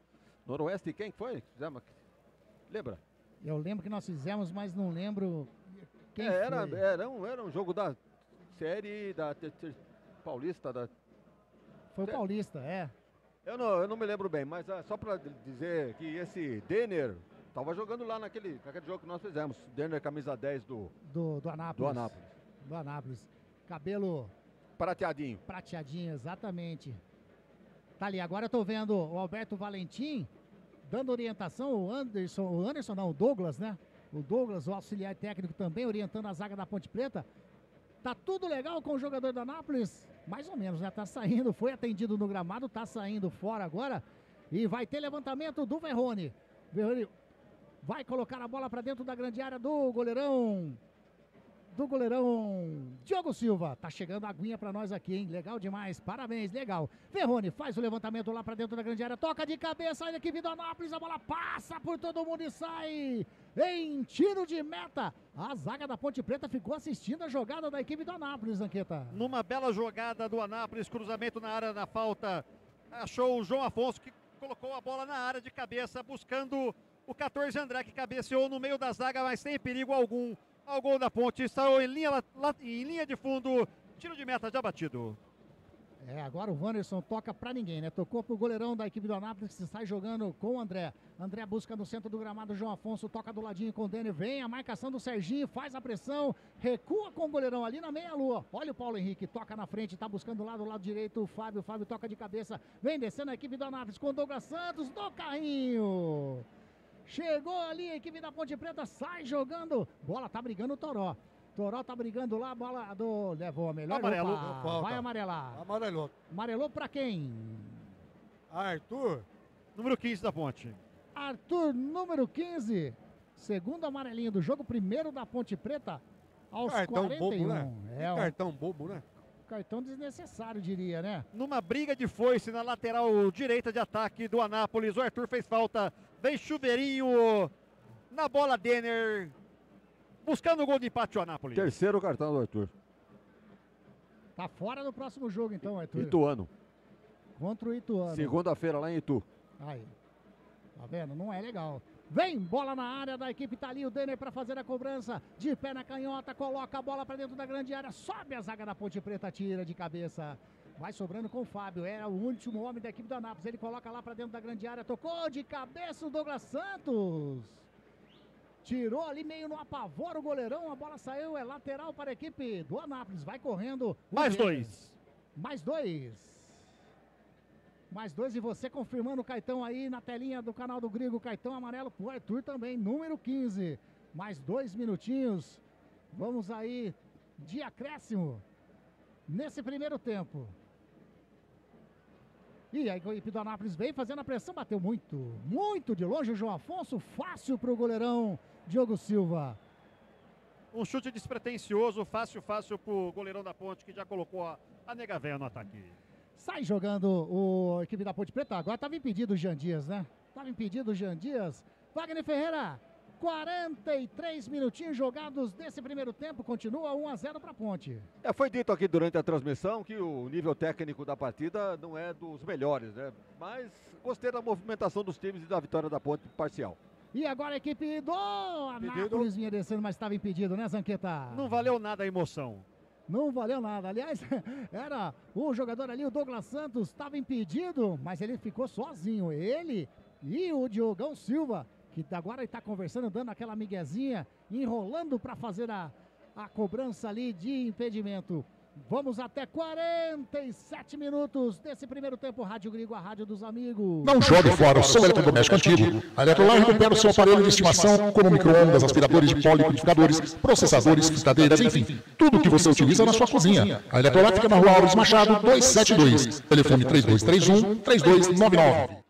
Noroeste, quem foi? Fizemos? Lembra? Eu lembro que nós fizemos, mas não lembro quem foi. Era um jogo da série da Paulista. Foi o Paulista, é. Eu não me lembro bem, mas só para dizer que esse Denner estava jogando lá naquele jogo que nós fizemos. Denner, camisa 10 do Anápolis. Do Anápolis. Cabelo prateadinho. Prateadinho, exatamente. Tá ali, agora eu tô vendo o Alberto Valentim dando orientação, o Douglas, né? O Douglas, o auxiliar técnico também orientando a zaga da Ponte Preta. Tá tudo legal com o jogador do Anápolis? Mais ou menos, né? Tá saindo, foi atendido no gramado, tá saindo fora agora. E vai ter levantamento do Verrone. Verrone vai colocar a bola para dentro da grande área do goleirão Diogo Silva. Tá chegando a aguinha para nós aqui, hein? Legal demais, parabéns, legal. Verrone faz o levantamento lá para dentro da grande área, toca de cabeça, olha aqui, do Anápolis, a bola passa por todo mundo e sai em tiro de meta. A zaga da Ponte Preta ficou assistindo a jogada da equipe do Anápolis, Zanqueta. Numa bela jogada do Anápolis, cruzamento na área da falta, achou o João Afonso que colocou a bola na área de cabeça, buscando o 14 André, que cabeceou no meio da zaga, mas sem perigo algum ao gol da Ponte, saiu em linha de fundo, tiro de meta já batido. Agora o Wanderson toca pra ninguém, né? Tocou pro goleirão da equipe do Anápolis, que se sai jogando com o André. André busca no centro do gramado, João Afonso toca do ladinho com o Denner, vem a marcação do Serginho, faz a pressão, recua com o goleirão ali na meia-lua. Olha o Paulo Henrique, toca na frente, tá buscando lá do lado direito o Fábio toca de cabeça, vem descendo a equipe do Anápolis com o Douglas Santos no carrinho. Chegou ali a equipe da Ponte Preta, sai jogando, bola tá brigando o Toró. Toró tá brigando lá, a bola do... Levou a melhor. Amarelo. Opa, vai amarelar. Amarelou. Amarelou pra quem? Arthur. Número 15 da Ponte. Arthur, número 15. Segundo amarelinho do jogo, primeiro da Ponte Preta aos Cartão 41. bobo, né? É, Cartão bobo, né? Cartão desnecessário, diria, né? Numa briga de foice na lateral direita de ataque do Anápolis, o Arthur fez falta. Vem Chuveirinho na bola, Denner. Buscando o gol de empate o Anápolis. Terceiro cartão do Arthur. Tá fora do próximo jogo, então, Arthur. Ituano. Contra o Ituano. Segunda-feira lá em Itu. Aí. Tá vendo? Não é legal. Vem, bola na área da equipe, tá ali o Denner para fazer a cobrança. De pé na canhota, coloca a bola para dentro da grande área. Sobe a zaga da Ponte Preta, tira de cabeça. Vai sobrando com o Fábio, é o último homem da equipe do Anápolis. Ele coloca lá para dentro da grande área, tocou de cabeça o Douglas Santos. Tirou ali meio no apavoro o goleirão, a bola saiu, é lateral para a equipe do Anápolis. Vai correndo. Mais dois. Mais dois. Mais dois e você confirmando o Caetão aí na telinha do canal do Grigo. Caetão amarelo pro Arthur também, número 15. Mais 2 minutinhos. Vamos aí de acréscimo nesse primeiro tempo. E aí a equipe do Anápolis veio fazendo a pressão, bateu muito de longe o João Afonso. Fácil pro goleirão Diogo Silva. Um chute despretensioso, fácil pro goleirão da Ponte, que já colocou a nega véia no ataque. Sai jogando a equipe da Ponte Preta. Agora estava impedido o Jean Dias, né? Estava impedido o Jean Dias. Wagner Ferreira, 43 minutinhos jogados desse primeiro tempo. Continua 1-0 para a Ponte. Foi dito aqui durante a transmissão que o nível técnico da partida não é dos melhores, né? Mas gostei da movimentação dos times e da vitória da Ponte parcial. E agora a equipe do Anápolis vinha descendo, mas estava impedido, né, Zanqueta? Não valeu nada a emoção. Não valeu nada. Aliás, era o jogador ali, o Douglas Santos, estava impedido, mas ele ficou sozinho. Ele e o Diogão Silva, que agora está conversando, dando aquela miguezinha, enrolando para fazer a cobrança ali de impedimento. Vamos até 47 minutos desse primeiro tempo. Rádio Grigo, a rádio dos amigos. Não jogue fora o seu eletrodoméstico antigo. A Eletrolar recupera o seu aparelho de estimação, como micro-ondas, aspiradores de pó, liquidificadores, processadores, fritadeiras, enfim, tudo o que você utiliza na sua cozinha. A Eletrolar fica na rua Alves Machado, 272. Telefone 3231-3299.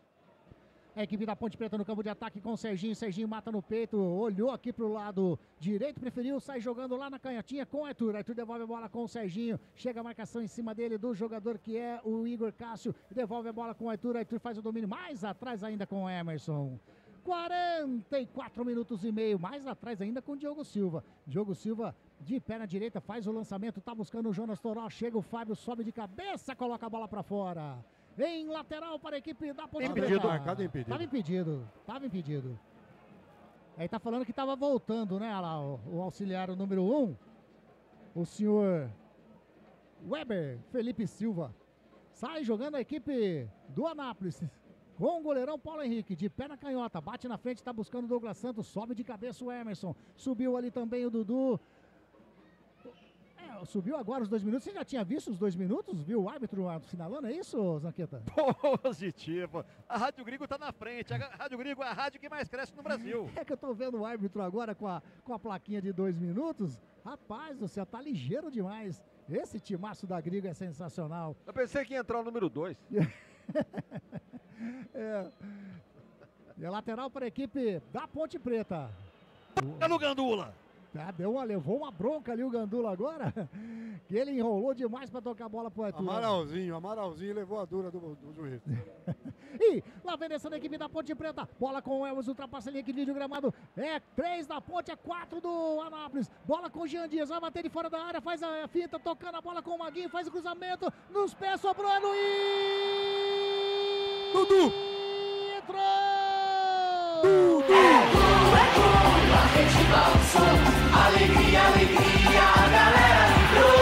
A equipe da Ponte Preta no campo de ataque com o Serginho. Serginho mata no peito, olhou aqui pro lado direito, preferiu, sai jogando lá na canhotinha com o Arthur. Arthur devolve a bola com o Serginho. Chega a marcação em cima dele do jogador que é o Igor Cássio. Devolve a bola com o Arthur. Arthur faz o domínio mais atrás ainda com o Emerson. 44 minutos e meio, mais atrás ainda com o Diogo Silva. Diogo Silva de pé na direita, faz o lançamento, tá buscando o Jonas Toró. Chega o Fábio, sobe de cabeça, coloca a bola para fora. Em lateral para a equipe da Ponte Preta. Tava impedido. Aí tá falando que tava voltando, né? Olha lá, o auxiliar número 1, o senhor Weber Felipe Silva. Sai jogando a equipe do Anápolis com o goleirão Paulo Henrique, de pé na canhota, bate na frente, tá buscando o Douglas Santos, sobe de cabeça o Emerson. Subiu ali também o Dudu. Subiu agora os 2 minutos. Você já tinha visto os 2 minutos? Viu o árbitro assinalando? É isso, Zanqueta? Positivo. A Rádio Grigo tá na frente. A Rádio Grigo é a rádio que mais cresce no Brasil. É que eu tô vendo o árbitro agora com a plaquinha de 2 minutos. Rapaz do céu, tá ligeiro demais. Esse timaço da Grigo é sensacional. Eu pensei que ia entrar o número 2. É lateral para a equipe da Ponte Preta. É no Gandula. Levou uma bronca ali o Gandula agora, que ele enrolou demais para tocar a bola pro Arthur. Amaralzinho levou a dura do juiz. E lá vem descendo a equipe da Ponte Preta, bola com o Elvis, ultrapassa a linha aqui de gramado, é 3 da Ponte, é 4 do Anápolis, bola com o Jean Dias, vai bater de fora da área, faz a finta, tocando a bola com o Maguinho, faz o cruzamento, nos pés, sobrou, é Luiz! Dudu! Entrou! Dudu! A gente balançou, alegria, alegria, a galera vibrou,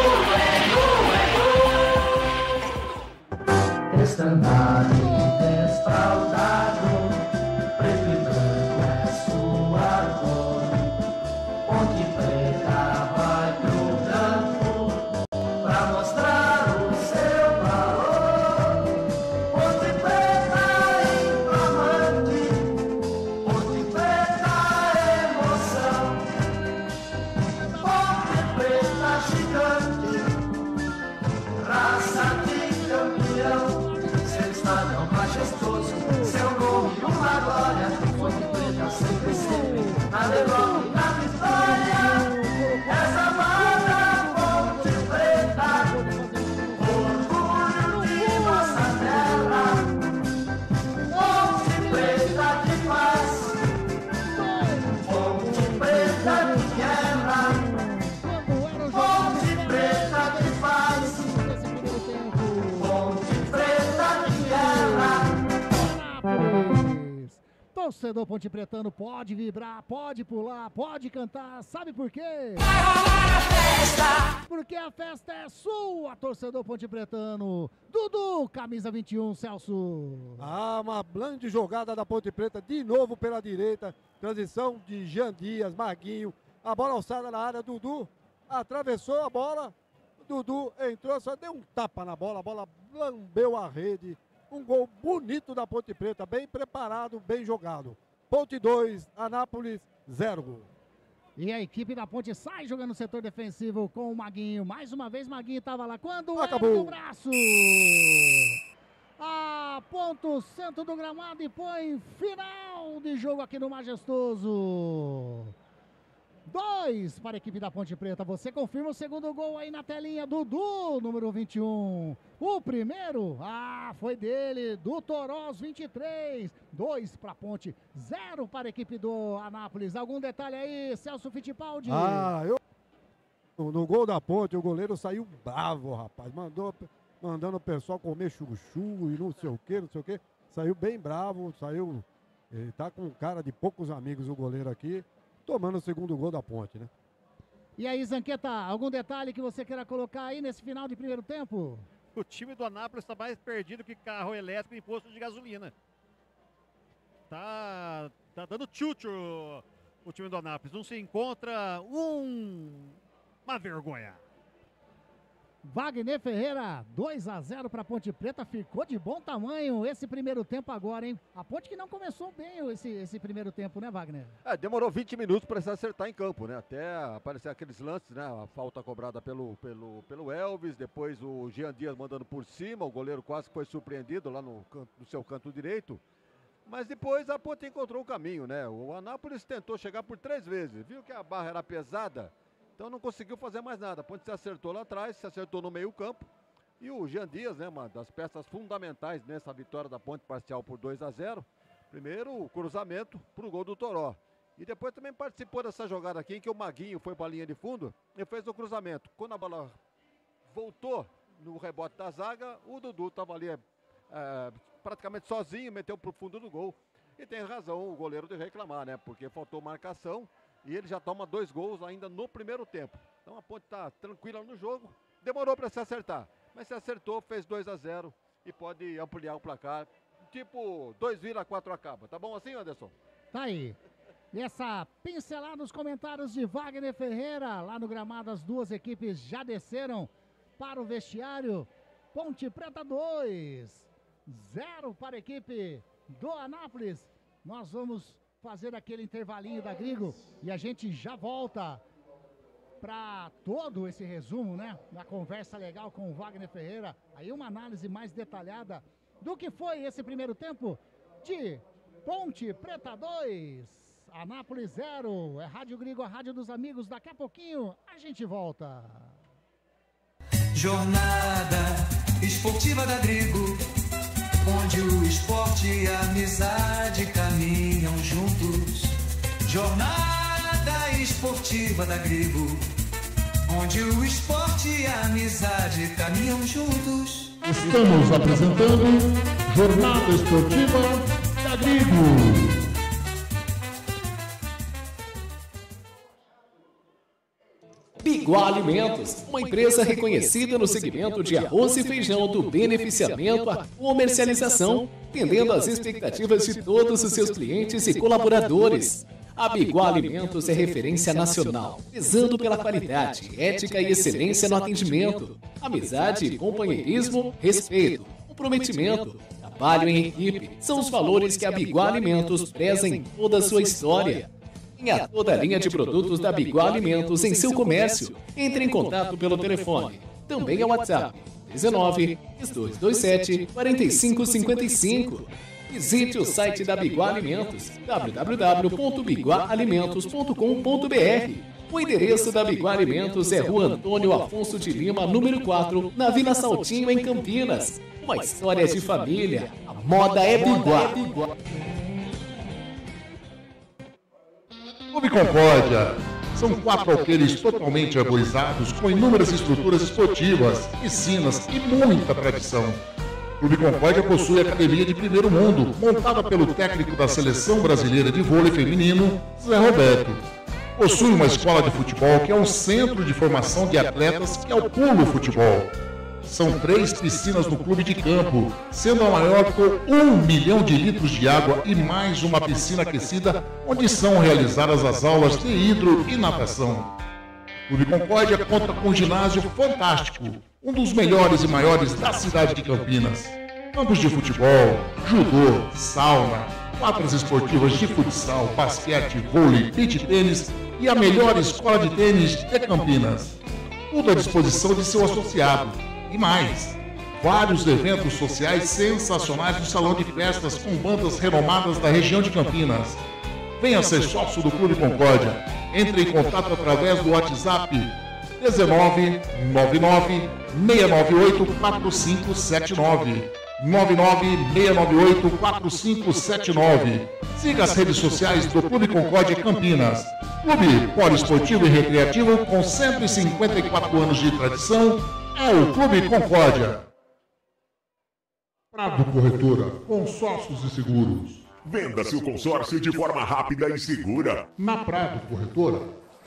Estandarte desfraldado, preto e branco é sua cor. Ponte Preta vai pro campo pra mostrar o seu valor. Ponte Preta inflamante, Ponte Preta emoção. Ponte torcedor pontepretano pode vibrar, pode pular, pode cantar. Sabe por quê? Porque a festa é sua, torcedor pontepretano. Dudu, camisa 21, Celso. Uma grande jogada da Ponte Preta, de novo pela direita. Transição de Jean Dias, Maguinho. A bola alçada na área, Dudu atravessou a bola. Dudu entrou, só deu um tapa na bola. A bola lambeu a rede. Um gol bonito da Ponte Preta, bem preparado, bem jogado. Ponte 2, Anápolis 0. E a equipe da Ponte sai jogando no setor defensivo com o Maguinho. Mais uma vez, Maguinho estava lá. Quando acabou o braço. Aponta o centro do gramado e põe final de jogo aqui no Majestoso. 2 para a equipe da Ponte Preta. Você confirma o segundo gol aí na telinha. Dudu, número 21. O primeiro, foi dele, do Torós, 23. 2 para a Ponte, 0 para a equipe do Anápolis. Algum detalhe aí, Celso Fittipaldi? No gol da Ponte, o goleiro saiu bravo, rapaz. Mandando o pessoal comer chuchu e não sei o que. Saiu bem bravo, ele tá com cara de poucos amigos o goleiro aqui. Tomando o segundo gol da Ponte, né? E aí, Zanqueta, algum detalhe que você queira colocar aí nesse final de primeiro tempo? O time do Anápolis está mais perdido que carro elétrico em posto de gasolina. Tá dando tchutchu o time do Anápolis. Não se encontra uma vergonha. Wagner Ferreira, 2-0 para a Ponte Preta, ficou de bom tamanho esse primeiro tempo agora, hein? A Ponte que não começou bem esse primeiro tempo, né, Wagner? Demorou 20 minutos para se acertar em campo, né? Até aparecer aqueles lances, né? A falta cobrada pelo Elvis, depois o Jean Dias mandando por cima, o goleiro quase foi surpreendido lá no seu canto direito. Mas depois a Ponte encontrou o caminho, né? O Anápolis tentou chegar por 3 vezes, viu que a barra era pesada. Então não conseguiu fazer mais nada. A Ponte se acertou lá atrás, se acertou no meio campo. E o Jean Dias, né, uma das peças fundamentais nessa vitória da Ponte parcial por 2-0. Primeiro o cruzamento para o gol do Toró. E depois também participou dessa jogada aqui em que o Maguinho foi para a linha de fundo e fez o cruzamento. Quando a bola voltou no rebote da zaga, o Dudu estava ali praticamente sozinho, meteu para o fundo do gol. E tem razão o goleiro de reclamar, né, porque faltou marcação. E ele já toma 2 gols ainda no primeiro tempo. Então a Ponte está tranquila no jogo. Demorou para se acertar. Mas se acertou, fez 2-0 e pode ampliar o placar. Tipo 2 vira, 4 acaba. Tá bom assim, Anderson? Tá aí. E essa pincelada nos comentários de Wagner Ferreira. Lá no gramado as duas equipes já desceram para o vestiário. Ponte Preta 2, 0 para a equipe do Anápolis. Nós vamos fazer aquele intervalinho da Grigo e a gente já volta para todo esse resumo, né? Na conversa legal com o Wagner Ferreira. Aí uma análise mais detalhada do que foi esse primeiro tempo de Ponte Preta 2, Anápolis 0. É Rádio Grigo, a rádio dos amigos. Daqui a pouquinho a gente volta. Jornada Esportiva da Grigo, onde o esporte e a amizade caminham juntos. Jornada Esportiva da Grigo, onde o esporte e a amizade caminham juntos. Estamos apresentando Jornada Esportiva da Grigo. Biguá Alimentos, uma empresa reconhecida no segmento de arroz e feijão do beneficiamento à comercialização, atendendo às expectativas de todos os seus clientes e colaboradores. A Biguá Alimentos é referência nacional, prezando pela qualidade, ética e excelência no atendimento, amizade, companheirismo, respeito, comprometimento, trabalho em equipe, são os valores que a Biguá Alimentos preza em toda a sua história. Tenha toda a linha de produtos da Biguá Alimentos em seu comércio. Entre em contato pelo telefone. Também é WhatsApp 19-227-4555. Visite o site da Biguá Alimentos, www.biguaalimentos.com.br. O endereço da Biguá Alimentos é Rua Antônio Afonso de Lima, número 4, na Vila Saltinho, em Campinas. Uma história de família. A moda é Biguá. Clube Concórdia. São 4 alqueires totalmente arborizados com inúmeras estruturas esportivas, piscinas e muita tradição. Clube Concórdia possui academia de primeiro mundo, montada pelo técnico da Seleção Brasileira de Vôlei Feminino, Zé Roberto. Possui uma escola de futebol que é um centro de formação de atletas que é o Pulo Futebol. São 3 piscinas no clube de campo, sendo a maior com 1 milhão de litros de água e mais uma piscina aquecida, onde são realizadas as aulas de hidro e natação. O Clube Concórdia conta com um ginásio fantástico, um dos melhores e maiores da cidade de Campinas. Campos de futebol, judô, sauna, quadras esportivas de futsal, basquete, vôlei, beach tênis e a melhor escola de tênis de Campinas. Tudo à disposição de seu associado. E mais, vários eventos sociais sensacionais no salão de festas com bandas renomadas da região de Campinas. Venha ser sócio do Clube Concórdia. Entre em contato através do WhatsApp 1999 698 4579. 99698 4579. Siga as redes sociais do Clube Concórdia Campinas. Clube poliesportivo e recreativo com 154 anos de tradição. É o Clube Concórdia. Prado Corretora, consórcios e seguros. Venda seu consórcio de forma rápida e segura. Na Prado Corretora,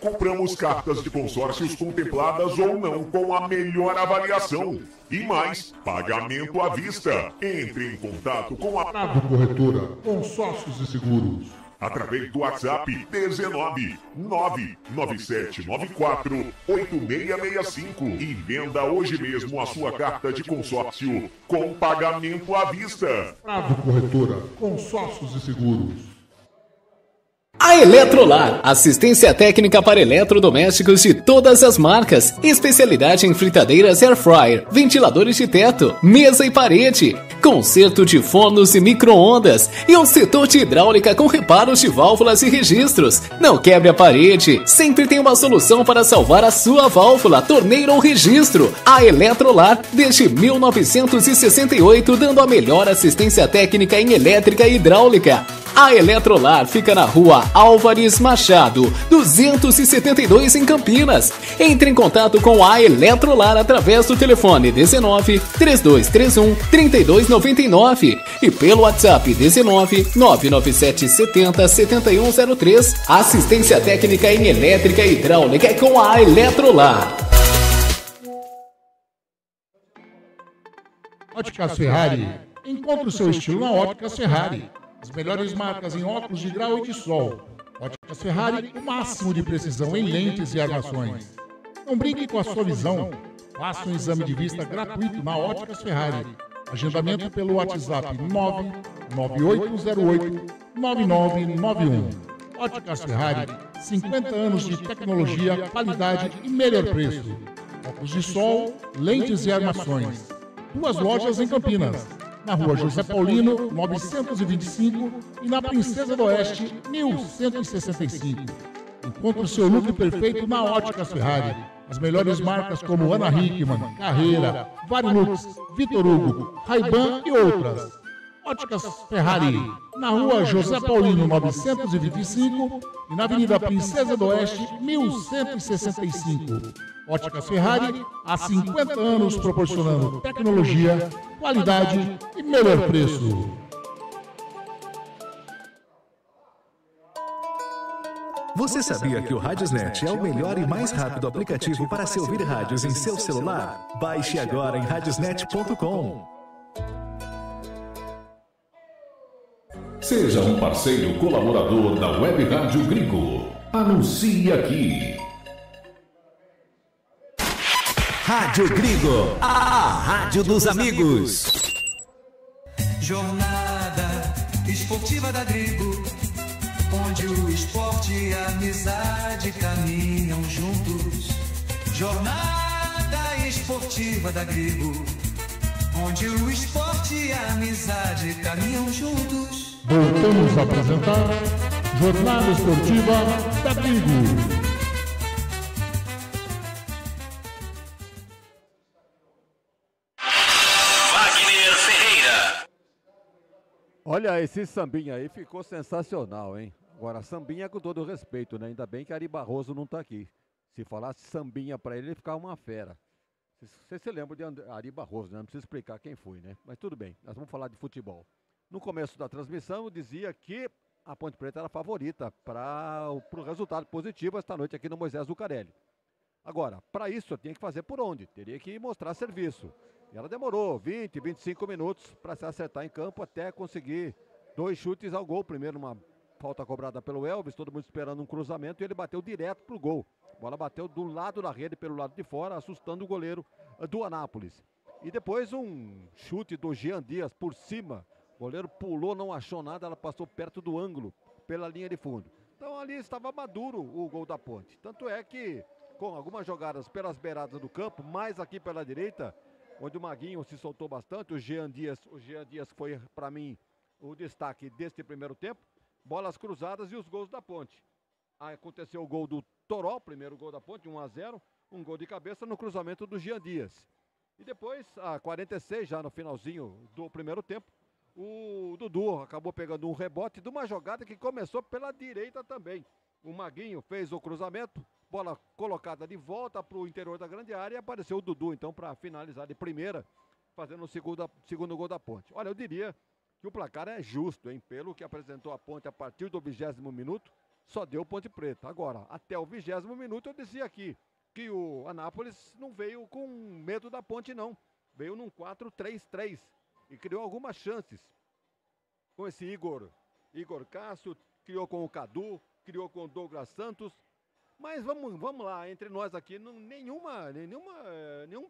compramos cartas de consórcios contempladas ou não com a melhor avaliação. E mais, pagamento à vista. Entre em contato com a Prado Corretora, consórcios e seguros. Através do WhatsApp 19 99794 8665 e venda hoje mesmo a sua carta de consórcio com pagamento à vista. Prado Corretora, consórcios e seguros. A Eletrolar, assistência técnica para eletrodomésticos de todas as marcas, especialidade em fritadeiras air fryer, ventiladores de teto, mesa e parede, conserto de fornos e micro-ondas e um setor de hidráulica com reparos de válvulas e registros. Não quebre a parede, sempre tem uma solução para salvar a sua válvula, torneira ou registro. A Eletrolar, desde 1968, dando a melhor assistência técnica em elétrica e hidráulica. A Eletrolar fica na rua Álvares Machado, 272 em Campinas. Entre em contato com a Eletrolar através do telefone 19 3231 3299 e pelo WhatsApp 19 997 70 7103. Assistência técnica em elétrica e hidráulica é com a Eletrolar. Óticas Ferrari. Encontre o seu estilo na Óticas Ferrari. As melhores marcas em óculos de grau e de sol. Óticas Ferrari, o máximo de precisão em lentes e armações. Não brinque com a sua visão. Faça um exame de vista gratuito na Óticas Ferrari. Agendamento pelo WhatsApp 99808-9991. Óticas Ferrari, 50 anos de tecnologia, qualidade e melhor preço. Óculos de sol, lentes e armações. 2 lojas em Campinas. Na rua José Paulino, 925 e na Princesa do Oeste, 1165. Encontre o seu look perfeito na Óticas Ferrari. As melhores marcas como Ana Hickman, Carreira, Varilux, Vitor Hugo, Ray-Ban e outras. Óticas Ferrari, na rua José Paulino 925 e na Avenida Princesa do Oeste 1165. Óticas Ferrari, há 50 anos proporcionando tecnologia, qualidade e melhor preço. Você sabia que o Radiosnet é o melhor e mais rápido aplicativo para se ouvir rádios em seu celular? Baixe agora em radiosnet.com. Seja um parceiro colaborador da Web Rádio Gringo. Anuncie aqui. Rádio Gringo, a rádio dos amigos. Jornada esportiva da Gringo, onde o esporte e a amizade caminham juntos. Jornada esportiva da Gringo, onde o esporte e a amizade caminham juntos. Voltamos a apresentar Jornada Esportiva da Gringo. Olha, esse sambinha aí ficou sensacional, hein? Agora, sambinha com todo respeito, né? Ainda bem que Ari Barroso não tá aqui. Se falasse sambinha pra ele, ele ficava uma fera. Você se lembra de Ari Barroso, né? Não precisa explicar quem foi, né? Mas tudo bem, nós vamos falar de futebol. No começo da transmissão, eu dizia que a Ponte Preta era a favorita para o resultado positivo esta noite aqui no Moisés Lucarelli. Agora, para isso eu tinha que fazer por onde? Teria que mostrar serviço. E ela demorou 20, 25 minutos para se acertar em campo até conseguir 2 chutes ao gol. Primeiro uma falta cobrada pelo Elvis, todo mundo esperando um cruzamento e ele bateu direto pro gol. A bola bateu do lado da rede, pelo lado de fora, assustando o goleiro do Anápolis. E depois um chute do Jean Dias por cima. O goleiro pulou, não achou nada, ela passou perto do ângulo, pela linha de fundo. Então ali estava maduro o gol da Ponte. Tanto é que, com algumas jogadas pelas beiradas do campo, mais aqui pela direita, onde o Maguinho se soltou bastante, o Jean Dias foi, para mim, o destaque deste primeiro tempo. Bolas cruzadas e os gols da Ponte. Aí aconteceu o gol do Toró, primeiro gol da Ponte, 1-0, um gol de cabeça no cruzamento do Jean Dias. E depois, a 46, já no finalzinho do primeiro tempo, o Dudu acabou pegando um rebote de uma jogada que começou pela direita também. O Maguinho fez o cruzamento, bola colocada de volta para o interior da grande área e apareceu o Dudu, então, para finalizar de primeira, fazendo o segundo gol da Ponte. Olha, eu diria que o placar é justo, hein? Pelo que apresentou a Ponte a partir do 20º minuto, só deu Ponte Preta. Agora, até o 20º minuto, eu dizia aqui que o Anápolis não veio com medo da Ponte, não. Veio num 4-3-3 e criou algumas chances com esse Igor Cássio, criou com o Cadu, criou com o Douglas Santos. Mas vamos lá, entre nós aqui, nenhum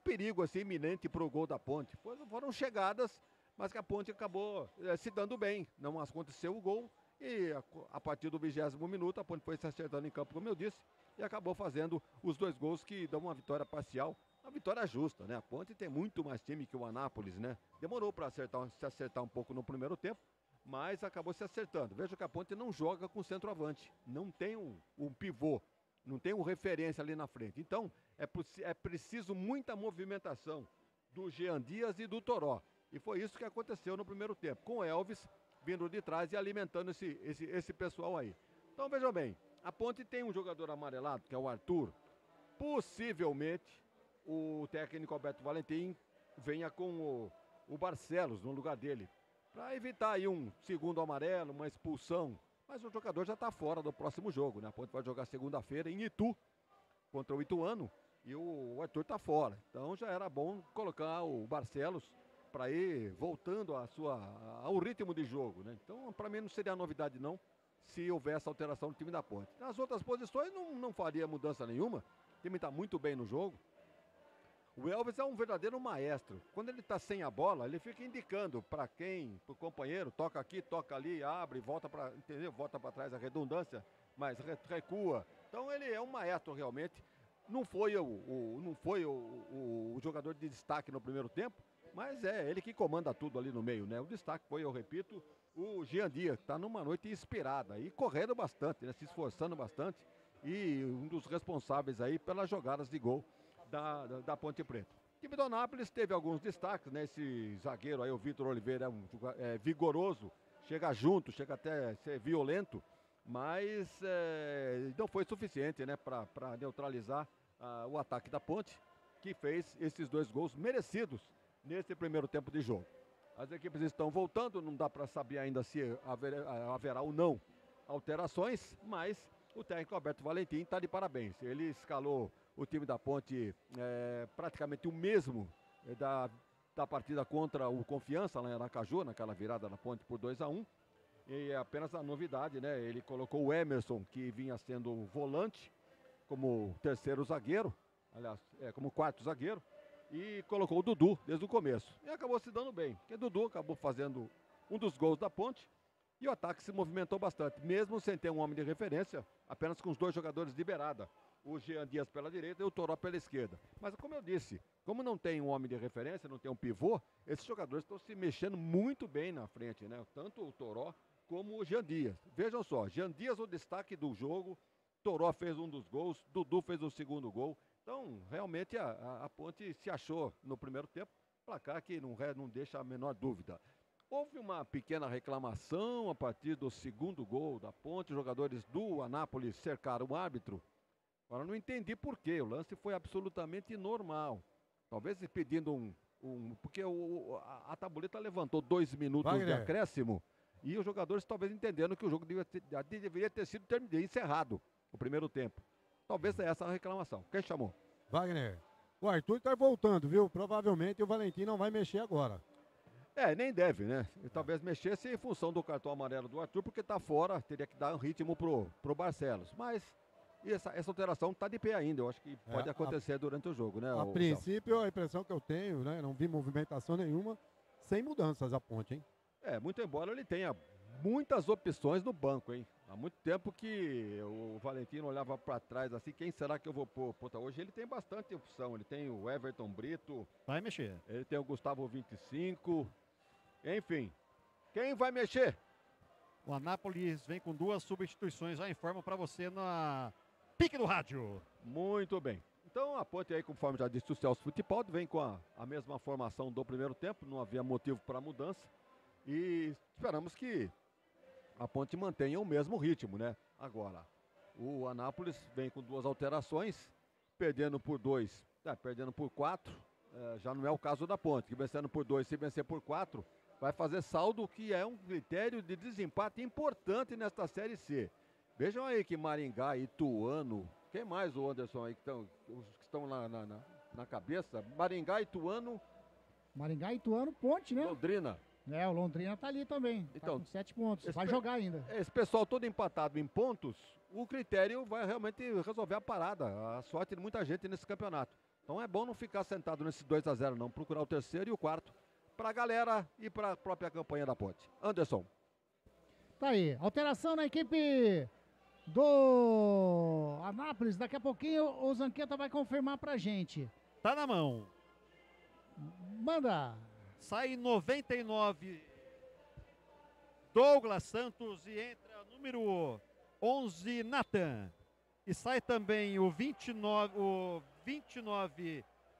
perigo assim iminente para o gol da Ponte. Foram chegadas, mas que a Ponte acabou se dando bem. Não aconteceu o gol e a partir do 20º minuto a Ponte foi se acertando em campo, como eu disse, e acabou fazendo os 2 gols que dão uma vitória parcial, uma vitória justa, né? A Ponte tem muito mais time que o Anápolis, né? Demorou para se acertar um pouco no primeiro tempo, mas acabou se acertando. Veja que a Ponte não joga com centroavante, não tem um pivô, não tem um referência ali na frente. Então, é preciso muita movimentação do Jean Dias e do Toró. E foi isso que aconteceu no primeiro tempo, com o Elvis vindo de trás e alimentando esse pessoal aí. Então, vejam bem, a Ponte tem um jogador amarelado, que é o Arthur. Possivelmente, o técnico Alberto Valentim venha com o Barcelos no lugar dele, para evitar aí um segundo amarelo, uma expulsão. Mas o jogador já está fora do próximo jogo, né? A Ponte vai jogar segunda-feira em Itu, contra o Ituano, e o Arthur está fora. Então já era bom colocar o Barcelos para ir voltando ao ritmo de jogo, né? Então, para mim não seria novidade não, se houvesse alteração no time da Ponte. Nas outras posições não faria mudança nenhuma. O time está muito bem no jogo. O Elvis é um verdadeiro maestro. Quando ele está sem a bola, ele fica indicando para o companheiro, toca aqui, toca ali, abre, volta para, entendeu? Volta para trás a redundância, mas recua. Então ele é um maestro realmente. Não foi o jogador de destaque no primeiro tempo, mas é ele que comanda tudo ali no meio, né? O destaque foi, eu repito, o Jean Dias, que está numa noite inspirada e correndo bastante, né? Se esforçando bastante, e um dos responsáveis aí pelas jogadas de gol da Ponte Preta. O time do Anápolis teve alguns destaques, né? Esse zagueiro aí, o Vitor Oliveira, é vigoroso, chega junto, chega até a ser violento, mas não foi suficiente, né? Para neutralizar o ataque da Ponte, que fez esses 2 gols merecidos nesse primeiro tempo de jogo. As equipes estão voltando, não dá para saber ainda se haverá ou não alterações, mas o técnico Alberto Valentim está de parabéns. Ele escalou o time da Ponte praticamente o mesmo da partida contra o Confiança lá em Aracaju, naquela virada da Ponte por 2-1. E apenas a novidade, né? Ele colocou o Emerson, que vinha sendo volante, como terceiro zagueiro, aliás, como quarto zagueiro, e colocou o Dudu desde o começo. E acabou se dando bem, porque o Dudu acabou fazendo um dos gols da Ponte e o ataque se movimentou bastante, mesmo sem ter um homem de referência, apenas com os 2 jogadores de beirada, o Jean Dias pela direita e o Toró pela esquerda. Mas como eu disse, como não tem um homem de referência, não tem um pivô, esses jogadores estão se mexendo muito bem na frente, né? Tanto o Toró como o Jean Dias. Vejam só, Jean Dias o destaque do jogo, Toró fez um dos gols, Dudu fez o segundo gol. Então, realmente, a Ponte se achou no primeiro tempo, placar que não deixa a menor dúvida. Houve uma pequena reclamação a partir do segundo gol da Ponte, os jogadores do Anápolis cercaram o árbitro. Agora, não entendi por quê, o lance foi absolutamente normal. Talvez pedindo porque a tabuleta levantou 2 minutos de acréscimo e os jogadores talvez entendendo que o jogo deveria ter sido encerrado o primeiro tempo. Talvez essa a reclamação. Quem chamou? Wagner, o Arthur tá voltando, viu? Provavelmente o Valentim não vai mexer agora. Nem deve, né? E talvez mexesse em função do cartão amarelo do Arthur, porque tá fora, teria que dar um ritmo pro Barcelos. Mas essa alteração tá de pé ainda, eu acho que pode acontecer durante o jogo, né? A princípio, a impressão que eu tenho, né? Não vi movimentação nenhuma, sem mudanças a Ponte, hein? Muito embora ele tenha muitas opções no banco, hein? Há muito tempo que o Valentino olhava para trás assim, quem será que eu vou pôr? Hoje ele tem bastante opção, ele tem o Everton Brito. Vai mexer. Ele tem o Gustavo 25. Enfim, quem vai mexer? O Anápolis vem com 2 substituições, já informo para você na Pique do Rádio. Muito bem. Então a Ponte aí, conforme já disse o Celso Fittipaldi, vem com a mesma formação do primeiro tempo, não havia motivo para mudança. E esperamos que a Ponte mantenha o mesmo ritmo, né? Agora, o Anápolis vem com 2 alterações, perdendo por 2, perdendo por 4, já não é o caso da Ponte, que vencendo por 2, se vencer por 4, vai fazer saldo, que é um critério de desempate importante nesta Série C. Vejam aí que Maringá, Ituano, quem mais, o Anderson aí, que estão na cabeça? Maringá, Ituano, Ponte, né? Londrina. O Londrina tá ali também, então, tá com 7 pontos, vai jogar ainda. Esse pessoal todo empatado em pontos, o critério vai realmente resolver a parada, a sorte de muita gente nesse campeonato. Então é bom não ficar sentado nesses 2-0 não, procurar o terceiro e o quarto pra galera e pra própria campanha da Ponte. Anderson. Tá aí, alteração na equipe do Anápolis, daqui a pouquinho o Zanqueta vai confirmar pra gente. Tá na mão. Manda. Sai 99 Douglas Santos e entra número 11 Nathan. E sai também o 29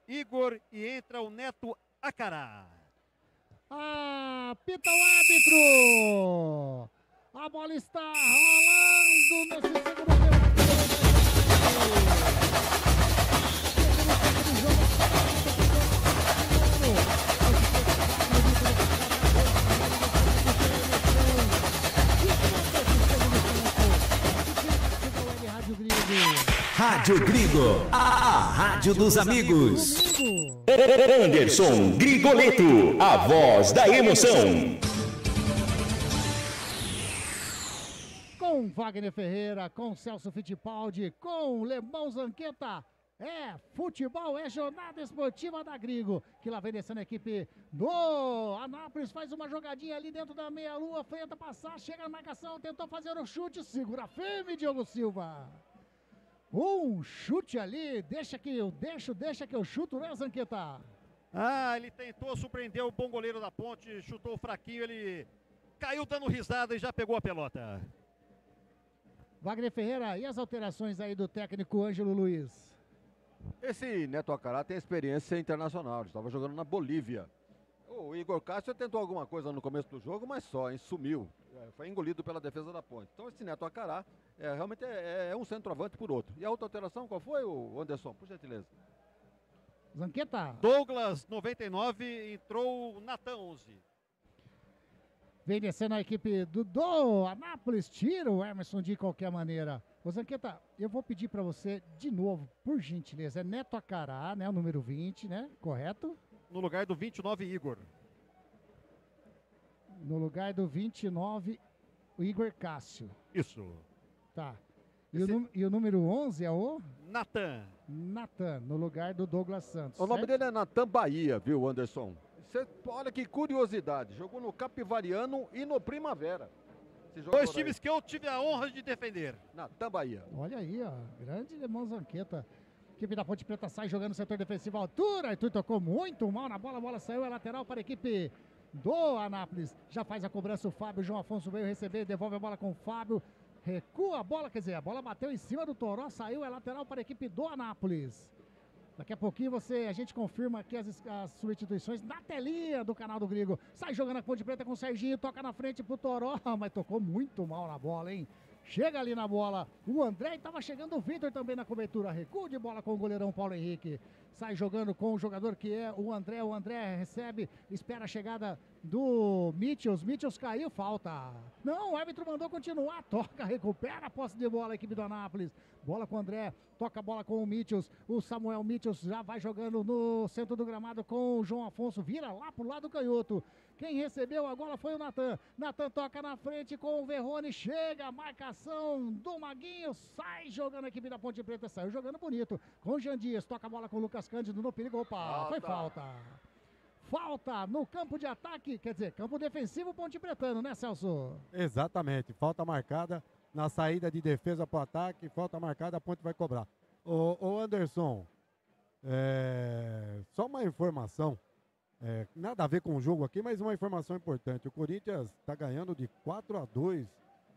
Igor e entra o Neto Acará. Apita o árbitro. A bola está rolando nesse segundo tempo. Rádio Grigo, a rádio dos amigos. Anderson Grigoleto, a voz da emoção. Com Wagner Ferreira, com Celso Fittipaldi, com Lemão Zanqueta. Futebol, jornada esportiva da Grigo, que lá vem descendo a equipe do Anápolis, faz uma jogadinha ali dentro da meia-lua, tenta passar, chega na marcação, tentou fazer o chute, segura firme, Diogo Silva. Um chute ali, deixa que eu chuto, né, Zanqueta? Ele tentou surpreender o bom goleiro da Ponte, chutou fraquinho, ele caiu dando risada e já pegou a pelota. Wagner Ferreira, e as alterações aí do técnico Ângelo Luiz? Esse Neto Acará tem experiência internacional, ele estava jogando na Bolívia. O Igor Cássio tentou alguma coisa no começo do jogo, mas sumiu. Foi engolido pela defesa da Ponte. Então esse Neto Acará realmente é um centroavante por outro. E a outra alteração, qual foi, o Anderson? Por gentileza. Zanqueta. Douglas, 99, entrou Natan, 11. Vem descendo a equipe do Anápolis, tira o Emerson de qualquer maneira. Ô Zanqueta, eu vou pedir para você de novo, por gentileza, é Neto Acará, né, o número 20, né, correto? No lugar do 29, Igor. No lugar do 29, o Igor Cássio. Isso. Tá. E o número 11 é o? Natan. Natan, no lugar do Douglas Santos. O nome dele é Natan Bahia, viu, Anderson? Olha que curiosidade, jogou no Capivariano e no Primavera. 2 times que eu tive a honra de defender. Natan Bahia. Olha aí, ó, grande Lemão Zanqueta. Equipe da Ponte Preta sai jogando no setor defensivo à altura. Arthur tocou muito mal na bola, a bola saiu, é lateral para a equipe do Anápolis. Já faz a cobrança o Fábio, João Afonso veio receber, devolve a bola com o Fábio. Recua a bola, quer dizer, a bola bateu em cima do Toró, saiu, é lateral para a equipe do Anápolis. Daqui a pouquinho a gente confirma aqui as substituições na telinha do canal do Grigo. Sai jogando a Ponte Preta com o Serginho, toca na frente pro Toró, mas tocou muito mal na bola, hein? Chega ali na bola o André e tava chegando o Vitor também na cobertura. Recuo de bola com o goleirão Paulo Henrique. sai jogando com o jogador que é o André recebe, espera a chegada do Mitchells caiu, falta. Não, o árbitro mandou continuar, toca, recupera a posse de bola a equipe do Anápolis. Bola com o André, toca a bola com o Mitchells, o Samuel Mitchells já vai jogando no centro do gramado com o João Afonso, vira lá pro lado canhoto. Quem recebeu agora foi o Natan. Natan toca na frente com o Verrone, chega a marcação do Maguinho, sai jogando a equipe da Ponte Preta, saiu jogando bonito. Com o Jean Dias, toca a bola com o Lucas Cândido no perigo, opa, foi falta. Falta no campo de ataque, quer dizer, campo defensivo Ponte Pretano, né, Celso? Exatamente, falta marcada na saída de defesa para o ataque, falta marcada, a Ponte vai cobrar. Ô Anderson, só uma informação, nada a ver com o jogo aqui, mas uma informação importante. O Corinthians está ganhando de 4-2.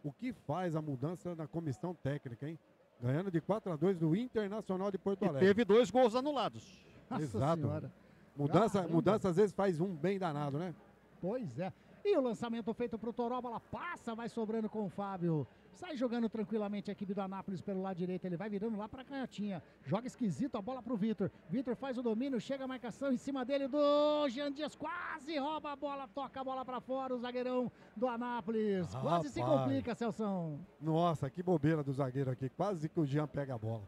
O que faz a mudança na comissão técnica, hein? Ganhando de 4-2 do Internacional de Porto Alegre. Teve 2 gols anulados. Exato. Senhora. Mudança às vezes faz um bem danado, né? Pois é. E o lançamento feito pro Toró, bola passa, vai sobrando com o Fábio. Sai jogando tranquilamente a equipe do Anápolis pelo lado direito, ele vai virando lá pra canhotinha. Joga esquisito a bola pro Vitor. Vitor faz o domínio, chega a marcação em cima dele do Jean Dias, quase rouba a bola, toca a bola pra fora, o zagueirão do Anápolis. Quase se complica, Celção. Nossa, que bobeira do zagueiro aqui, quase que o Jean pega a bola.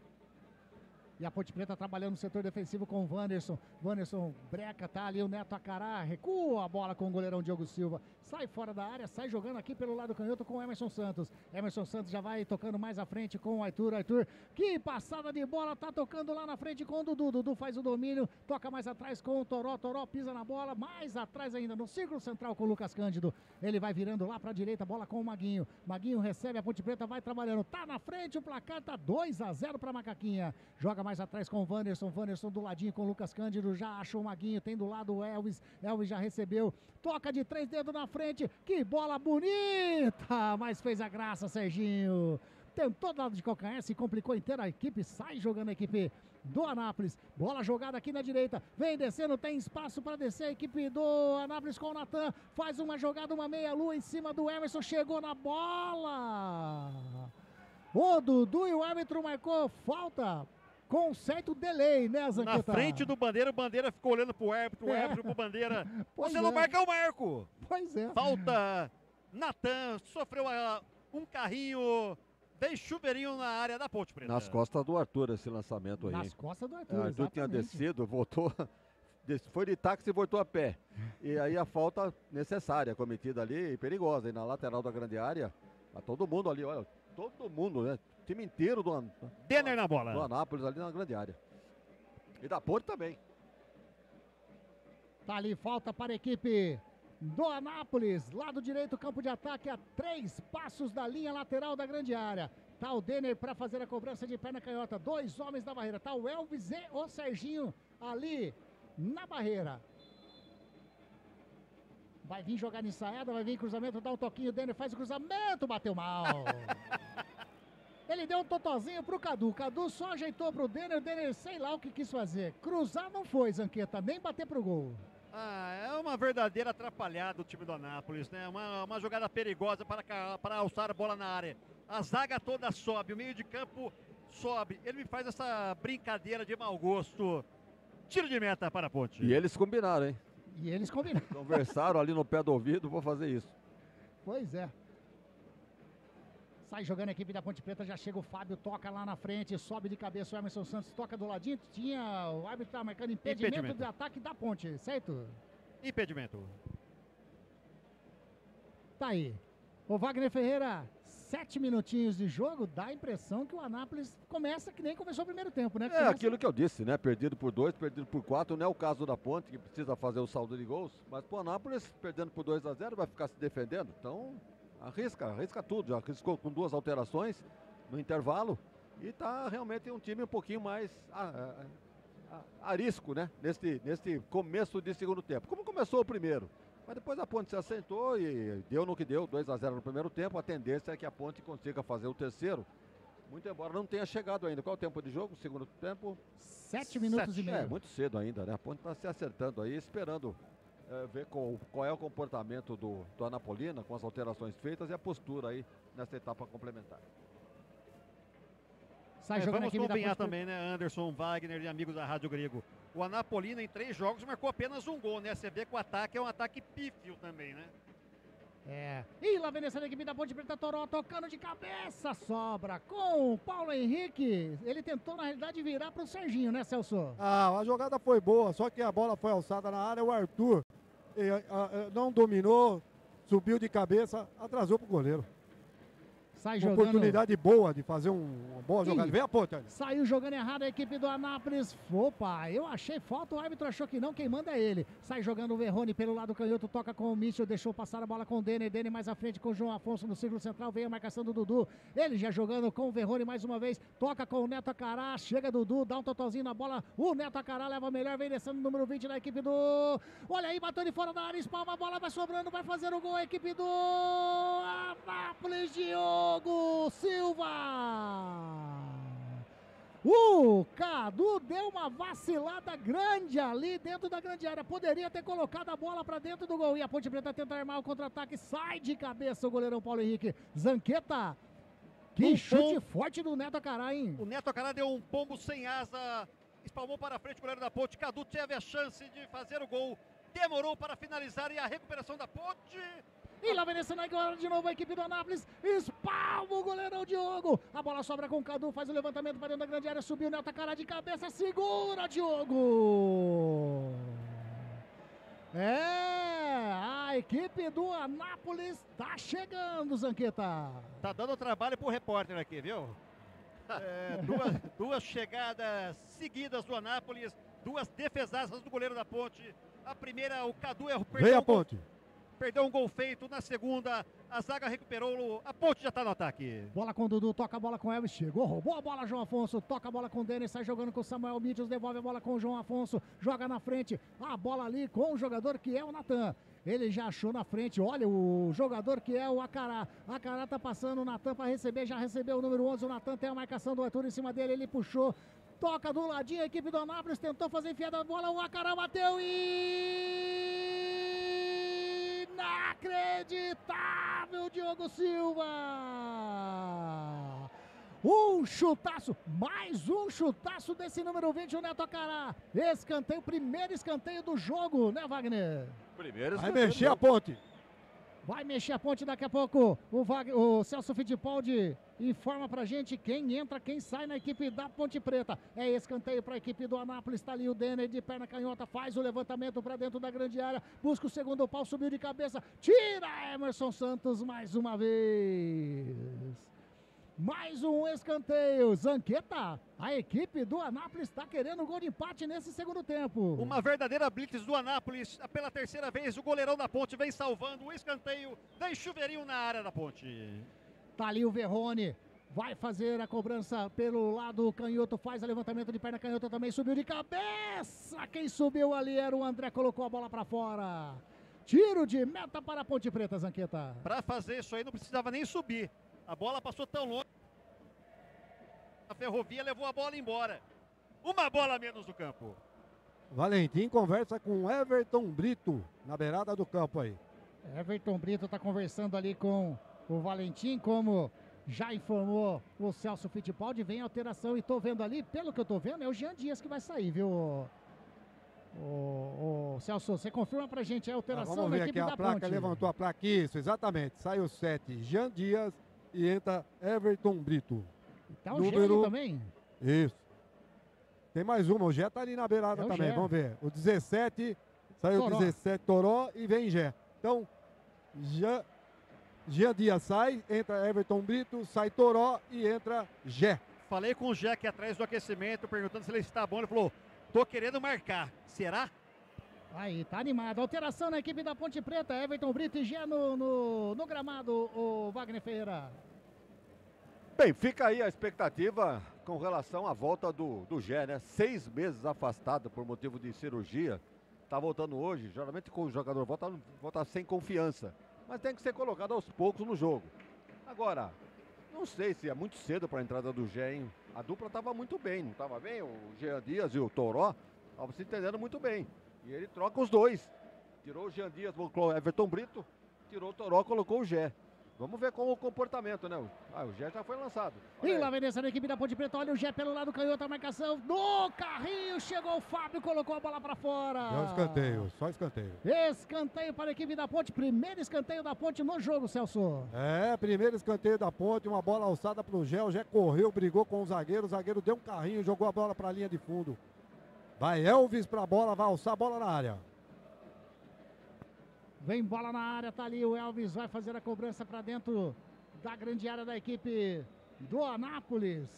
E a Ponte Preta trabalhando no setor defensivo com o Wanderson. Wanderson breca, tá ali o Neto Acará, recua a bola com o goleirão Diogo Silva. Sai fora da área, sai jogando aqui pelo lado canhoto com o Emerson Santos. Emerson Santos já vai tocando mais à frente com o Arthur. Arthur, que passada de bola, tá tocando lá na frente com o Dudu. Dudu faz o domínio, toca mais atrás com o Toró. Toró pisa na bola, mais atrás ainda no círculo central com o Lucas Cândido. Ele vai virando lá pra direita, bola com o Maguinho. Maguinho recebe, a Ponte Preta vai trabalhando. Tá na frente, o placar tá 2-0 pra Macaquinha. Joga mais atrás com o Wanderson do ladinho com o Lucas Cândido, já achou o Maguinho, tem do lado o Elvis já recebeu, toca de 3 dedos na frente, que bola bonita, mas fez a graça, Serginho. Tentou do lado de calcanhar, se complicou inteira a equipe, sai jogando a equipe do Anápolis. Bola jogada aqui na direita, vem descendo, tem espaço para descer a equipe do Anápolis com o Natan. Faz uma jogada, uma meia-lua em cima do Emerson, chegou na bola. O Dudu e o árbitro marcou falta com certo delay, né, Zanqueta? Na frente do Bandeira, o Bandeira ficou olhando pro árbitro, o árbitro pro Bandeira. Você não marca, eu marco. Pois é. Falta. Natan sofreu um carrinho, veio chuveirinho na área da Ponte Preta. Nas costas do Arthur esse lançamento aí. Nas costas do Arthur, O Arthur tinha descido, voltou, foi de táxi e voltou a pé. E aí a falta necessária cometida ali, perigosa, aí na lateral da grande área. Mas todo mundo ali, olha, todo mundo, né? O time inteiro do Denner na bola. Do Anápolis ali na grande área. E da Ponte também. Tá ali, falta para a equipe do Anápolis. Lado direito, campo de ataque a 3 passos da linha lateral da grande área. Tá o Denner para fazer a cobrança de perna canhota. 2 homens na barreira. Tá o Elvis e o Serginho ali na barreira. Vai vir jogar ensaiada, vai vir cruzamento, dá um toquinho, o Denner faz o cruzamento, bateu mal. Ele deu um totozinho pro Cadu. O Cadu só ajeitou pro Denner. O Denner, sei lá o que quis fazer. Cruzar não foi, Zanqueta, nem bater pro gol. É uma verdadeira atrapalhada o time do Anápolis, né? Uma jogada perigosa para alçar a bola na área. A zaga toda sobe, o meio de campo sobe. Ele me faz essa brincadeira de mau gosto. Tiro de meta para a Ponte. E eles combinaram, hein? E eles combinaram. Conversaram ali no pé do ouvido, vou fazer isso. Pois é. Sai jogando a equipe da Ponte Preta, já chega o Fábio, toca lá na frente, sobe de cabeça o Emerson Santos, toca do ladinho, o árbitro tá marcando impedimento de ataque da Ponte, certo? Impedimento. Tá aí. O Wagner Ferreira, 7 minutinhos de jogo, dá a impressão que o Anápolis começa que nem começou o primeiro tempo, né? É aquilo que eu disse, né? Perdido por 2, perdido por 4, não é o caso da Ponte, que precisa fazer o saldo de gols, mas pro Anápolis, perdendo por 2-0, vai ficar se defendendo, então... Arrisca tudo, já arriscou com 2 alterações no intervalo e tá realmente um time um pouquinho mais arisco, né? Neste começo de segundo tempo. Como começou o primeiro, mas depois a Ponte se assentou e deu no que deu, 2-0 no primeiro tempo. A tendência é que a Ponte consiga fazer o terceiro, muito embora não tenha chegado ainda. Qual é o tempo de jogo? Segundo tempo? 7 minutos e meio. É, muito cedo ainda, né? A Ponte tá se acertando aí, esperando ver qual é o comportamento do Anapolina com as alterações feitas e a postura aí nessa etapa complementar. Vamos acompanhar também, né, Anderson, Wagner e amigos da Rádio Grego. O Anapolina em 3 jogos marcou apenas um gol, né? Você vê que o ataque é um ataque pífio também, né? E lá vem essa equipe da Ponte Preta, Toró tocando de cabeça, sobra com o Paulo Henrique. Ele tentou, na realidade, virar pro Serginho, né, Celso? A jogada foi boa, só que a bola foi alçada na área, o Arthur não dominou, subiu de cabeça, atrasou pro goleiro. Sai Uma jogando. oportunidade boa de fazer uma boa jogada. Vem a ponte ali. Saiu jogando errado a equipe do Anápolis. Opa, eu achei falta, o árbitro achou que não, quem manda é ele. Sai jogando o Verrone pelo lado canhoto, toca com o Mitchell, deixou passar a bola com o Denner. Denner mais à frente com o João Afonso no círculo central, vem a marcação do Dudu. Ele já jogando com o Verrone mais uma vez, toca com o Neto Acará, chega Dudu, dá um totalzinho na bola. O Neto Acará leva melhor, vem descendo o número 20 da equipe do... Olha aí, bateu de fora da área, espalma a bola, vai sobrando, vai fazer o gol a equipe do Anápolis, Diogo Silva. O Cadu deu uma vacilada grande ali dentro da grande área. Poderia ter colocado a bola para dentro do gol. E a Ponte Preta tenta armar o contra-ataque. Sai de cabeça o goleirão Paulo Henrique. Zanqueta. Que chute forte do Neto Acará, hein? O Neto Acará deu um pombo sem asa. Espalmou para frente o goleiro da Ponte. Cadu teve a chance de fazer o gol. Demorou para finalizar e a recuperação da Ponte. E lá vem descendo agora de novo a equipe do Anápolis. Espalma o goleirão Diogo. A bola sobra com o Cadu, faz o levantamento para dentro da grande área. Subiu o Neto Acará de cabeça. Segura, Diogo. A equipe do Anápolis tá chegando, Zanqueta. Tá dando trabalho pro repórter aqui, viu? Duas chegadas seguidas do Anápolis. 2 defesaças do goleiro da Ponte. A primeira, o Cadu Vem a Ponte. Perdeu um gol feito. Na segunda, a zaga recuperou. A Ponte já está no ataque. Bola com o Dudu, toca a bola com o Elvis. Chegou, roubou a bola, João Afonso. Toca a bola com o Denis, sai jogando com o Samuel Mitchell. Devolve a bola com o João Afonso. Joga na frente. A bola ali com o jogador que é o Natan. Ele já achou na frente. Olha o jogador que é o Acará. Acará tá passando o Natan para receber. Já recebeu o número 11. O Natan tem a marcação do Arthur em cima dele. Ele puxou. Toca do ladinho. A equipe do Anápolis tentou fazer enfiada a bola. O Acará bateu e... Inacreditável, Diogo Silva! Um chutaço, mais um chutaço desse número 20, o Neto Acará. Escanteio, primeiro escanteio do jogo, né, Wagner? Primeiro escanteio. Vai mexer a Ponte. Vai mexer a Ponte daqui a pouco. O Celso Fittipaldi informa pra gente quem entra, quem sai na equipe da Ponte Preta. É escanteio pra equipe do Anápolis. Tá ali o Denner de perna canhota. Faz o levantamento pra dentro da grande área. Busca o segundo pau, subiu de cabeça. Tira Emerson Santos mais uma vez. Mais um escanteio. Zanqueta, a equipe do Anápolis está querendo um gol de empate nesse segundo tempo. Uma verdadeira blitz do Anápolis. Pela terceira vez, o goleirão da Ponte vem salvando o escanteio. Vem chuveirinho na área da Ponte. Tá ali o Verrone. Vai fazer a cobrança pelo lado canhoto. Faz o levantamento de perna canhota também. Subiu de cabeça. Quem subiu ali era o André. Colocou a bola para fora. Tiro de meta para a Ponte Preta, Zanqueta. Para fazer isso aí não precisava nem subir. A bola passou tão longe. A Ferrovia levou a bola embora. Uma bola a menos do campo. Valentim conversa com Everton Brito na beirada do campo aí. Everton Brito está conversando ali com o Valentim, como já informou o Celso Fittipaldi. Vem alteração e tô vendo ali, pelo que eu tô vendo, é o Jean Dias que vai sair, viu? O Celso, você confirma pra gente a alteração vamos ver da equipe aqui, da a placa Ponte. levantou a placa, isso, exatamente. Sai o 7, Jean Dias e entra Everton Brito. Tá o Gé também? Isso. Tem mais uma, o Gé tá ali na beirada também, vamos ver. O 17, saiu o 17, Toró e vem Gé. Então, Jean Dias sai, entra Everton Brito, sai Toró e entra Gé. Falei com o Gé aqui atrás do aquecimento, perguntando se ele está bom, ele falou, tô querendo marcar, será? Aí, tá animado. Alteração na equipe da Ponte Preta, Everton Brito e Gé no gramado, o Wagner Ferreira. Bem, fica aí a expectativa com relação à volta do Gé, né? 6 meses afastado por motivo de cirurgia. Tá voltando hoje. Geralmente quando o jogador volta sem confiança. Mas tem que ser colocado aos poucos no jogo. Agora, não sei se é muito cedo para a entrada do Gé, hein? A dupla tava muito bem, não tava bem? O Jean Dias e o Toró estavam se entendendo muito bem. E ele troca os dois. Tirou o Jean Dias, colocou o Everton Brito. Tirou o Toró, colocou o Gé. Vamos ver com o comportamento, né? O Gé já foi lançado. E lá vem descendo a equipe da Ponte Preta. Olha o Gé pelo lado canhoto, a marcação no carrinho. Chegou o Fábio, colocou a bola pra fora. É um escanteio, só escanteio. Escanteio para a equipe da Ponte. Primeiro escanteio da Ponte no jogo, Celso. É, primeiro escanteio da Ponte. Uma bola alçada pro Gé. O Gé correu, brigou com o zagueiro deu um carrinho, jogou a bola pra linha de fundo. Vai Elvis pra bola, vai alçar a bola na área. Vem bola na área, tá ali o Elvis, vai fazer a cobrança para dentro da grande área da equipe do Anápolis.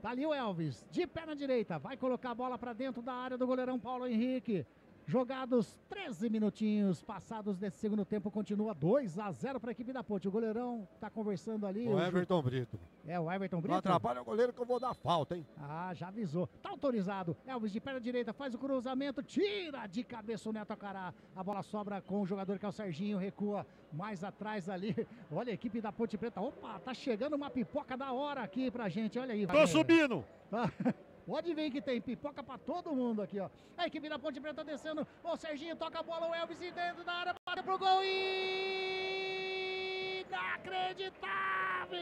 Tá ali o Elvis, de pé na direita, vai colocar a bola para dentro da área do goleirão Paulo Henrique. Jogados 13 minutinhos passados desse segundo tempo, continua 2-0 para a equipe da Ponte. O goleirão tá conversando ali. O Everton Brito. É, o Everton Brito. Não atrapalha o goleiro que eu vou dar falta, hein? Ah, já avisou. Tá autorizado. Elvis de perna direita, faz o cruzamento, tira de cabeça o Neto Acará. A bola sobra com o jogador que é o Serginho, recua mais atrás ali. Olha a equipe da Ponte Preta. Opa, tá chegando uma pipoca da hora aqui pra gente. Olha aí. Tô subindo. Pode ver que tem pipoca pra todo mundo aqui, ó. A equipe da Ponte Preta descendo. O Serginho toca a bola, o Elvis dentro da área, bateu pro gol e... Inacreditável!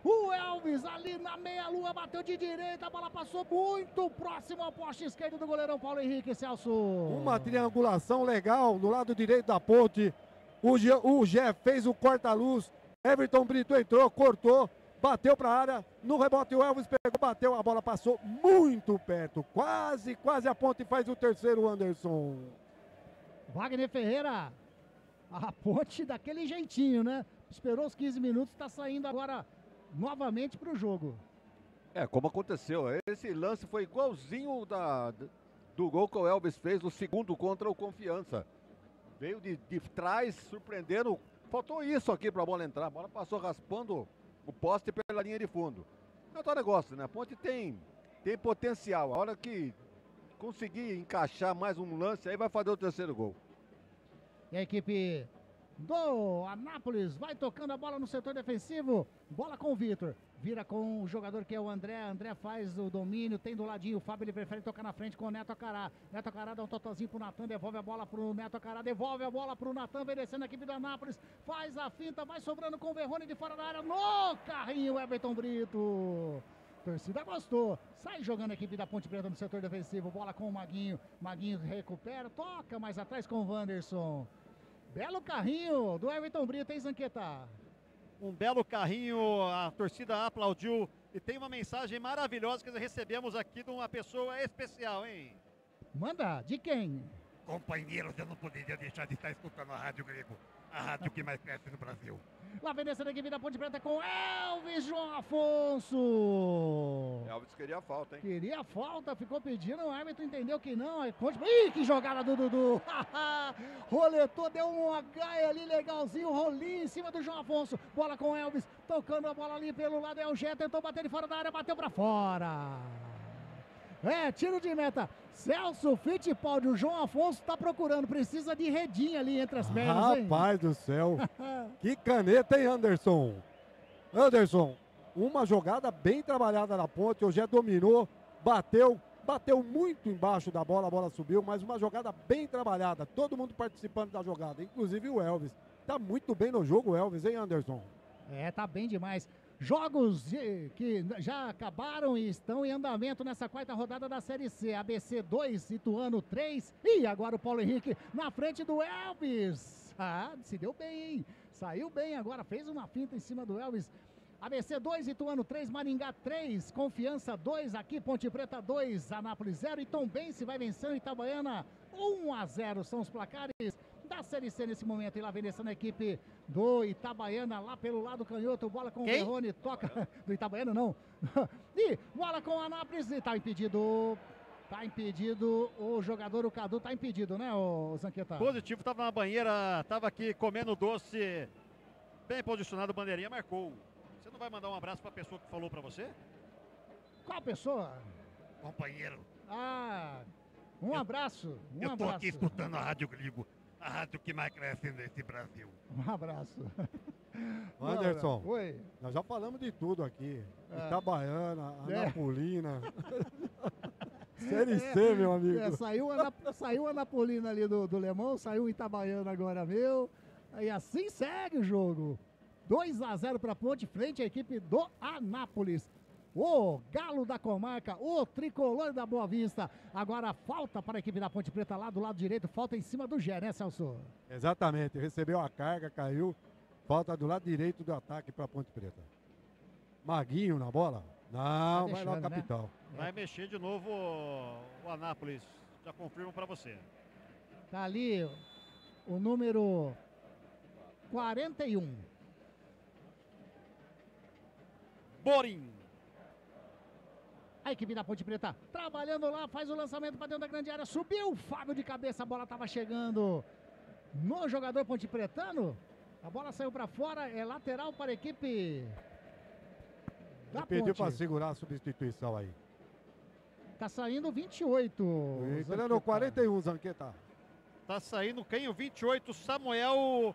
O Elvis ali na meia-lua bateu de direita, a bola passou muito próximo ao poste esquerdo do goleirão Paulo Henrique, Celso. Uma triangulação legal no lado direito da Ponte. O Gé fez o corta-luz. Everton Brito entrou, cortou. Bateu para a área, no rebote o Elvis pegou, bateu, a bola passou muito perto, quase a Ponte faz o terceiro, Anderson. Wagner Ferreira, a Ponte daquele jeitinho, né? Esperou os 15 minutos, está saindo agora novamente para o jogo. É, como aconteceu, esse lance foi igualzinho do gol que o Elvis fez no segundo contra o Confiança. Veio de trás, surpreendendo, faltou isso aqui para a bola entrar, a bola passou raspando o poste pela linha de fundo. É outro negócio, né? A Ponte tem potencial. A hora que conseguir encaixar mais um lance, aí vai fazer o terceiro gol. E a equipe do Anápolis vai tocando a bola no setor defensivo. Bola com o Vitor. Vira com o jogador que é o André. André faz o domínio, tem do ladinho o Fábio, ele prefere tocar na frente com o Neto Acará. Neto Acará dá um totozinho pro Natan, devolve a bola pro Neto Acará, devolve a bola pro Natan, vem descendo a equipe do Anápolis, faz a finta, vai sobrando com o Verrone de fora da área, no carrinho, Everton Brito. Torcida gostou, sai jogando a equipe da Ponte Preta no setor defensivo, bola com o Maguinho, Maguinho recupera, toca mais atrás com o Wanderson. Belo carrinho do Everton Brito, hein, Zanqueta? Um belo carrinho, a torcida aplaudiu e tem uma mensagem maravilhosa que nós recebemos aqui de uma pessoa especial, hein? Manda, de quem? Companheiros, eu não poderia deixar de estar escutando a Rádio Grego, a rádio que mais cresce no Brasil. Lá vem descendo a equipe da Ponte Preta com Elvis João Afonso. Elvis queria a falta, hein? Queria a falta, ficou pedindo, o árbitro entendeu que não. Ih, que jogada do Dudu. Roletou, deu um gaia ali legalzinho, rolinho em cima do João Afonso. Bola com Elvis, tocando a bola ali pelo lado, é o Gé, tentou bater de fora da área, bateu pra fora. É, tiro de meta. Celso Fittipaldi, o João Afonso tá procurando, precisa de redinha ali entre as pernas, hein? Rapaz do céu, que caneta, hein, Anderson? Anderson, uma jogada bem trabalhada na Ponte, o Gé dominou, bateu muito embaixo da bola, a bola subiu, mas uma jogada bem trabalhada, todo mundo participando da jogada, inclusive o Elvis. Tá muito bem no jogo o Elvis, hein, Anderson? É, tá bem demais. Jogos que já acabaram e estão em andamento nessa quarta rodada da Série C. ABC 2, Ituano 3. E agora o Paulo Henrique na frente do Elvis. Ah, se deu bem, hein? Saiu bem agora, fez uma finta em cima do Elvis. ABC 2, Ituano 3, Maringá 3, Confiança 2, aqui Ponte Preta 2, Anápolis 0 e Tombense vai vencendo Itabaiana 1-0. São os placares da Série C nesse momento. E lá vem descendo a equipe do Itabaiana lá pelo lado canhoto, bola com o Verrone, toca do Itabaiana não. E bola com o Anápolis e tá impedido o jogador, o Cadu tá impedido, né, o Zanqueta? Positivo, tava na banheira, tava aqui comendo doce, bem posicionado, bandeirinha marcou. Você não vai mandar um abraço pra pessoa que falou pra você? Qual pessoa? Companheiro. Ah, um abraço. Eu tô aqui escutando a Rádio Grego, a rádio que mais cresce nesse Brasil. Um abraço. Anderson, oi. Nós já falamos de tudo aqui. Itabaiana, Anapolina. Série C, meu amigo. Saiu a Anapolina ali do Lemão, saiu o Itabaiana agora, meu. Aí assim segue o jogo. 2-0 para Ponte, frente à equipe do Anápolis. O Galo da Comarca, o Tricolor da Boa Vista. Agora falta para a equipe da Ponte Preta lá do lado direito, falta em cima do Gé, né, Celso? Exatamente, recebeu a carga, caiu. Falta do lado direito do ataque para a Ponte Preta. Maguinho na bola? Não, vai lá o capitão. Né? Vai mexer de novo o Anápolis. Já confirmo para você. Tá ali o número 41. Borim. A equipe da Ponte Preta trabalhando lá, faz o lançamento para dentro da grande área. Subiu o Fábio de cabeça, a bola estava chegando no jogador ponte pretano. A bola saiu para fora, é lateral para a equipe da Ponte. Pediu para segurar a substituição aí. Tá saindo 28. Entrando 41, Zanqueta. Tá saindo quem? O 28, Samuel.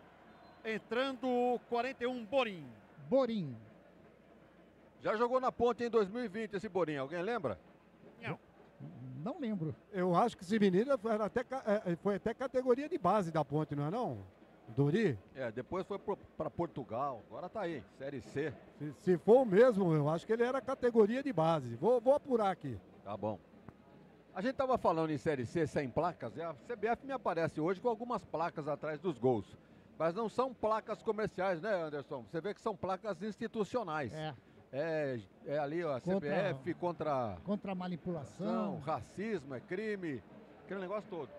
Entrando 41, Borim. Borim. Já jogou na Ponte em 2020 esse Borim, alguém lembra? Não lembro. Eu acho que esse menino foi até categoria de base da Ponte, não é não? Dori? Depois foi para Portugal, agora tá aí, Série C. Se for o mesmo, eu acho que ele era categoria de base. Vou apurar aqui. Tá bom. A gente tava falando em Série C sem placas, e a CBF me aparece hoje com algumas placas atrás dos gols. Mas não são placas comerciais, né, Anderson? Você vê que são placas institucionais. É ali, ó, a CBF contra manipulação, racismo, é crime, aquele negócio todo.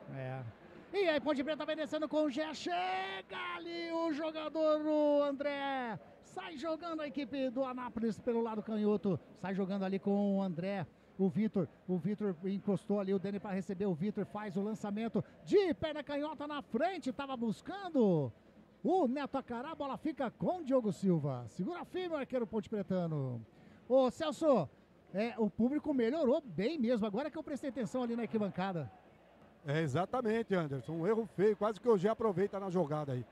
E aí, Ponte Preta vai descendo com o Gé. Chega ali o jogador, o André. Sai jogando a equipe do Anápolis pelo lado canhoto. Sai jogando ali com o André. O Vitor encostou ali o Dene para receber. O Vitor faz o lançamento de perna canhota na frente. Tava buscando o Neto Acará. A bola fica com o Diogo Silva. Segura firme o arqueiro ponte pretano. Ô Celso, o público melhorou bem mesmo. Agora que eu prestei atenção ali na arquibancada. Exatamente, Anderson. Um erro feio. Quase que o Gé aproveita na jogada aí.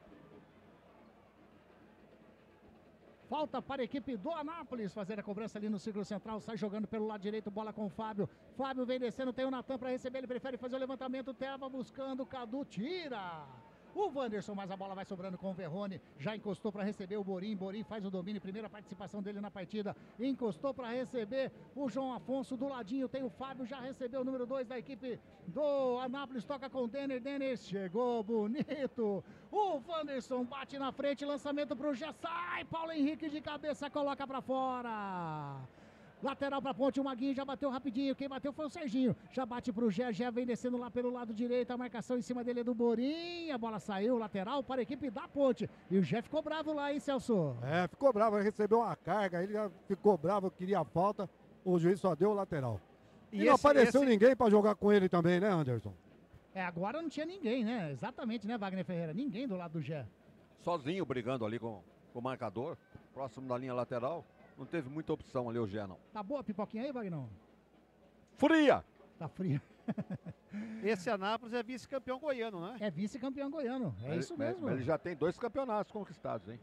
Falta para a equipe do Anápolis fazer a cobrança ali no círculo central. Sai jogando pelo lado direito, bola com o Fábio. Fábio vem descendo, tem o Natan para receber. Ele prefere fazer o levantamento. Teva buscando, Cadu tira. O Wanderson, mas a bola vai sobrando com o Verrone. Já encostou para receber o Borim. Borim faz o domínio. Primeira participação dele na partida. Encostou para receber o João Afonso. Do ladinho tem o Fábio. Já recebeu o número 2 da equipe do Anápolis. Toca com o Denner. Denner chegou bonito. O Wanderson bate na frente. Lançamento para o Gé. Sai. Paulo Henrique de cabeça. Coloca para fora. Lateral para Ponte, o Maguinho já bateu rapidinho. Quem bateu foi o Serginho. Já bate pro Gé. Gé vem descendo lá pelo lado direito. A marcação em cima dele é do Borim. A bola saiu, lateral para a equipe da Ponte. E o Gé ficou bravo lá, hein, Celso? Ficou bravo. Ele recebeu uma carga. Ele já ficou bravo, queria a falta. O juiz só deu o lateral. E não apareceu ninguém para jogar com ele também, né, Anderson? Agora não tinha ninguém, né? Exatamente, né, Wagner Ferreira? Ninguém do lado do Gé. Sozinho brigando ali com o marcador. Próximo da linha lateral. Não teve muita opção ali o Gé, não. Tá boa a pipoquinha aí, Wagner? Fria! Tá fria. Esse Anápolis é vice-campeão goiano, né? É vice-campeão goiano, isso mesmo. Ele já tem 2 campeonatos conquistados, hein?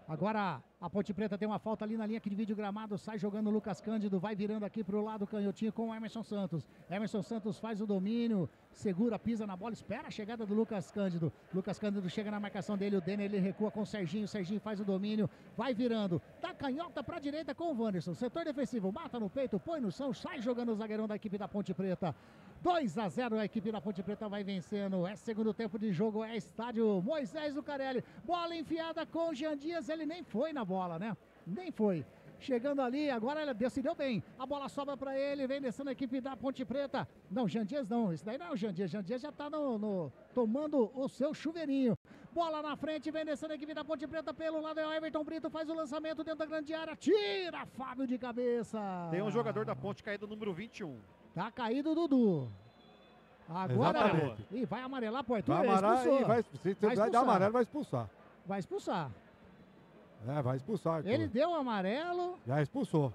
Agora a Ponte Preta tem uma falta ali na linha que divide o gramado, sai jogando o Lucas Cândido, vai virando aqui pro lado canhotinho com o Emerson Santos. Emerson Santos faz o domínio, segura, pisa na bola, espera a chegada do Lucas Cândido. Lucas Cândido chega na marcação dele, o Denner ele recua com o Serginho faz o domínio, vai virando, da canhota pra direita com o Wanderson. Setor defensivo, mata no peito, põe no chão, sai jogando o zagueirão da equipe da Ponte Preta. 2-0 a equipe da Ponte Preta vai vencendo. É segundo tempo de jogo, é estádio Moisés Lucarelli. Bola enfiada com o Jean Dias, ele nem foi na bola, né? Nem foi. Chegando ali, agora ele decidiu bem. A bola sobra para ele, vem descendo a equipe da Ponte Preta. Não, Jean Dias não, isso daí não é o Jean Dias. Jean Dias já tá tomando o seu chuveirinho. Bola na frente, vem descendo a equipe da Ponte Preta pelo lado. É o Everton Brito, faz o lançamento dentro da grande área. Tira, Fábio de cabeça. Tem um jogador da Ponte caído, número 21. Tá caído o Dudu. Agora, e vai amarelar pro Arthur. Vai amarelar, se vai dar amarelo, vai expulsar. Vai expulsar. Vai expulsar, Arthur. Ele deu amarelo. Já expulsou.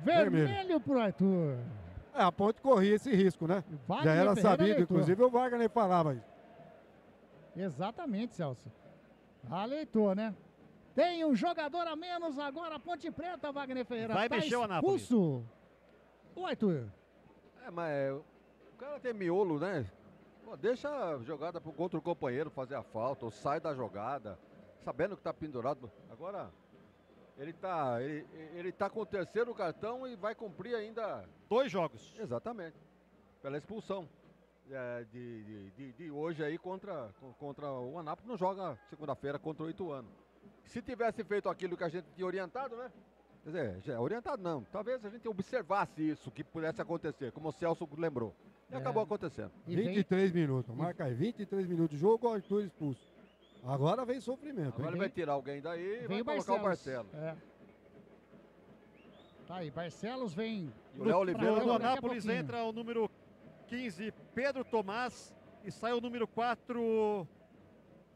Vermelho pro Arthur. A Ponte corria esse risco, né? Já era sabido, inclusive o Wagner falava isso. Exatamente, Celso. Aleitou, né? Tem um jogador a menos agora, a Ponte Preta, Wagner Ferreira. Vai mexer o Anápolis. Expulso. O Arthur. Mas o cara tem miolo, né? Pô, deixa a jogada pro outro companheiro fazer a falta, ou sai da jogada, sabendo que tá pendurado. Agora, ele tá com o terceiro cartão e vai cumprir ainda 2 jogos. Exatamente. Pela expulsão de hoje aí contra o Anápolis. Não joga segunda-feira contra o Ituano. Se tivesse feito aquilo que a gente tinha orientado, né? Quer dizer, orientado não. Talvez a gente observasse isso, que pudesse acontecer, como o Celso lembrou. E acabou acontecendo. 23 minutos. Marca aí, 23 minutos de jogo, o Arthur expulso. Agora vem sofrimento. Agora ele vai tirar alguém daí e vai Vem colocar o Barcelos. Tá aí, Barcelos vem. E o Léo Oliveira. No Anápolis entra o número 15, Pedro Tomás, e sai o número 4.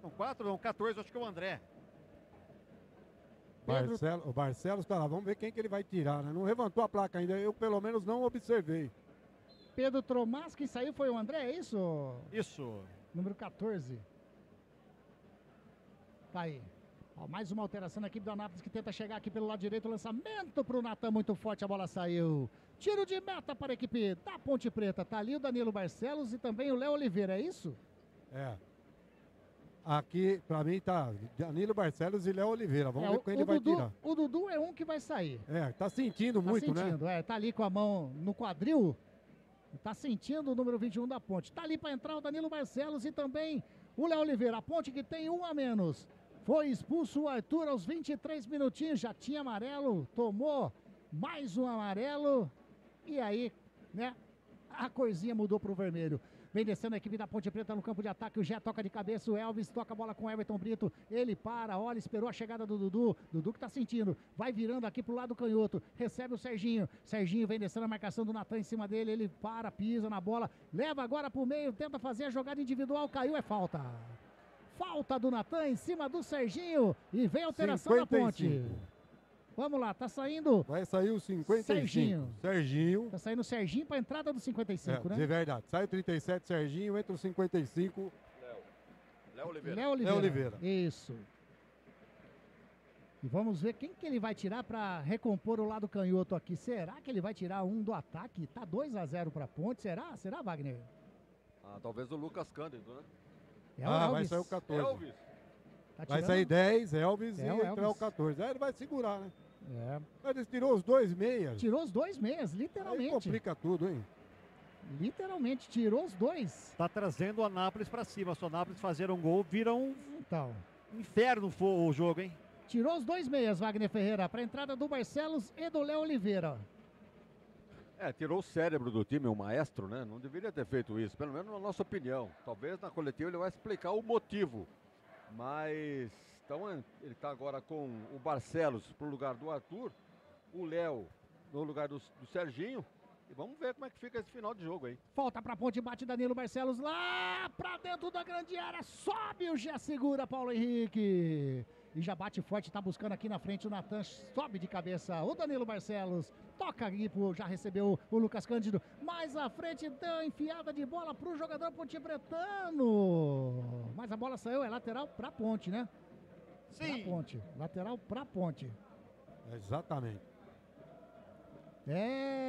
Não, 4 não, 14, acho que é o André. O Barcelos tá lá, vamos ver quem que ele vai tirar, né? Não levantou a placa ainda, eu pelo menos não observei. Pedro Tomás, quem saiu foi o André, é isso? Isso. Número 14. Tá aí. Ó, mais uma alteração na equipe do Anápolis que tenta chegar aqui pelo lado direito. Lançamento pro Natan, muito forte, a bola saiu. Tiro de meta para a equipe da Ponte Preta. Tá ali o Danilo Barcelos e também o Léo Oliveira, é isso? É. Aqui, pra mim, tá Danilo Barcelos e Léo Oliveira. Vamos ver quem ele vai tirar. O Dudu é um que vai sair. Tá sentindo muito, né? Tá ali com a mão no quadril. Tá sentindo o número 21 da Ponte. Tá ali para entrar o Danilo Barcelos e também o Léo Oliveira. A Ponte que tem um a menos. Foi expulso o Arthur aos 23 minutinhos. Já tinha amarelo. Tomou mais um amarelo. E aí, né? A corzinha mudou pro vermelho. Vem descendo a equipe da Ponte Preta no campo de ataque. O Gé toca de cabeça. O Elvis toca a bola com o Everton Brito. Ele para, olha, esperou a chegada do Dudu. Dudu que tá sentindo. Vai virando aqui pro lado canhoto. Recebe o Serginho. Serginho vem descendo a marcação do Natan em cima dele. Ele para, pisa na bola. Leva agora pro meio. Tenta fazer a jogada individual. Caiu, é falta. Falta do Natan em cima do Serginho. E vem a alteração 55. Da Ponte. Vamos lá, tá saindo. Vai sair o 55. Serginho. Tá saindo o Serginho pra entrada do 55, né? De verdade. Sai o 37, Serginho, entra o 55. Léo Oliveira. Isso. E vamos ver quem que ele vai tirar pra recompor o lado canhoto aqui. Será que ele vai tirar um do ataque? Tá 2-0 pra Ponte. Será? Será, Wagner? Talvez o Lucas Cândido, né? Vai sair o 14. Elvis. Tá vai sair 10, Elvis e entrar o 14. Aí ele vai segurar, né? Mas ele tirou os 2 meias. Tirou os 2 meias, literalmente. Aí complica tudo, hein? Literalmente, tirou os 2. Tá trazendo o Anápolis pra cima. Se o Anápolis fazer um gol, vira um inferno o jogo, hein? Tirou os 2 meias, Wagner Ferreira, pra entrada do Barcelos e do Léo Oliveira. Tirou o cérebro do time, o maestro, né? Não deveria ter feito isso, pelo menos na nossa opinião. Talvez na coletiva ele vai explicar o motivo. Mas, então, ele está agora com o Barcelos pro lugar do Arthur, o Léo no lugar do Serginho. E vamos ver como é que fica esse final de jogo aí. Falta pra Ponte, bate Danilo Barcelos lá pra dentro da grande área. Sobe o Gé, segura Paulo Henrique. E já bate forte, tá buscando aqui na frente o Natan, sobe de cabeça o Danilo Barcelos, toca aqui, já recebeu o Lucas Cândido, mais à frente, deu enfiada de bola pro jogador pontepretano, mas a bola saiu, é lateral pra Ponte, né? Sim. Pra Ponte, lateral pra Ponte. Exatamente.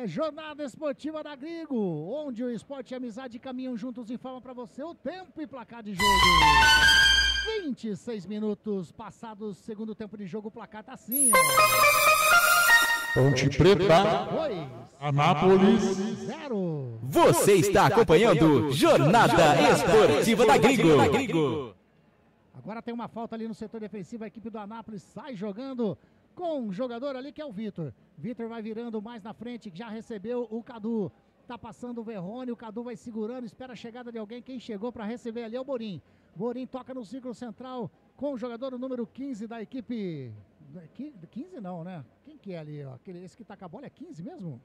Jornada esportiva da Grigo, onde o esporte e a amizade caminham juntos e falam pra você o tempo e placar de jogo. 26 minutos passados, segundo tempo de jogo, o placar tá assim. Ponte Preta, 2, Anápolis 0. Você está acompanhando Jornada Esportiva da Grigo. Agora tem uma falta ali no setor defensivo, a equipe do Anápolis sai jogando com um jogador ali que é o Vitor. Vitor vai virando mais na frente, já recebeu o Cadu. Tá passando o Verrone, o Cadu vai segurando, espera a chegada de alguém. Quem chegou para receber ali é o Borim. Borim toca no círculo central com o jogador número 15 da equipe. 15 não, né? Quem que é ali? Ó? Esse que tá com a bola é 15 mesmo?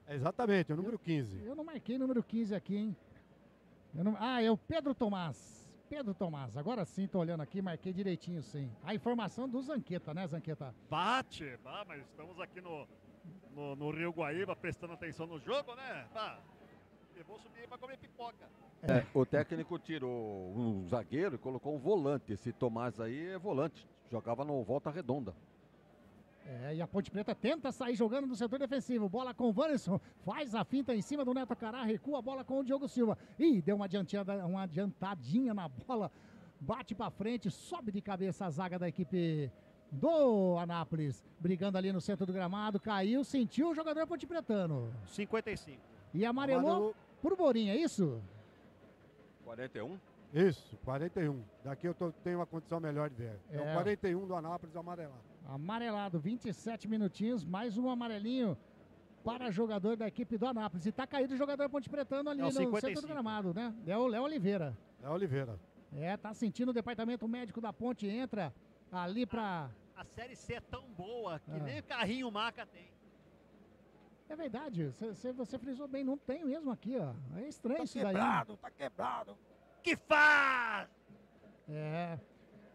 Exatamente, é o número 15. Eu não marquei número 15 aqui, hein? É o Pedro Tomás. Pedro Tomás, agora sim, tô olhando aqui, marquei direitinho, sim. A informação do Zanqueta, né, Zanqueta? Mas estamos aqui no Rio Guaíba, prestando atenção no jogo, né? Eu vou subir para comer pipoca. O técnico tirou um zagueiro e colocou um volante. Esse Tomás aí é volante, jogava no Volta Redonda. E a Ponte Preta tenta sair jogando no setor defensivo. Bola com o Wanderson, faz a finta em cima do Neto Cará, recua a bola com o Diogo Silva. Ih, deu uma adiantadinha na bola, bate pra frente, sobe de cabeça a zaga da equipe do Anápolis. Brigando ali no centro do gramado, caiu, sentiu o jogador ponte-pretano. 55. E amarelou pro Borim, é isso? 41? Isso, 41. Daqui eu tenho uma condição melhor de ver. É o 41 do Anápolis amarelado. Amarelado, 27 minutinhos, mais um amarelinho para jogador da equipe do Anápolis. E tá caído o jogador ponte-pretano ali no 55. Centro do gramado, né? É o Léo Oliveira. Léo Oliveira. Tá sentindo o departamento médico da Ponte, entra ali pra... A Série C é tão boa que nem carrinho maca tem. É verdade, você frisou bem, não tem mesmo aqui, ó. É estranho isso daí. Tá quebrado. Que faz?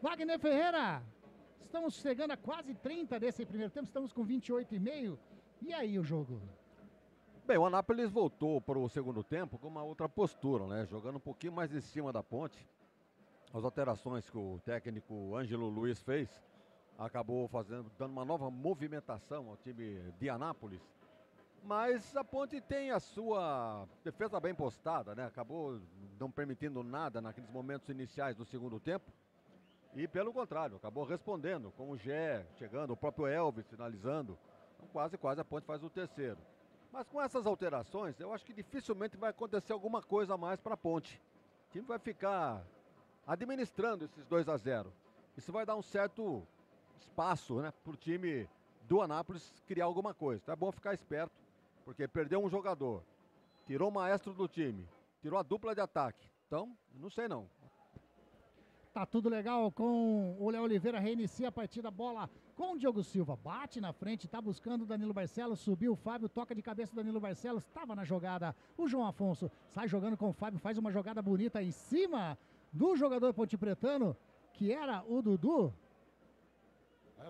Wagner Ferreira, estamos chegando a quase 30 desse primeiro tempo, estamos com 28,5. E aí o jogo? Bem, o Anápolis voltou para o segundo tempo com uma outra postura, né? Jogando um pouquinho mais em cima da Ponte. As alterações que o técnico Ângelo Luiz fez, acabou dando uma nova movimentação ao time de Anápolis. Mas a Ponte tem a sua defesa bem postada, né? Acabou não permitindo nada naqueles momentos iniciais do segundo tempo. E pelo contrário, acabou respondendo com o Gé chegando, o próprio Elvis finalizando. Então, quase a Ponte faz o terceiro. Mas com essas alterações, eu acho que dificilmente vai acontecer alguma coisa a mais para a Ponte. O time vai ficar administrando esses 2-0. Isso vai dar um certo espaço, né, para o time do Anápolis criar alguma coisa. Então é bom ficar esperto, porque perdeu um jogador, tirou o maestro do time, tirou a dupla de ataque. Então, não sei não. Tá tudo legal com o Léo Oliveira, reinicia a partida, bola com o Diogo Silva, bate na frente, tá buscando o Danilo Barcelos, subiu o Fábio, toca de cabeça o Danilo Barcelos, estava na jogada, o João Afonso sai jogando com o Fábio, faz uma jogada bonita em cima do jogador ponte-pretano, que era o Dudu.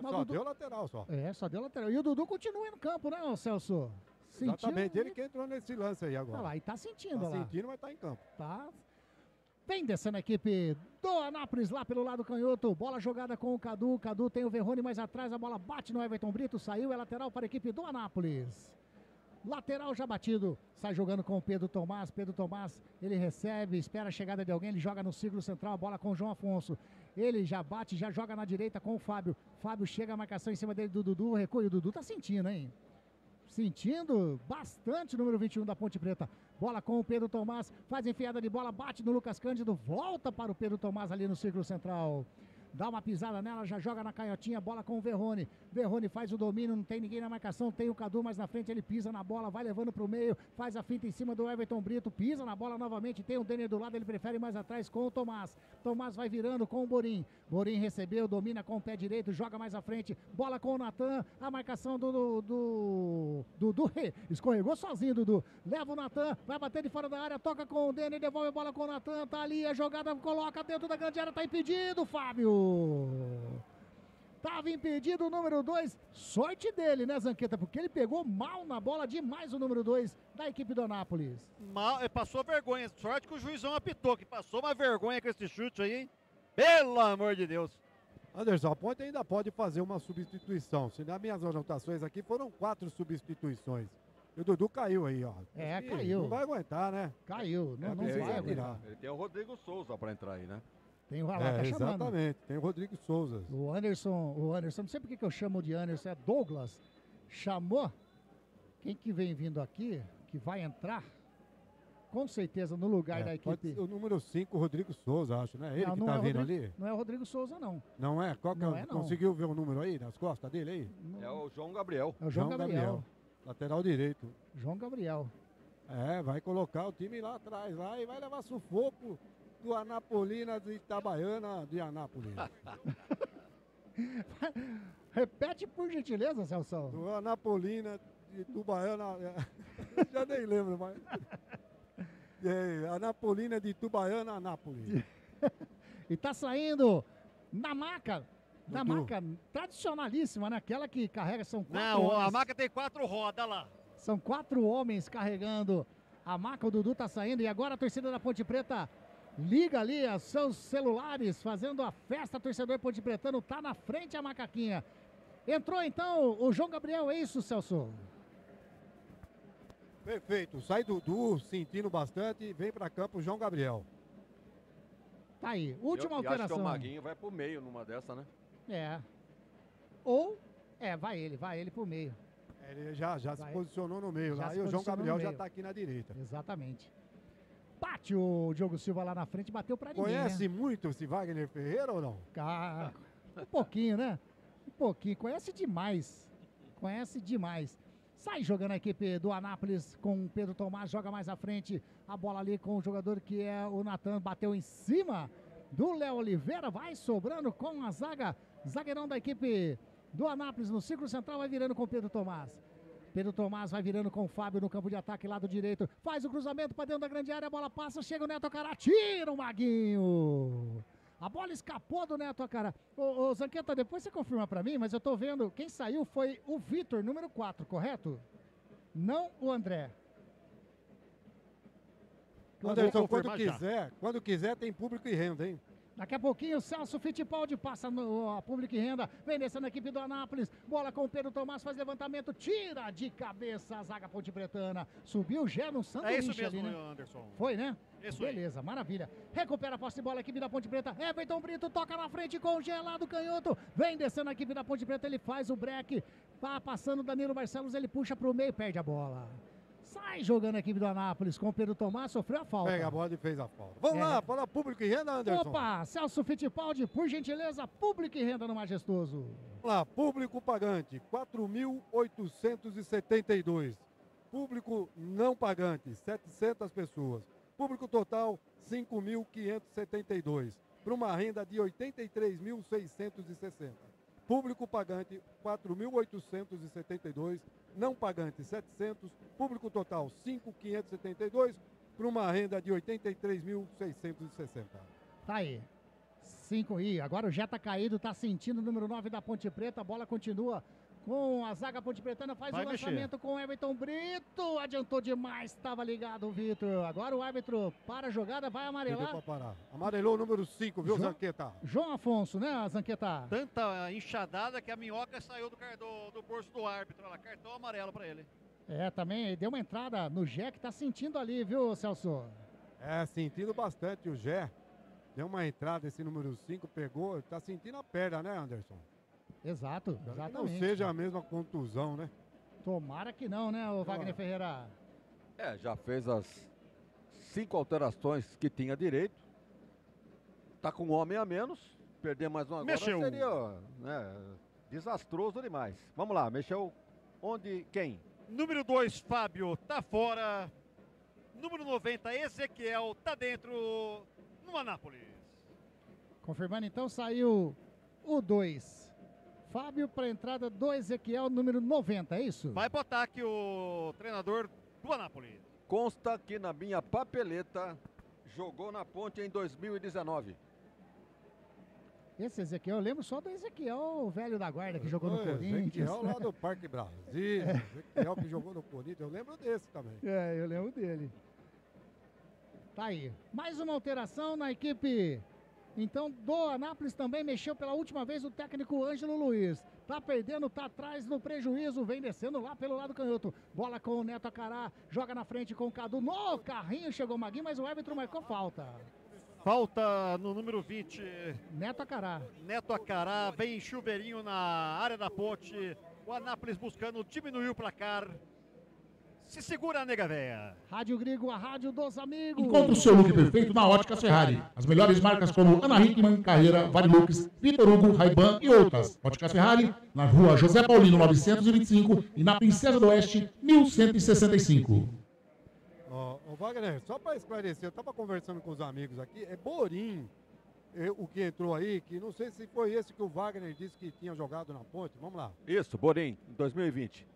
Só deu lateral só. Só deu lateral. E o Dudu continua no campo, né, Celso? Exatamente, ele que entrou nesse lance aí agora. Tá lá, e tá sentindo lá. Tá sentindo, mas tá em campo. Tá. Vem descendo a equipe do Anápolis lá pelo lado canhoto. Bola jogada com o Cadu. Cadu tem o Verrone mais atrás. A bola bate no Everton Brito. Saiu, é lateral para a equipe do Anápolis. Lateral já batido. Sai jogando com o Pedro Tomás. Pedro Tomás, ele recebe, espera a chegada de alguém. Ele joga no círculo central. A bola com o João Afonso. Ele já bate, já joga na direita com o Fábio. Fábio chega a marcação em cima dele do Dudu. Recua. O Dudu tá sentindo, hein? Sentindo bastante o número 21 da Ponte Preta. Bola com o Pedro Tomás, faz enfiada de bola, bate no Lucas Cândido, volta para o Pedro Tomás ali no círculo central. Dá uma pisada nela, já joga na canhotinha, bola com o Verrone. Verrone faz o domínio, não tem ninguém na marcação, tem o Cadu mais na frente, ele pisa na bola, vai levando para o meio, faz a finta em cima do Everton Brito, pisa na bola novamente, tem o Denner do lado, ele prefere mais atrás com o Tomás. Tomás vai virando com o Borim. Borim recebeu, domina com o pé direito, joga mais à frente, bola com o Natan, a marcação do Dudu, escorregou sozinho, Dudu. Leva o Natan, vai bater de fora da área, toca com o Denner, devolve a bola com o Natan, tá ali, a jogada coloca dentro da grande área, tá impedido, Fábio. Tava impedido o número 2, sorte dele, né, Zanqueta? Porque ele pegou mal na bola demais o número 2 da equipe do Anápolis. Passou vergonha, sorte que o juizão apitou, que passou uma vergonha com esse chute aí, hein? Pelo amor de Deus. Anderson, a Ponte ainda pode fazer uma substituição. Se nas minhas anotações aqui foram 4 substituições. E o Dudu caiu aí, ó. Caiu. Não vai aguentar, né? Caiu, não vai aguentar. Ele tem o Rodrigo Souza para entrar aí, né? Tem o tá chamando. Exatamente, tem o Rodrigo Souza. O Anderson, não sei porque que eu chamo de Anderson, é Douglas. Chamou quem que vem vindo aqui, que vai entrar, com certeza, no lugar da equipe. O número 5, o Rodrigo Souza, acho, né? Ele que tá vindo ali? Não é o Rodrigo Souza, não. Não é? Qual que não é? Conseguiu ver o número aí, nas costas dele aí? É o João Gabriel. É o João Gabriel. Lateral direito. João Gabriel. Vai colocar o time lá atrás, lá, e vai levar sufoco do Anapolina de Itabaiana de Anápolis. Repete por gentileza, Celso. Do Anapolina de Tubaiana. Já nem lembro mais. Anapolina de Tubaiana, Anápolis. E tá saindo na maca. Da maca tradicionalíssima, né? Aquela que carrega, são 4 homens. A maca tem 4 rodas lá. São 4 homens carregando a maca. O Dudu tá saindo e agora a torcida da Ponte Preta liga ali os seus celulares, fazendo a festa. Torcedor ponte-pretano tá na frente a macaquinha. Entrou então o João Gabriel, é isso, Celso? Perfeito. Sai Dudu, sentindo bastante, vem para campo o João Gabriel. Tá aí, última eu alteração. acho que o Maguinho vai pro meio numa dessa, né? Vai ele pro meio. Ele já se posicionou no meio lá e o João Gabriel já tá aqui na direita. Exatamente. Bate o Diogo Silva lá na frente, bateu pra ninguém, Conhece né? muito esse Wagner Ferreira ou não? Um pouquinho, né? Um pouquinho. Conhece demais. Sai jogando a equipe do Anápolis com o Pedro Tomás, joga mais à frente. A bola ali com o jogador que é o Natan, bateu em cima do Léo Oliveira. Vai sobrando com a zaga. Zagueirão da equipe do Anápolis no círculo central, vai virando com o Pedro Tomás. Pedro Tomás vai virando com o Fábio no campo de ataque, lado direito. Faz o cruzamento para dentro da grande área, a bola passa, chega o Neto Acará, tira o Maguinho. A bola escapou do Neto Acará. Ô Zanqueta, depois você confirma para mim, mas eu tô vendo, quem saiu foi o Vitor, número 4, correto? Não o André. Anderson, quando quiser tem público e renda, hein? Daqui a pouquinho o Celso Fittipaldi passa no público e renda, vem descendo a equipe do Anápolis, bola com o Pedro Tomás, faz levantamento, tira de cabeça a zaga ponte pretana, subiu o Gé no sanduíche. É isso mesmo, ali, né? Anderson. Foi, né? Isso Beleza, maravilha. Recupera a posse de bola a equipe da Ponte Preta, Everton Brito toca na frente com o Gé lá do canhoto, vem descendo a equipe da Ponte Preta, ele faz o break, tá passando o Danilo Barcelos, ele puxa pro meio, perde a bola. Sai jogando a equipe do Anápolis com o Pedro Tomás, sofreu a falta. Pega a bola e fez a falta. Vamos lá, para público e renda, Anderson. Opa, Celso Fittipaldi, por gentileza, público e renda no Majestoso. Vamos lá, público pagante, 4.872. Público não pagante, 700 pessoas. Público total, 5.572. Para uma renda de 83.660. Público pagante, 4.872. Não pagante, 700. Público total, 5.572. Para uma renda de 83.660. Tá aí. 5 e agora o Jé tá caído, tá sentindo o número 9 da Ponte Preta. A bola continua com a zaga ponte pretana, faz o lançamento com o Everton Brito. Adiantou demais, estava ligado o Vitor. Agora o árbitro para a jogada, vai amarelar. Pra parar. Amarelou o número 5, viu, Zanqueta? João Afonso, né, Zanqueta? Tanta enxadada que a minhoca saiu do bolso do árbitro. Olha lá, cartão amarelo para ele. Também deu uma entrada no Jé, que tá sentindo ali, viu, Celso? Sentindo bastante o Jé. Deu uma entrada esse número 5, pegou, tá sentindo a perna, né, Anderson? Exato, exatamente. Não seja a mesma contusão, né? Tomara que não, né, o Wagner Ferreira? Já fez as 5 alterações que tinha direito. Tá com um homem a menos. Perder mais um agora seria desastroso demais. Vamos lá, mexeu onde, quem? Número 2, Fábio, tá fora. Número 90, Ezequiel, tá dentro no Anápolis. Confirmando então, saiu o 2. Fábio para a entrada do Ezequiel, número 90, é isso? Vai pro ataque o treinador do Anápolis. Consta que na minha papeleta jogou na Ponte em 2019. Esse Ezequiel, eu lembro só do Ezequiel, o velho da guarda que jogou no Corinthians. Ezequiel lá do Parque Brasil. Ezequiel que jogou no Corinthians, eu lembro desse também. Eu lembro dele. Tá aí. Mais uma alteração na equipe. Então, do Anápolis também mexeu pela última vez o técnico Ângelo Luiz. Tá perdendo, tá atrás no prejuízo, vem descendo lá pelo lado canhoto. Bola com o Neto Acará, joga na frente com o Cadu. No carrinho chegou o Maguinho, mas o árbitro marcou falta. Falta no número 20. Neto Acará. Neto Acará, vem chuveirinho na área da Ponte. O Anápolis buscando diminuir o placar. Se segura, nega véia. Rádio Grigo, a rádio dos amigos. Encontre o seu look perfeito na Óticas Ferrari. As melhores marcas como Ana Hickman, Carreira, Varilux, Vitor Hugo, Ray-Ban e outras. Óticas Ferrari, na rua José Paulino 925 e na Princesa do Oeste 1165. Ô Wagner, só para esclarecer, eu estava conversando com os amigos aqui, é Borim o que entrou aí, que não sei se foi esse que o Wagner disse que tinha jogado na Ponte. Vamos lá. Isso, Borim, 2020.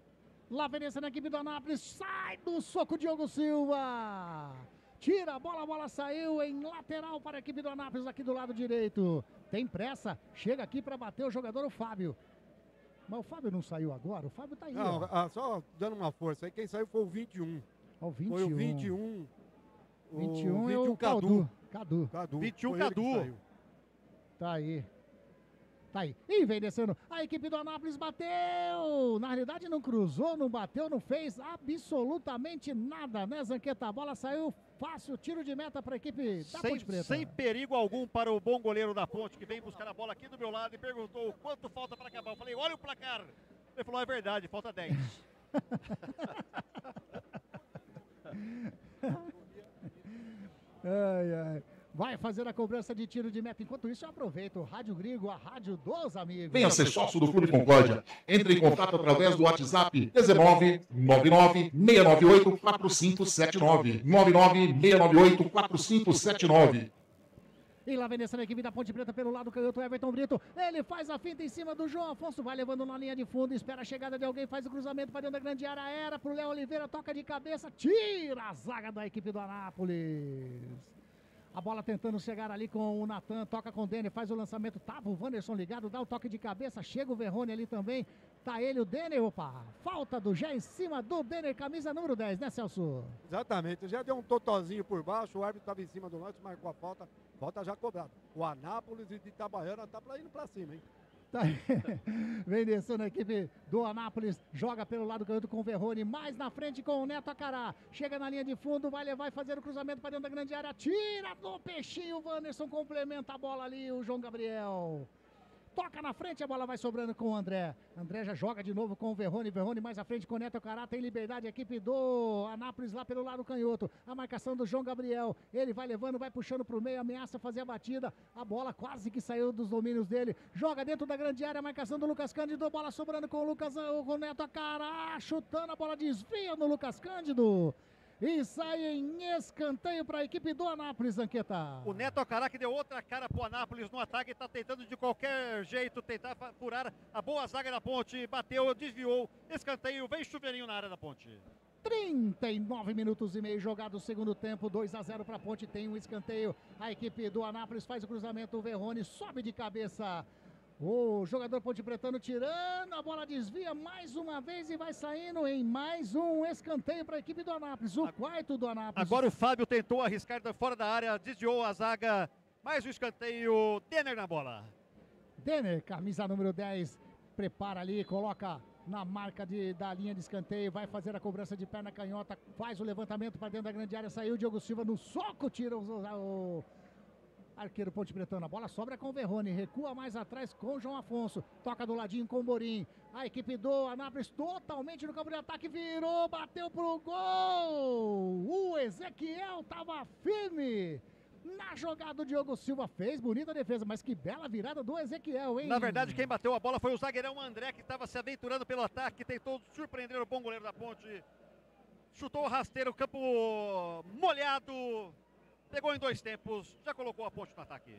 Lá vem na equipe do Anápolis, sai do soco Diogo Silva. Tira a bola saiu em lateral para a equipe do Anápolis aqui do lado direito. Tem pressa, chega aqui para bater o jogador, o Fábio. Mas o Fábio não saiu agora, o Fábio tá aí. Não, só dando uma força aí, quem saiu foi o 21. O 21. Foi o 21. 21 é o Cadu. 21 Cadu. Tá aí. Tá aí. E vem descendo. A equipe do Anápolis bateu. Na realidade não cruzou, não bateu, não fez absolutamente nada, né, Zanqueta? A bola saiu fácil, tiro de meta para a equipe da Ponte Preta. Sem perigo algum para o bom goleiro da Ponte, que vem buscar a bola aqui do meu lado e perguntou quanto falta para acabar. Eu falei, olha o placar. Ele falou, é verdade, falta 10. Ai, ai. Vai fazer a cobrança de tiro de meta. Enquanto isso, eu aproveito o Rádio Gringo, a rádio dos amigos. Venha ser sócio do Clube Concórdia. Entre em contato através do WhatsApp 19-99-698-4579. 99-698-4579. E lá vem descendo a equipe da Ponte Preta pelo lado canhoto, Everton Brito. Ele faz a finta em cima do João Afonso, vai levando na linha de fundo, espera a chegada de alguém, faz o cruzamento para dentro da grande área, era pro Léo Oliveira, toca de cabeça, tira a zaga da equipe do Anápolis. A bola tentando chegar ali com o Natan, toca com o Denner, faz o lançamento, tava o Wanderson ligado, dá o toque de cabeça, chega o Verrone ali também, tá ele, o Denner, opa, falta do Gé em cima do Denner, camisa número 10, né, Celso? Exatamente, já deu um totozinho por baixo, o árbitro estava em cima do lance, marcou a falta, falta já cobrada. O Anápolis de Itabaiana tá indo pra cima, hein? Tá. Vem descendo a equipe do Anápolis, joga pelo lado canhoto com o Verrone, mais na frente com o Neto Acará, chega na linha de fundo, vai levar e fazer o cruzamento para dentro da grande área, tira do peixinho, o Wanderson complementa a bola ali, o João Gabriel. Toca na frente, a bola vai sobrando com o André. André já joga de novo com o Verrone. Verrone mais à frente com o Neto Acará. Tem liberdade a equipe do Anápolis lá pelo lado canhoto. A marcação do João Gabriel. Ele vai levando, vai puxando pro meio, ameaça fazer a batida. A bola quase que saiu dos domínios dele. Joga dentro da grande área, a marcação do Lucas Cândido. Bola sobrando com o com o Neto Acará. Chutando, a bola desvia no Lucas Cândido. E sai em escanteio para a equipe do Anápolis, Zanqueta. O Neto Acará que deu outra cara pro Anápolis no ataque, está tentando de qualquer jeito tentar furar a boa zaga da Ponte, bateu, desviou, escanteio, vem chuveirinho na área da Ponte. 39 minutos e meio jogado o segundo tempo, 2-0 para a Ponte, tem um escanteio. A equipe do Anápolis faz o cruzamento, o Verrone sobe de cabeça. O jogador ponte-pretano tirando, a bola desvia mais uma vez e vai saindo em mais um escanteio para a equipe do Anápolis, o quarto do Anápolis. Agora o Fábio tentou arriscar fora da área, desviou a zaga, mais um escanteio, Denner na bola. Denner, camisa número 10, prepara ali, coloca na marca da linha de escanteio, vai fazer a cobrança de perna canhota, faz o levantamento para dentro da grande área, saiu o Diogo Silva no soco, tira o arqueiro ponte-pretano, a bola sobra com o Verrone, recua mais atrás com o João Afonso, toca do ladinho com o Borim, a equipe do Anápolis totalmente no campo de ataque, virou, bateu pro gol, o Ezequiel tava firme, na jogada o Diogo Silva fez, bonita defesa, mas que bela virada do Ezequiel, hein? Na verdade quem bateu a bola foi o zagueirão André, que estava se aventurando pelo ataque, tentou surpreender o bom goleiro da Ponte, chutou o rasteiro, campo molhado, pegou em dois tempos, já colocou a Ponte no ataque.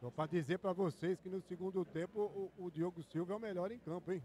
Só para dizer para vocês que no segundo tempo o Diogo Silva é o melhor em campo, hein?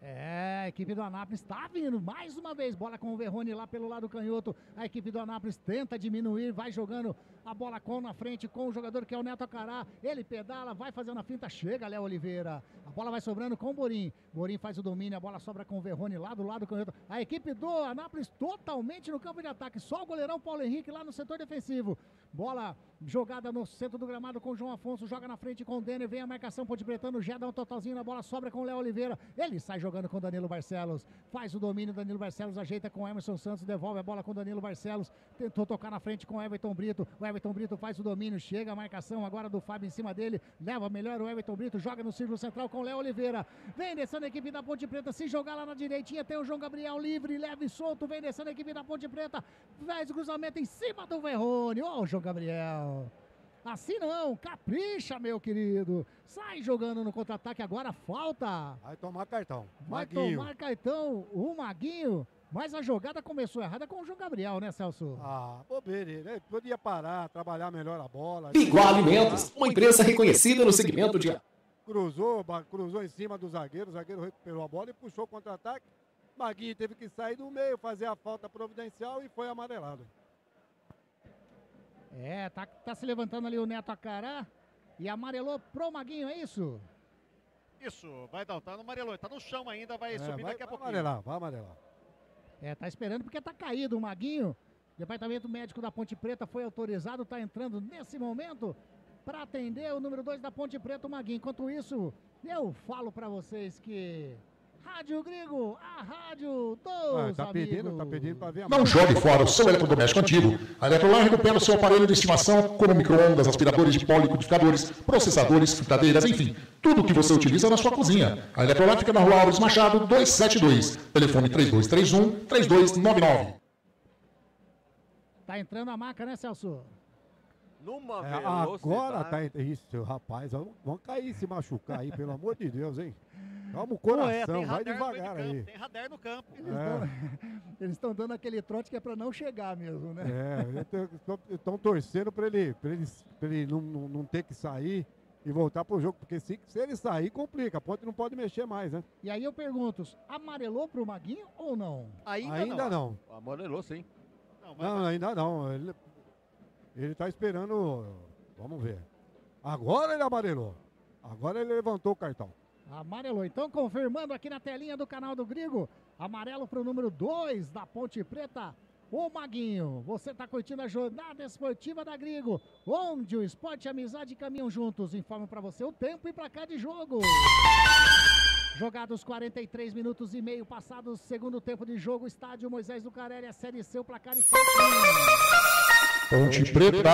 É, a equipe do Anápolis está vindo mais uma vez, bola com o Verrone lá pelo lado canhoto, a equipe do Anápolis tenta diminuir, vai jogando a bola na frente com o jogador que é o Neto Acará, ele pedala, vai fazendo a finta, chega Léo Oliveira, a bola vai sobrando com o Borim, Borim faz o domínio, a bola sobra com o Verrone lá do lado canhoto, a equipe do Anápolis totalmente no campo de ataque, só o goleirão Paulo Henrique lá no setor defensivo, bola jogada no centro do gramado com o João Afonso, joga na frente com o Denner, vem a marcação ponte-pretano, já dá um totalzinho na bola, sobra com o Léo Oliveira, ele sai jogando com o Danilo Barcelos, faz o domínio, Danilo Barcelos ajeita com o Emerson Santos, devolve a bola com o Danilo Barcelos, tentou tocar na frente com o Everton Brito, o Everton Brito faz o domínio, chega a marcação agora do Fábio em cima dele, leva melhor o Everton Brito, joga no círculo central com o Léo Oliveira, vem descendo a equipe da Ponte Preta, se jogar lá na direitinha tem o João Gabriel livre, leve e solto, vem descendo a equipe da Ponte Preta, faz o cruzamento em cima do Verrone, ó o João Gabriel. Assim não, capricha, meu querido. Sai jogando no contra-ataque agora, falta. Vai tomar cartão. Vai tomar cartão o Maguinho. Mas a jogada começou errada com o João Gabriel, né, Celso? Ah, bobeira, né? Podia parar, trabalhar melhor a bola. Biguá Alimentos, uma empresa reconhecida no segmento de... Cruzou em cima do zagueiro, o zagueiro recuperou a bola e puxou o contra-ataque. Maguinho teve que sair do meio, fazer a falta providencial e foi amarelado. É, tá se levantando ali o Neto Acará e amarelou pro Maguinho, é isso? Isso, vai dar, tá no amarelou, tá no chão ainda, vai subir daqui a pouquinho. Vai amarelar. É, tá esperando porque tá caído o Maguinho. Departamento médico da Ponte Preta foi autorizado, tá entrando nesse momento para atender o número 2 da Ponte Preta, o Maguinho. Enquanto isso, eu falo para vocês que Rádio Grigo, a rádio dos Tá amigos. pedindo para ver a Não jogue fora o seu eletrodoméstico antigo. A Eletrolar recupera o seu aparelho de estimação, como micro-ondas, aspiradores de pó, liquidificadores, processadores, fritadeiras, enfim, tudo o que você utiliza na sua cozinha. A Eletrolar fica na Rua Alves Machado, 272. Telefone 3231-3299. Tá entrando a maca, né, Celso? Numa agora tá. Isso, rapaz, vamos cair, se machucar aí, pelo amor de Deus, hein? Calma o coração, vai devagar aí. Tem radar no campo. Eles estão dando aquele trote que é para não chegar mesmo, né? Estão torcendo para ele não ter que sair e voltar pro jogo, porque se ele sair, complica. A Ponte não pode mexer mais, né? E aí eu pergunto, amarelou pro Maguinho ou não? Ainda não. Amarelou, sim. Não, ainda não. Ele tá esperando. Vamos ver. Agora ele amarelou. Agora ele levantou o cartão. Amarelou. Então, confirmando aqui na telinha do canal do Grigo, amarelo pro número 2 da Ponte Preta, o Maguinho. Você tá curtindo a jornada esportiva da Grigo, onde o esporte e a amizade caminham juntos. Informo para você o tempo e placar de jogo. Jogados 43 minutos e meio passados, segundo tempo de jogo, estádio Moisés Lucarelli, a Série C, o placar está Ponte Preta,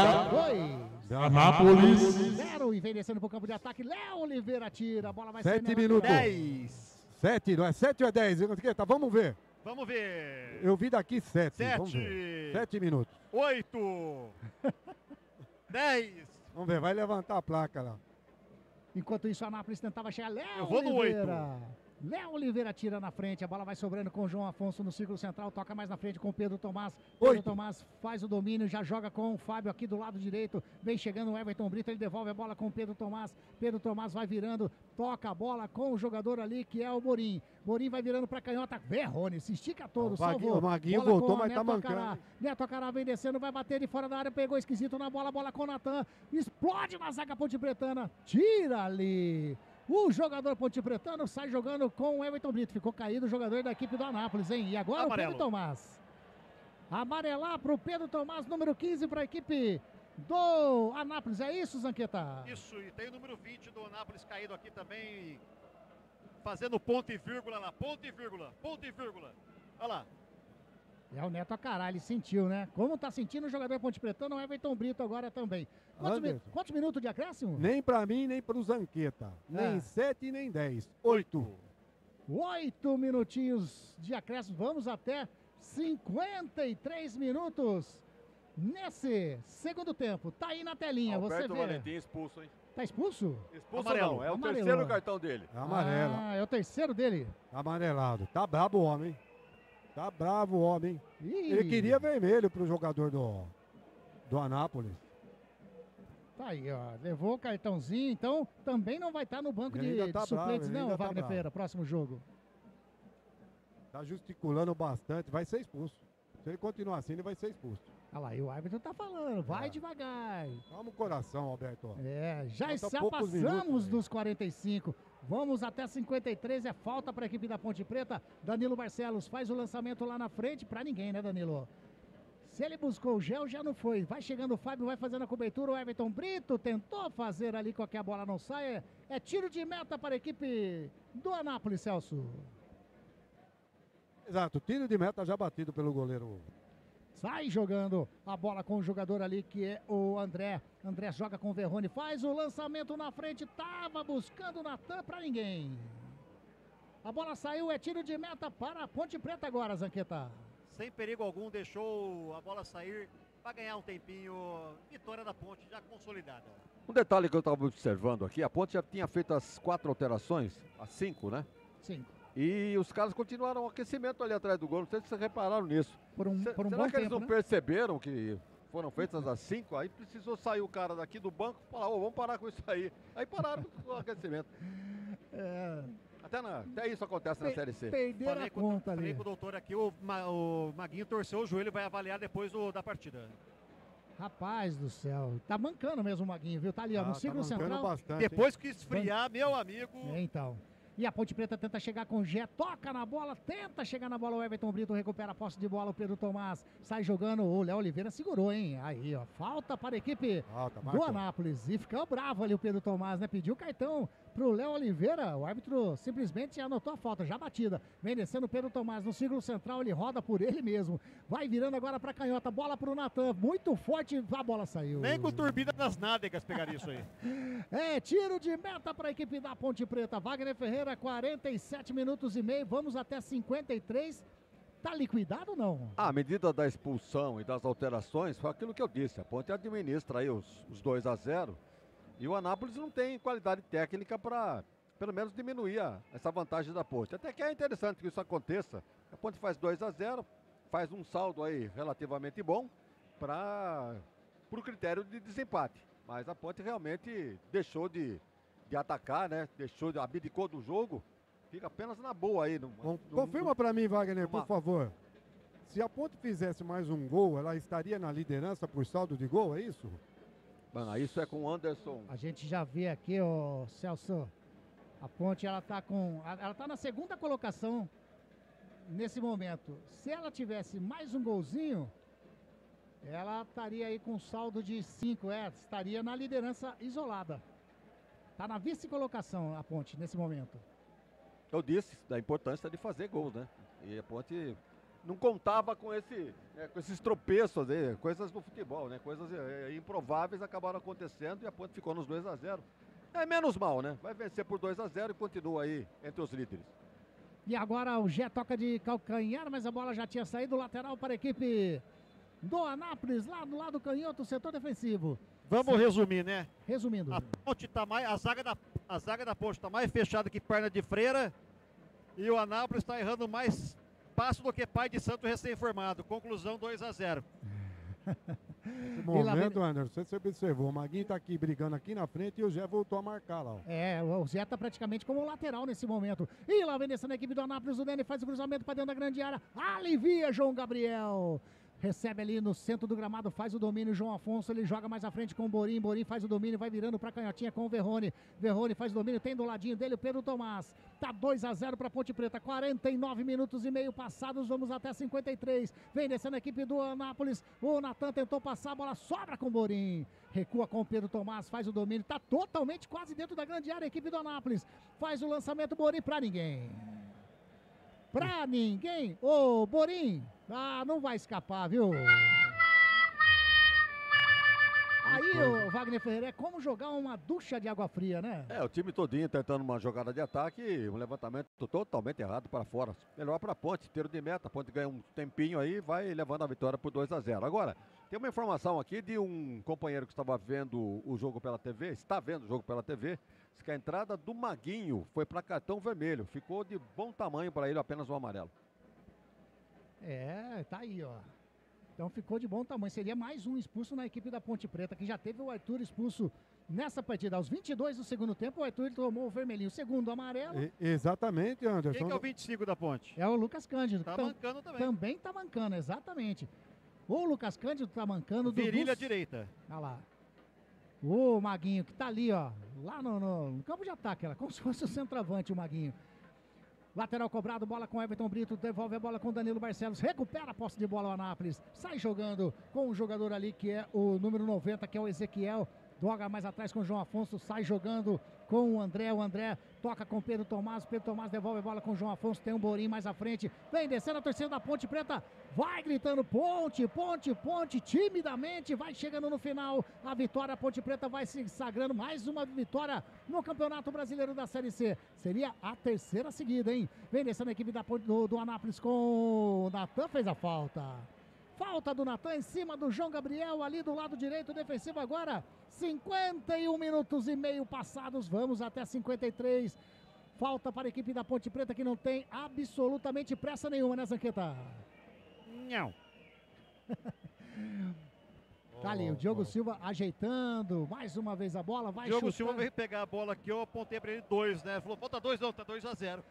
Anápolis. 0 e vem descendo pro campo de ataque, Léo Oliveira tira, a bola vai 7 minutos. 10. 7, não é 7 ou é 10? Tá, vamos ver. Vamos ver. Eu vi daqui 7. 7. Vamos ver. 7 minutos. 8. 10. Vamos ver, vai levantar a placa lá. Enquanto isso, a Anápolis tentava chegar. Léo Eu vou no Oliveira. Léo Oliveira tira na frente, a bola vai sobrando com o João Afonso no círculo central, toca mais na frente com o Pedro Tomás. Pedro Tomás faz o domínio, já joga com o Fábio aqui do lado direito. Vem chegando o Everton Brito, ele devolve a bola com o Pedro Tomás. Pedro Tomás vai virando, toca a bola com o jogador ali que é o Morim. Morim vai virando pra canhota. Verrone, se estica todo, salvou. O Maguinho bola voltou, com mas tá Neto Acará. mancando. Neto Acará vem descendo, vai bater de fora da área, pegou esquisito na bola, bola com o Natan. Explode na zaga Ponte Pretana, tira ali. O jogador Ponte Pretano sai jogando com o Everton Brito. Ficou caído o jogador da equipe do Anápolis, hein? E agora amarelo. O Pedro Tomás. Amarelar para o Pedro Tomás, número 15 para a equipe do Anápolis. É isso, Zanqueta? Isso, e tem o número 20 do Anápolis caído aqui também, fazendo ponto e vírgula lá. Ponto e vírgula, ponto e vírgula. Olha lá. É o Neto Acará, ele sentiu, né? Como tá sentindo o jogador Ponte Pretano, o Everton Brito agora também. Quantos minutos de acréscimo? Nem pra mim, nem pro Zanqueta. Nem 7 nem 10. 8. 8 minutinhos de acréscimo. Vamos até 53 minutos nesse segundo tempo. Tá aí na telinha, Alberto você vê. Valentim expulso, hein? Tá expulso? Expulso amarelo. não, é o Amarelo. terceiro cartão dele. É amarelo. Ah, é o terceiro dele. Amarelado. Tá brabo o homem. Tá bravo o homem. Ih. Ele queria vermelho pro jogador do Anápolis. Tá aí, ó. Levou o cartãozinho, então também não vai estar no banco Ele de ainda tá suplentes, bravo, ele não, ainda tá Wagner bravo. Feira, próximo jogo. Tá gesticulando bastante, vai ser expulso. Se ele continuar assim, ele vai ser expulso. Olha lá, e o árbitro tá falando, vai devagar. Calma o coração, Alberto. Já Falta poucos passamos minutos, dos 45. Vamos até 53, é falta para a equipe da Ponte Preta. Danilo Barcelos faz o lançamento lá na frente, para ninguém, né, Danilo? Se ele buscou o gel, já não foi. Vai chegando o Fábio, vai fazendo a cobertura. O Everton Brito tentou fazer ali com que a bola não saia. É tiro de meta para a equipe do Anápolis, Celso. Exato, tiro de meta já batido pelo goleiro. Sai jogando a bola com o jogador ali que é o André. André joga com o Verrone, faz o lançamento na frente, tava buscando o Natan para ninguém. A bola saiu, é tiro de meta para a Ponte Preta agora, Zanqueta. Sem perigo algum, deixou a bola sair para ganhar um tempinho. Vitória da Ponte já consolidada. Um detalhe que eu estava observando aqui, a Ponte já tinha feito as 4 alterações, as 5, né? 5. E os caras continuaram o aquecimento ali atrás do gol, não sei se vocês repararam nisso. Por um Será bom que eles tempo, não né? perceberam que foram feitas as 5? Aí precisou sair o cara daqui do banco e falar, vamos parar com isso aí. Aí pararam com o aquecimento. Até isso acontece na Série C. Perderam a conta ali. Falei com o doutor aqui, o Maguinho torceu o joelho, vai avaliar depois da partida. Rapaz do céu, tá mancando mesmo o Maguinho, viu? Tá ali, ó, no círculo central. Depois que esfriar, meu amigo. Então. E a Ponte Preta tenta chegar com o Gé, toca na bola, tenta chegar na bola, o Everton Brito recupera a posse de bola, o Pedro Tomás sai jogando, o Léo Oliveira segurou, hein? Aí, ó, falta para a equipe do Anápolis. E ficou bravo ali o Pedro Tomás, né? Pediu cartão pro Léo Oliveira, o árbitro simplesmente anotou a falta, já batida. Vem descendo o Pedro Tomás no círculo central, ele roda por ele mesmo. Vai virando agora para canhota, bola pro Natan, muito forte, a bola saiu. Nem com turbina das nádegas pegaria isso aí. É, tiro de meta para a equipe da Ponte Preta. Wagner Ferreira, 47 minutos e meio, vamos até 53. Tá liquidado ou não? A medida da expulsão e das alterações foi aquilo que eu disse. A Ponte administra aí os 2-0 e o Anápolis não tem qualidade técnica para, pelo menos, diminuir essa vantagem da Ponte. Até que é interessante que isso aconteça. A Ponte faz 2-0, faz um saldo aí relativamente bom para o critério de desempate. Mas a Ponte realmente deixou de atacar, né? Abdicou do jogo, fica apenas na boa aí. Confirma para mim, Wagner, por favor. Se a Ponte fizesse mais um gol, ela estaria na liderança por saldo de gol, é isso? Mano, isso é com o Anderson. A gente já vê aqui, ó, Celso, a Ponte, ela tá na segunda colocação nesse momento. Se ela tivesse mais um golzinho, ela estaria aí com saldo de 5, estaria na liderança isolada. Tá na vice-colocação a Ponte nesse momento. Eu disse da importância de fazer gols, né? E a Ponte não contava com esses tropeços aí, coisas do futebol, né? Coisas improváveis acabaram acontecendo e a Ponte ficou nos 2-0. É menos mal, né? Vai vencer por 2-0 e continua aí entre os líderes. E agora o Gé toca de calcanhar, mas a bola já tinha saído lateral para a equipe do Anápolis, lá do lado canhoto, setor defensivo. Vamos resumir, né? Resumindo. A Ponte tá mais, a zaga da Ponte está mais fechada que perna de freira e o Anápolis está errando mais passo do que pai de santo recém-formado. Conclusão 2-0. Nesse momento, Anderson, você observou, o Maguinho tá aqui brigando aqui na frente e o Zé voltou a marcar lá. Ó. O Zé tá praticamente como lateral nesse momento. E lá vem descendo a equipe do Anápolis, o Dene faz o cruzamento para dentro da grande área. Alivia João Gabriel. Recebe ali no centro do gramado, faz o domínio, João Afonso, ele joga mais à frente com o Borim, Borim faz o domínio, vai virando pra canhotinha com o Verrone, Verrone faz o domínio, tem do ladinho dele o Pedro Tomás, tá 2-0 pra Ponte Preta, 49 minutos e meio passados, vamos até 53, vem descendo a equipe do Anápolis, o Natan tentou passar, a bola sobra com o Borim, recua com o Pedro Tomás, faz o domínio, tá totalmente quase dentro da grande área, a equipe do Anápolis, faz o lançamento, Borim pra ninguém. Pra ninguém, ô Borim, não vai escapar, viu? Aí, o Wagner Ferreira, é como jogar uma ducha de água fria, né? O time todinho tentando uma jogada de ataque e um levantamento totalmente errado para fora. Melhor para a Ponte, tiro de meta, a Ponte ganha um tempinho aí, vai levando a vitória por 2-0. Agora, tem uma informação aqui de um companheiro que estava vendo o jogo pela TV, está vendo o jogo pela TV, diz que a entrada do Maguinho foi para cartão vermelho, ficou de bom tamanho para ele apenas o amarelo. Tá aí, ó. Então ficou de bom tamanho. Seria mais um expulso na equipe da Ponte Preta, que já teve o Arthur expulso nessa partida. Aos 22 do segundo tempo, o Arthur tomou o vermelhinho. O segundo, amarelo. Exatamente, Anderson. Quem que é o 25 da Ponte? É o Lucas Cândido. Tá mancando também. Também tá mancando, exatamente. O Lucas Cândido tá mancando. Virilha direita. Olha lá. O Maguinho, que tá ali, ó. Lá no campo de ataque, como se fosse o centroavante, o Maguinho. Lateral cobrado, bola com Everton Brito, devolve a bola com Danilo Barcelos, recupera a posse de bola o Anápolis, sai jogando com um jogador ali que é o número 90, que é o Ezequiel, joga mais atrás com o João Afonso, sai jogando com o André toca com o Pedro Tomás devolve a bola com o João Afonso, tem um Borim mais à frente, vem descendo a torcida da Ponte Preta, vai gritando Ponte, timidamente, vai chegando no final, a vitória, a Ponte Preta vai se sagrando, mais uma vitória no Campeonato Brasileiro da Série C, seria a terceira seguida, hein? Vem descendo a equipe do Anápolis com o Natan, fez a falta do Natan em cima do João Gabriel, ali do lado direito, defensivo agora, 51 minutos e meio passados, vamos até 53, falta para a equipe da Ponte Preta que não tem absolutamente pressa nenhuma, né, Zanqueta? Não. Tá ali, o Diogo Silva ajeitando, mais uma vez a bola, vai Diogo Silva veio pegar a bola aqui, eu apontei para ele 2, né, falou, falta 2 não, tá 2-0.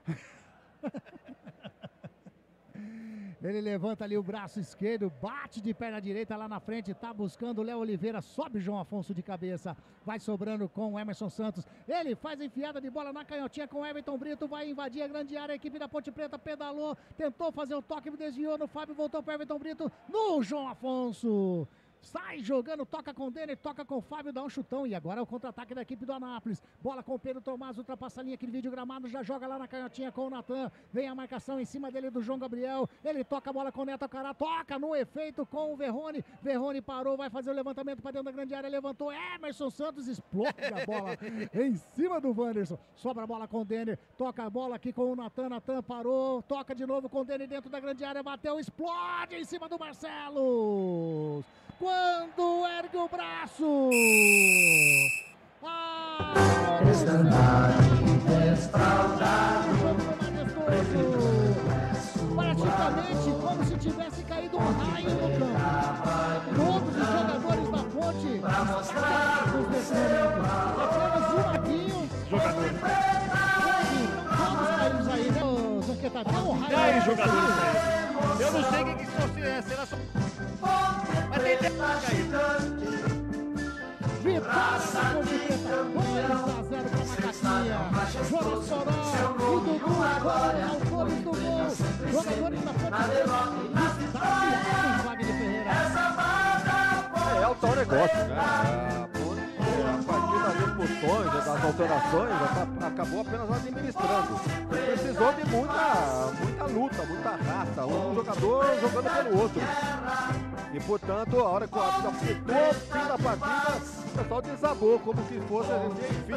Ele levanta ali o braço esquerdo, bate de perna direita lá na frente, tá buscando o Léo Oliveira, sobe o João Afonso de cabeça, vai sobrando com o Emerson Santos. Ele faz a enfiada de bola na canhotinha com o Everton Brito, vai invadir a grande área, a equipe da Ponte Preta pedalou, tentou fazer o toque, desviou no Fábio, voltou para Everton Brito, no João Afonso. Sai jogando, toca com o Denner, toca com o Fábio, dá um chutão. E agora é o contra-ataque da equipe do Anápolis. Bola com o Pedro Tomás, ultrapassa a linha, aquele vídeo gramado, já joga lá na canhotinha com o Natan. Vem a marcação em cima dele do João Gabriel. Ele toca a bola com o Neto Acará, toca no efeito com o Verrone. Verrone parou, vai fazer o levantamento para dentro da grande área, levantou. Emerson Santos explode a bola em cima do Wanderson. Sobra a bola com o Denner, toca a bola aqui com o Natan. Natan parou, toca de novo com o Denner dentro da grande área, bateu, explode em cima do Barcelos. Quando ergue o braço, praticamente como se tivesse caído um raio no campo. Todos os jogadores da Ponte estáticos nesse momento. Apenas o Maguinho. Jogadores. Todos caídos aí, né, Zanqueta? Deu um raio. E aí, jogadores? Eu não sei o que fosse, será só... Mas tem tempo de cair. Vitória da Ponte Preta, 2-0 para a Macaquinha. Jonas Soró e Dudu agora, autores do gol. Jogadores da Ponte Preta, estaciados, Wagner Ferreira. É o tal negócio, né? A partir das expulsões, das alterações, acabou apenas administrando. Precisou de muita luta, muita raça. Um jogador jogando pelo outro. E, portanto, a hora que o árbitro apitou o fim da partida, o pessoal desabou, como se fosse, enfim,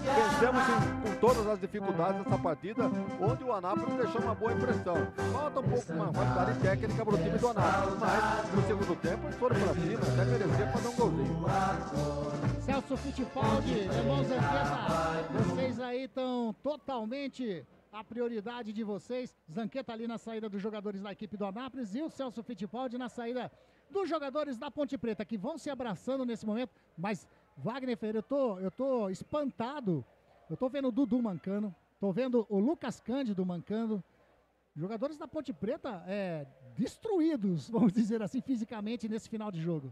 vencemos com todas as dificuldades dessa partida, onde o Anápolis deixou uma boa impressão. Falta um pouco uma qualidade técnica para o time do Anápolis, mas no segundo tempo eles foram para cima, até mereciam fazer um golzinho. Celso Fittipaldi, irmão Zanqueta, vocês aí estão totalmente... A prioridade de vocês, Zanqueta ali na saída dos jogadores da equipe do Anápolis e o Celso Fittipaldi na saída dos jogadores da Ponte Preta, que vão se abraçando nesse momento. Mas, Wagner Ferreira, eu tô espantado. Eu tô vendo o Dudu mancando, tô vendo o Lucas Cândido mancando. Jogadores da Ponte Preta destruídos, vamos dizer assim, fisicamente nesse final de jogo.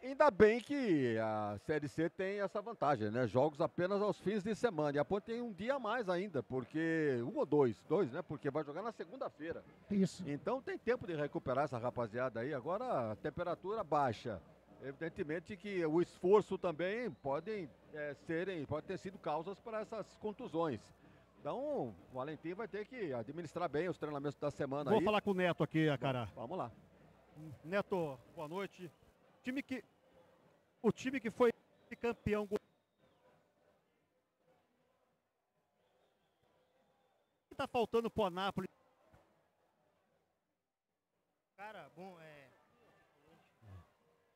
Ainda bem que a Série C tem essa vantagem, né? Jogos apenas aos fins de semana. E a Ponte tem um dia a mais ainda, porque... Um ou dois, né? Porque vai jogar na segunda-feira. Isso. Então tem tempo de recuperar essa rapaziada aí. Agora a temperatura baixa. Evidentemente que o esforço também pode ter sido causas para essas contusões. Então o Valentim vai ter que administrar bem os treinamentos da semana. Vou falar com o Neto aqui, Acará. Vamos lá. Neto, boa noite. O time que foi campeão. O que tá faltando pro Anápolis? Cara, bom,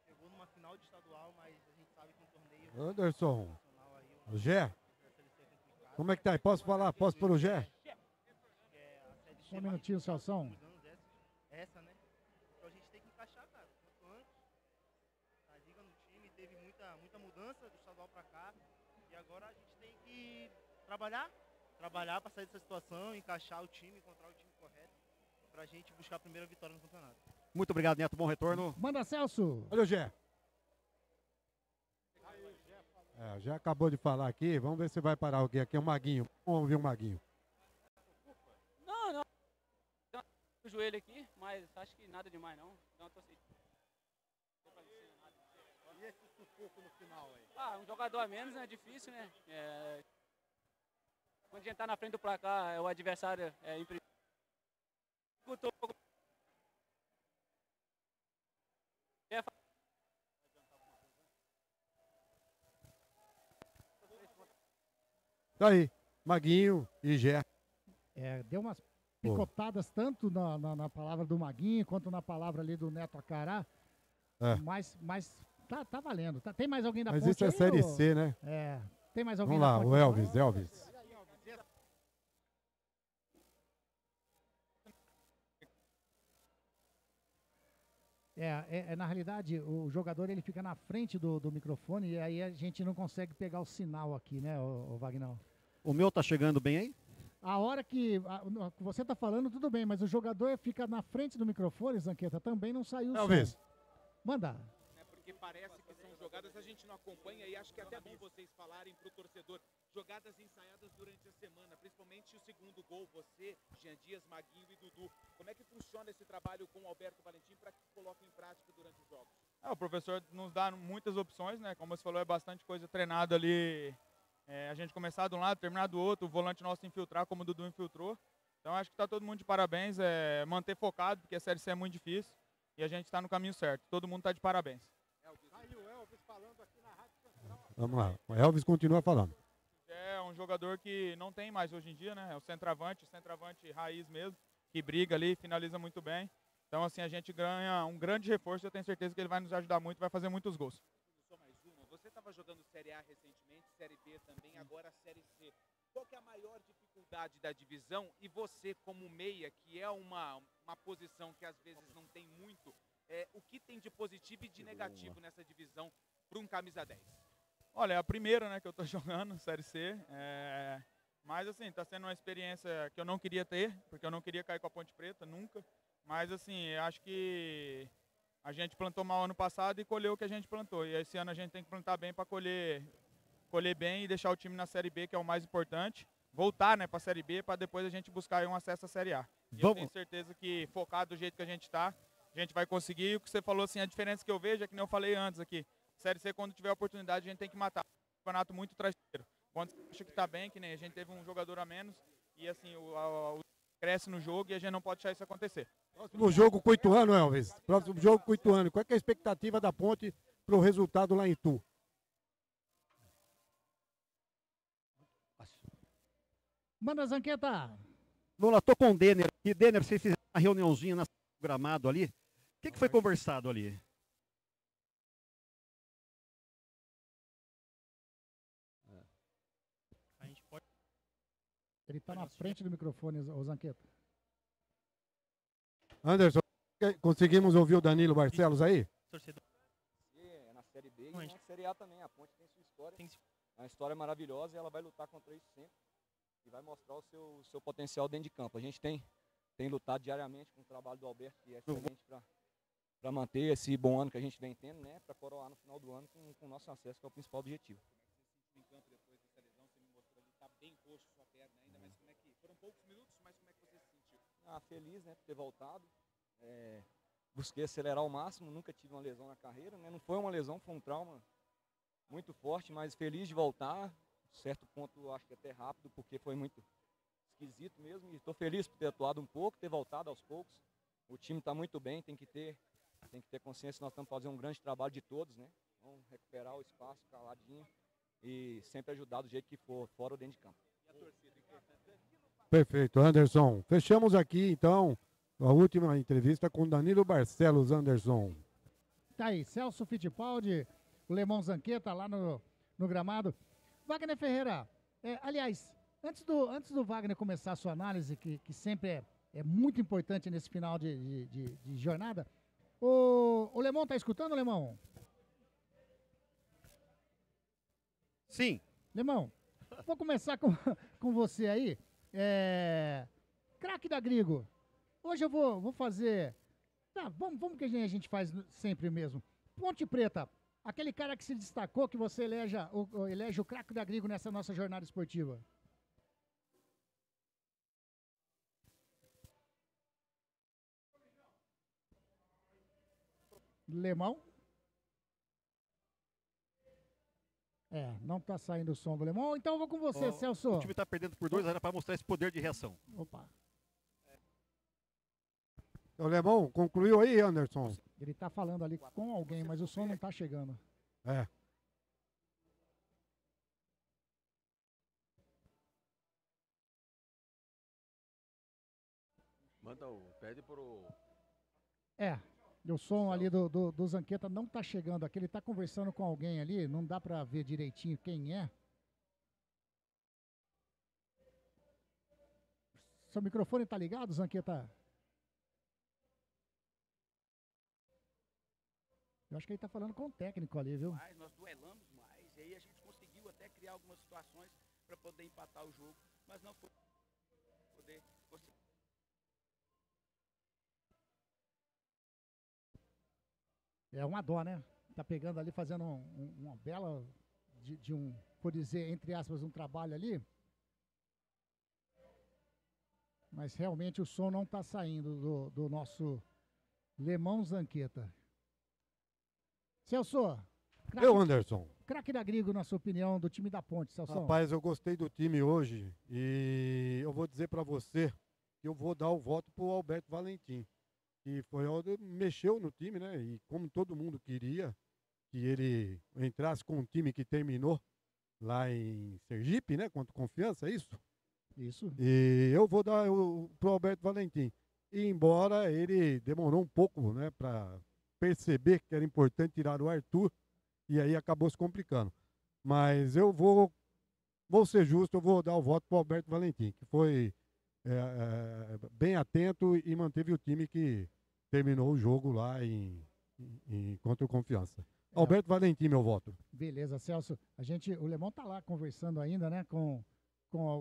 chegou numa final de estadual, mas a gente sabe que um torneio... Anderson, o Gé, como é que tá aí? Posso falar? Posso pôr o Gé? Só um minutinho, Celção. Essa, né? Então a gente tem que encaixar, cara. Quanto antes, a liga no time teve muita mudança do estadual pra cá. E agora a gente tem que trabalhar pra sair dessa situação, encaixar o time, encontrar o time correto, pra gente buscar a primeira vitória no campeonato. Muito obrigado, Neto. Bom retorno. Manda, Celso. Olha o Gé. Já acabou de falar aqui. Vamos ver se vai parar alguém aqui. É o Maguinho. Vamos ouvir o Maguinho. Não. O joelho aqui, mas acho que nada demais não. Então, tô assim. E esse sufoco no final aí? Um jogador a menos é difícil, né? Quando a gente tá na frente do placar, o adversário é imprevisível. Tá aí, Maguinho e Gé. Deu umas picotadas tanto na palavra do Maguinho quanto na palavra ali do Neto Acará. Mas tá valendo. Tem mais alguém da Mas Ponte? isso é Série C, né? Tem mais alguém Vamos da lá, Ponte? o Elvis. Na realidade, o jogador ele fica na frente do microfone e aí a gente não consegue pegar o sinal aqui, né, o Wagner? O meu tá chegando bem aí? a hora que você tá falando, tudo bem, mas o jogador fica na frente do microfone, Zanqueta, também não saiu o som. Talvez. Manda. Porque parece que são jogadas, a gente não acompanha e acho que é até bom vocês falarem pro torcedor. Jogadas ensaiadas durante a semana, principalmente o segundo gol, você, Jean Dias, Maguinho e Dudu. Como é que funciona esse trabalho com o Alberto Valentim para que coloque em prática durante os jogos? O professor nos dá muitas opções, né? Como você falou, é bastante coisa treinada ali. A gente começar de um lado, terminar do outro, o volante nosso infiltrar como o Dudu infiltrou. Então acho que está todo mundo de parabéns, manter focado, porque a Série C é muito difícil e a gente está no caminho certo. Todo mundo está de parabéns. Vamos lá, o Elvis continua falando. É um jogador que não tem mais hoje em dia, né? É o centroavante raiz mesmo, que briga ali, finaliza muito bem. Então, assim, a gente ganha um grande reforço e eu tenho certeza que ele vai nos ajudar muito, vai fazer muitos gols. Só mais uma. Você estava jogando Série A recentemente, Série B também, agora Série C. Qual que é a maior dificuldade da divisão? E você, como meia, que é uma posição que às vezes não tem muito, o que tem de positivo e de negativo nessa divisão para um camisa 10? Olha, é a primeira, né, que eu tô jogando, Série C, mas assim, tá sendo uma experiência que eu não queria ter, porque eu não queria cair com a Ponte Preta, nunca, mas assim, eu acho que a gente plantou mal ano passado e colheu o que a gente plantou, e esse ano a gente tem que plantar bem para colher bem e deixar o time na Série B, que é o mais importante, voltar, né, para a Série B, para depois a gente buscar aí um acesso à Série A. E eu tenho certeza que, focado do jeito que a gente tá, a gente vai conseguir. O que você falou, assim, a diferença que eu vejo é que nem eu falei antes aqui, Série C, quando tiver a oportunidade, a gente tem que matar. Um campeonato muito traiçoeiro. Quando você acha que tá bem, que nem a gente teve um jogador a menos, e assim, o cresce no jogo e a gente não pode deixar isso acontecer. Próximo jogo com o Ituano, Elvis. Próximo jogo com o Ituano. Qual é a expectativa da Ponte para o resultado lá em Itu? Manda, Zanqueta. Vamos lá, tô com o Denner aqui. Denner, vocês fizeram uma reuniãozinha no gramado ali. O que foi conversado ali? Ele tá na frente do microfone, o Zanqueta. Anderson, conseguimos ouvir o Danilo Barcelos aí? É na Série B e na Série A também. A Ponte tem sua história. É uma história maravilhosa e ela vai lutar contra isso sempre. E vai mostrar o seu potencial dentro de campo. A gente tem lutado diariamente com o trabalho do Alberto, que é excelente para manter esse bom ano que a gente vem tendo, né? Para coroar no final do ano com o nosso acesso, que é o principal objetivo. Em campo depois dessa lesão, você me mostrou ali, tá bem roxo sua perna ainda, mas como é que foram poucos minutos, mas como é que você se sentiu? Feliz, né, por ter voltado. Busquei acelerar ao máximo, nunca tive uma lesão na carreira, né? Não foi uma lesão, foi um trauma muito forte, mas feliz de voltar. Certo ponto, acho que até rápido, porque foi muito esquisito mesmo. E estou feliz por ter atuado um pouco, ter voltado aos poucos. O time está muito bem, tem que ter consciência que nós estamos fazendo um grande trabalho de todos, né? Vamos recuperar o espaço caladinho e sempre ajudar do jeito que for, fora ou dentro de campo. E a torcida, importante? Perfeito, Anderson. Fechamos aqui, então, a última entrevista com Danilo Barcelos, Anderson. Tá aí, Celso Fittipaldi, o Lemão Zanqueta lá no gramado. Wagner Ferreira, aliás, antes do Wagner começar a sua análise, que sempre é muito importante nesse final de jornada, o Lemão tá escutando, Lemão? Sim. Lemão, vou começar com você aí. Craque da Grigo, hoje eu vou fazer... Tá, vamos que a gente faz sempre mesmo. Ponte Preta. Aquele cara que se destacou, que você elege o craque da Grigo nessa nossa jornada esportiva. Lemão? Não tá saindo o som do Lemão. Então eu vou com você, Celso. O time tá perdendo por 2, era para mostrar esse poder de reação. Opa. O Lemão, concluiu aí, Anderson? Ele tá falando ali com alguém, mas o som não tá chegando. Pede pro... O som ali do Zanqueta não tá chegando aqui. Ele tá conversando com alguém ali, não dá pra ver direitinho quem é. Seu microfone tá ligado, Zanqueta? Eu acho que ele tá falando com o técnico ali, viu? Mas nós duelamos mais, e aí a gente conseguiu até criar algumas situações para poder empatar o jogo, mas não foi. poder conseguir. É uma dó, né? Tá pegando ali, fazendo uma bela, por dizer, entre aspas, um trabalho ali. Mas realmente o som não tá saindo do nosso Lemão Zanqueta. Celso. Anderson. Craque da Grigo, na sua opinião, do time da Ponte, Celso. Rapaz, eu gostei do time hoje e eu vou dizer pra você que eu vou dar o voto pro Alberto Valentim. Que foi onde mexeu no time, né? E como todo mundo queria que ele entrasse com um time que terminou lá em Sergipe, né? Contra o Confiança, é isso? Isso. E eu vou dar pro Alberto Valentim. E embora ele demorou um pouco, né? Pra perceber que era importante tirar o Arthur. E aí acabou se complicando. Mas eu vou ser justo, eu vou dar o voto pro Alberto Valentim, que foi bem atento e manteve o time que terminou o jogo lá contra o Confiança. Alberto Valentim, meu voto. Beleza, Celso. O Lemão tá lá conversando ainda, né, com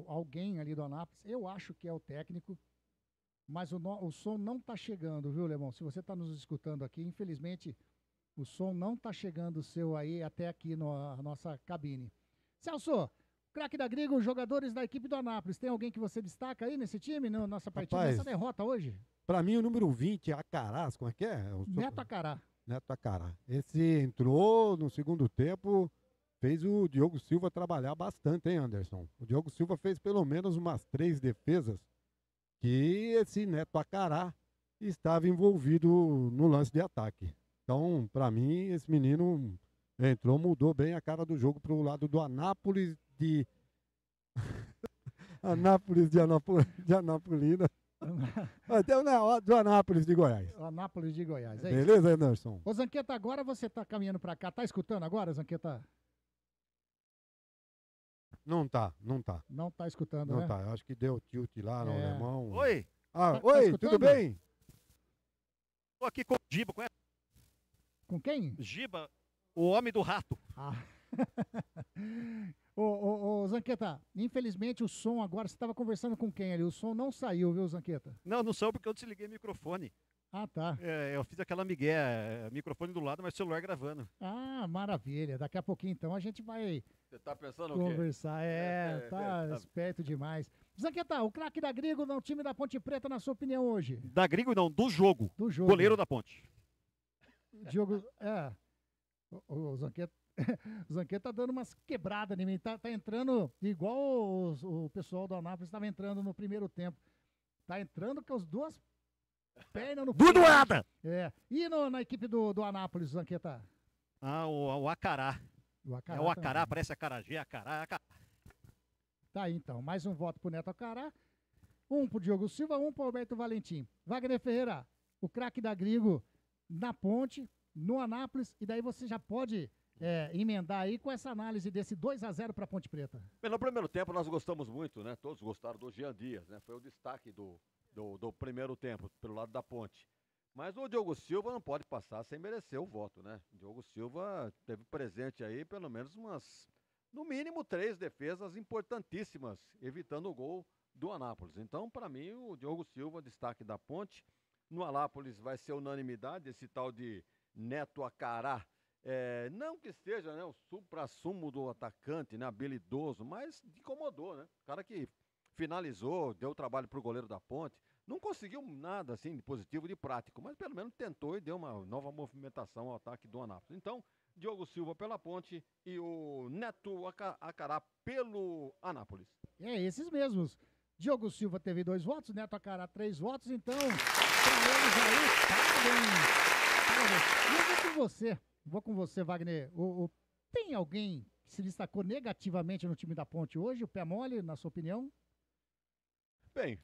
alguém ali do Anápolis. Eu acho que é o técnico, mas o som não tá chegando, viu, Lemão? Se você tá nos escutando aqui, infelizmente o som não tá chegando seu aí até aqui na nossa cabine. Celso, craque da Grigo, jogadores da equipe do Anápolis. Tem alguém que você destaca aí nesse time, na nossa partida, nessa derrota hoje? Pra mim, o número 20, Acarás, como é que é? Neto Acará. Neto Acará. Esse entrou no segundo tempo, fez o Diogo Silva trabalhar bastante, hein, Anderson? O Diogo Silva fez pelo menos umas 3 defesas que esse Neto Acará estava envolvido no lance de ataque. Então, pra mim, esse menino entrou, mudou bem a cara do jogo pro lado do Anápolis de... Anápolis de Anapolina. Até do Anápolis de Goiás. Anápolis de Goiás, é Beleza, Anderson? Ô, Zanqueta, agora você tá caminhando pra cá. Tá escutando agora, Zanqueta? Não tá. Não tá escutando, Não né? tá, eu acho que deu tilt lá no alemão. Oi! Oi, tudo bem? Tô aqui com o Giba, conhece? Com quem? Giba, o homem do rato. Ô, Zanqueta, infelizmente o som agora, você estava conversando com quem ali? O som não saiu, viu, Zanqueta? Não saiu porque eu desliguei o microfone. Ah, tá. Eu fiz aquela migué, microfone do lado, mas celular gravando. Ah, maravilha. Daqui a pouquinho, então, a gente vai Você tá pensando o quê? conversar. Tá esperto demais. Zanqueta, o craque da Grigo no time da Ponte Preta, na sua opinião, hoje? Da Grigo não, do jogo. Do jogo. Goleiro da Ponte. Diogo, o Zanqueta, o Zanqueta tá dando umas quebradas em mim, tá entrando igual o pessoal do Anápolis estava entrando no primeiro tempo. Tá entrando com as duas pernas no peito. Dudoada! E na equipe do Anápolis, Zanqueta? O Acará. O Acará é o Acará, também. parece Acarajé, Acará. Tá aí, então, mais um voto pro Neto Acará, um pro Diogo Silva, um pro Alberto Valentim. Wagner Ferreira, o craque da Grigo na Ponte, no Anápolis, e daí você já pode emendar aí com essa análise desse 2-0 para Ponte Preta. Bem, no primeiro tempo nós gostamos muito, né? Todos gostaram do Jean Dias, né? Foi o destaque do primeiro tempo, pelo lado da Ponte. Mas o Diogo Silva não pode passar sem merecer o voto, né? O Diogo Silva teve presente aí pelo menos no mínimo 3 defesas importantíssimas, evitando o gol do Anápolis. Então, para mim, o Diogo Silva, destaque da Ponte. No Anápolis vai ser unanimidade, esse tal de Neto Acará. Não que seja, né, o supra-sumo do atacante, né, habilidoso, mas incomodou, né? O cara que finalizou, deu trabalho pro goleiro da Ponte. Não conseguiu nada assim de positivo, de prático, mas pelo menos tentou e deu uma nova movimentação ao ataque do Anápolis. Então, Diogo Silva pela Ponte e o Neto Acará pelo Anápolis. Esses mesmos. Diogo Silva teve 2 votos, Neto Acará 3 votos, então, pra eles aí, parabéns. E eu vou com você, Wagner. Tem alguém que se destacou negativamente no time da Ponte hoje, o pé mole, na sua opinião? Bem,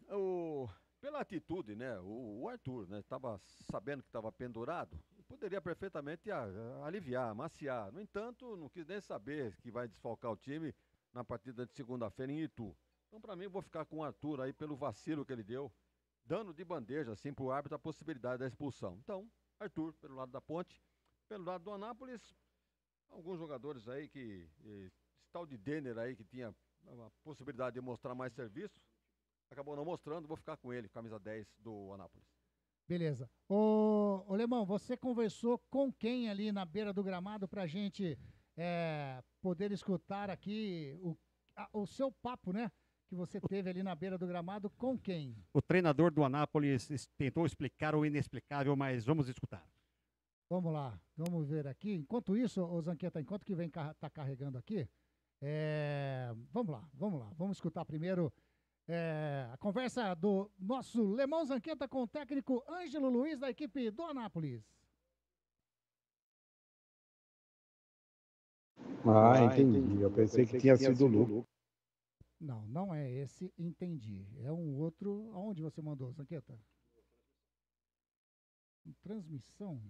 pela atitude, né, o Arthur, né, estava sabendo que estava pendurado, poderia perfeitamente aliviar, amaciar. No entanto, não quis nem saber que vai desfalcar o time na partida de segunda-feira em Itu. Então, para mim, vou ficar com o Arthur aí pelo vacilo que ele deu, dando de bandeja, assim, pro árbitro a possibilidade da expulsão. Então, Arthur, pelo lado da Ponte, pelo lado do Anápolis, alguns jogadores aí esse tal de Denner aí, que tinha a possibilidade de mostrar mais serviço, acabou não mostrando, vou ficar com ele, camisa 10 do Anápolis. Beleza. Ô Lemão, você conversou com quem ali na beira do gramado pra gente poder escutar aqui o seu papo, né? Que você teve ali na beira do gramado com quem? O treinador do Anápolis tentou explicar o inexplicável, mas vamos escutar. Vamos lá, vamos ver aqui. Enquanto isso, ô Zanqueta, enquanto que tá carregando aqui, vamos lá, vamos escutar primeiro a conversa do nosso Lemão Zanqueta com o técnico Ângelo Luiz da equipe do Anápolis. Entendi. Eu pensei que tinha sido o Lu. Não, não é esse, entendi. É um outro. Aonde você mandou, Zanqueta? Transmissão?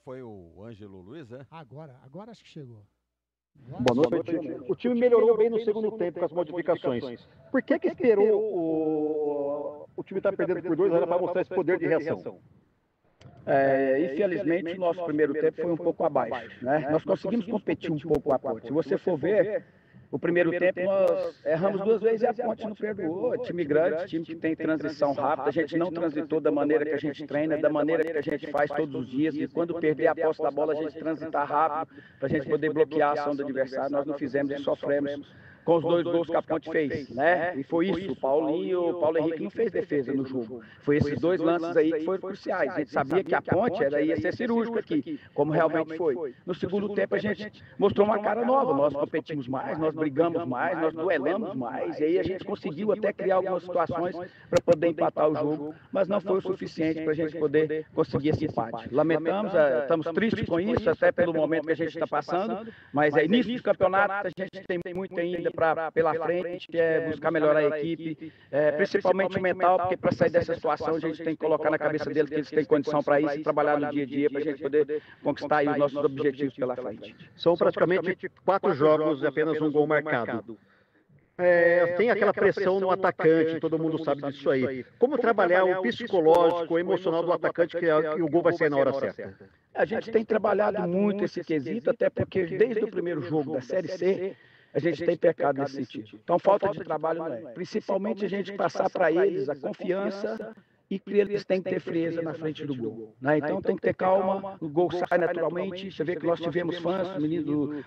Foi o Ângelo Luiz, é? Agora acho que chegou. Boa noite. O time melhorou bem no segundo tempo com as modificações. Por que esperou o time estar perdendo por 2 para mostrar esse poder de reação? Infelizmente, o nosso primeiro tempo foi um pouco abaixo, né? Nós conseguimos competir um pouco com a Ponte. Se você for ver, o primeiro tempo nós erramos 2 vezes e a Ponte não perdoou. Time grande, time que tem transição rápida, a gente não transitou da maneira que a gente treina, da maneira que a gente faz todos os dias. E quando perder a posse da bola, a gente transitar rápido para a gente poder bloquear a ação do adversário. Nós não fizemos e sofremos com os 2 gols que a Ponte fez, né? E foi isso, o Paulinho e o Paulo Henrique não fez defesa no jogo. Foi esses 2 lances aí que foram cruciais. A gente sabia que a Ponte ia ser cirúrgica aqui, como realmente foi. No segundo tempo a gente mostrou uma cara nova, nós competimos mais, nós brigamos mais, nós duelamos mais, e aí a gente conseguiu até criar algumas situações para poder empatar o jogo, mas não foi o suficiente para a gente poder conseguir esse empate. Lamentamos, estamos tristes com isso, até pelo momento que a gente está passando, mas é início de campeonato, a gente tem muito ainda pela frente, que é buscar melhorar a equipe, principalmente o mental, porque para sair dessa situação a gente tem que colocar na cabeça deles que eles têm condição para isso e trabalhar no dia a dia para a gente poder conquistar aí os nossos objetivos pela frente. São praticamente 4 jogos e apenas um gol marcado. Tem aquela pressão no atacante, todo mundo sabe disso aí. Como trabalhar o psicológico, o emocional do atacante que o gol vai sair na hora certa? A gente tem trabalhado muito esse quesito, até porque desde o primeiro jogo da Série C, a gente tem pecado nesse sentido. Então, falta de trabalho não é. Principalmente a gente passar para eles a confiança e que eles têm que ter frieza na frente do gol, né? Então tem que ter calma, o gol sai naturalmente. Você vê que nós tivemos fãs,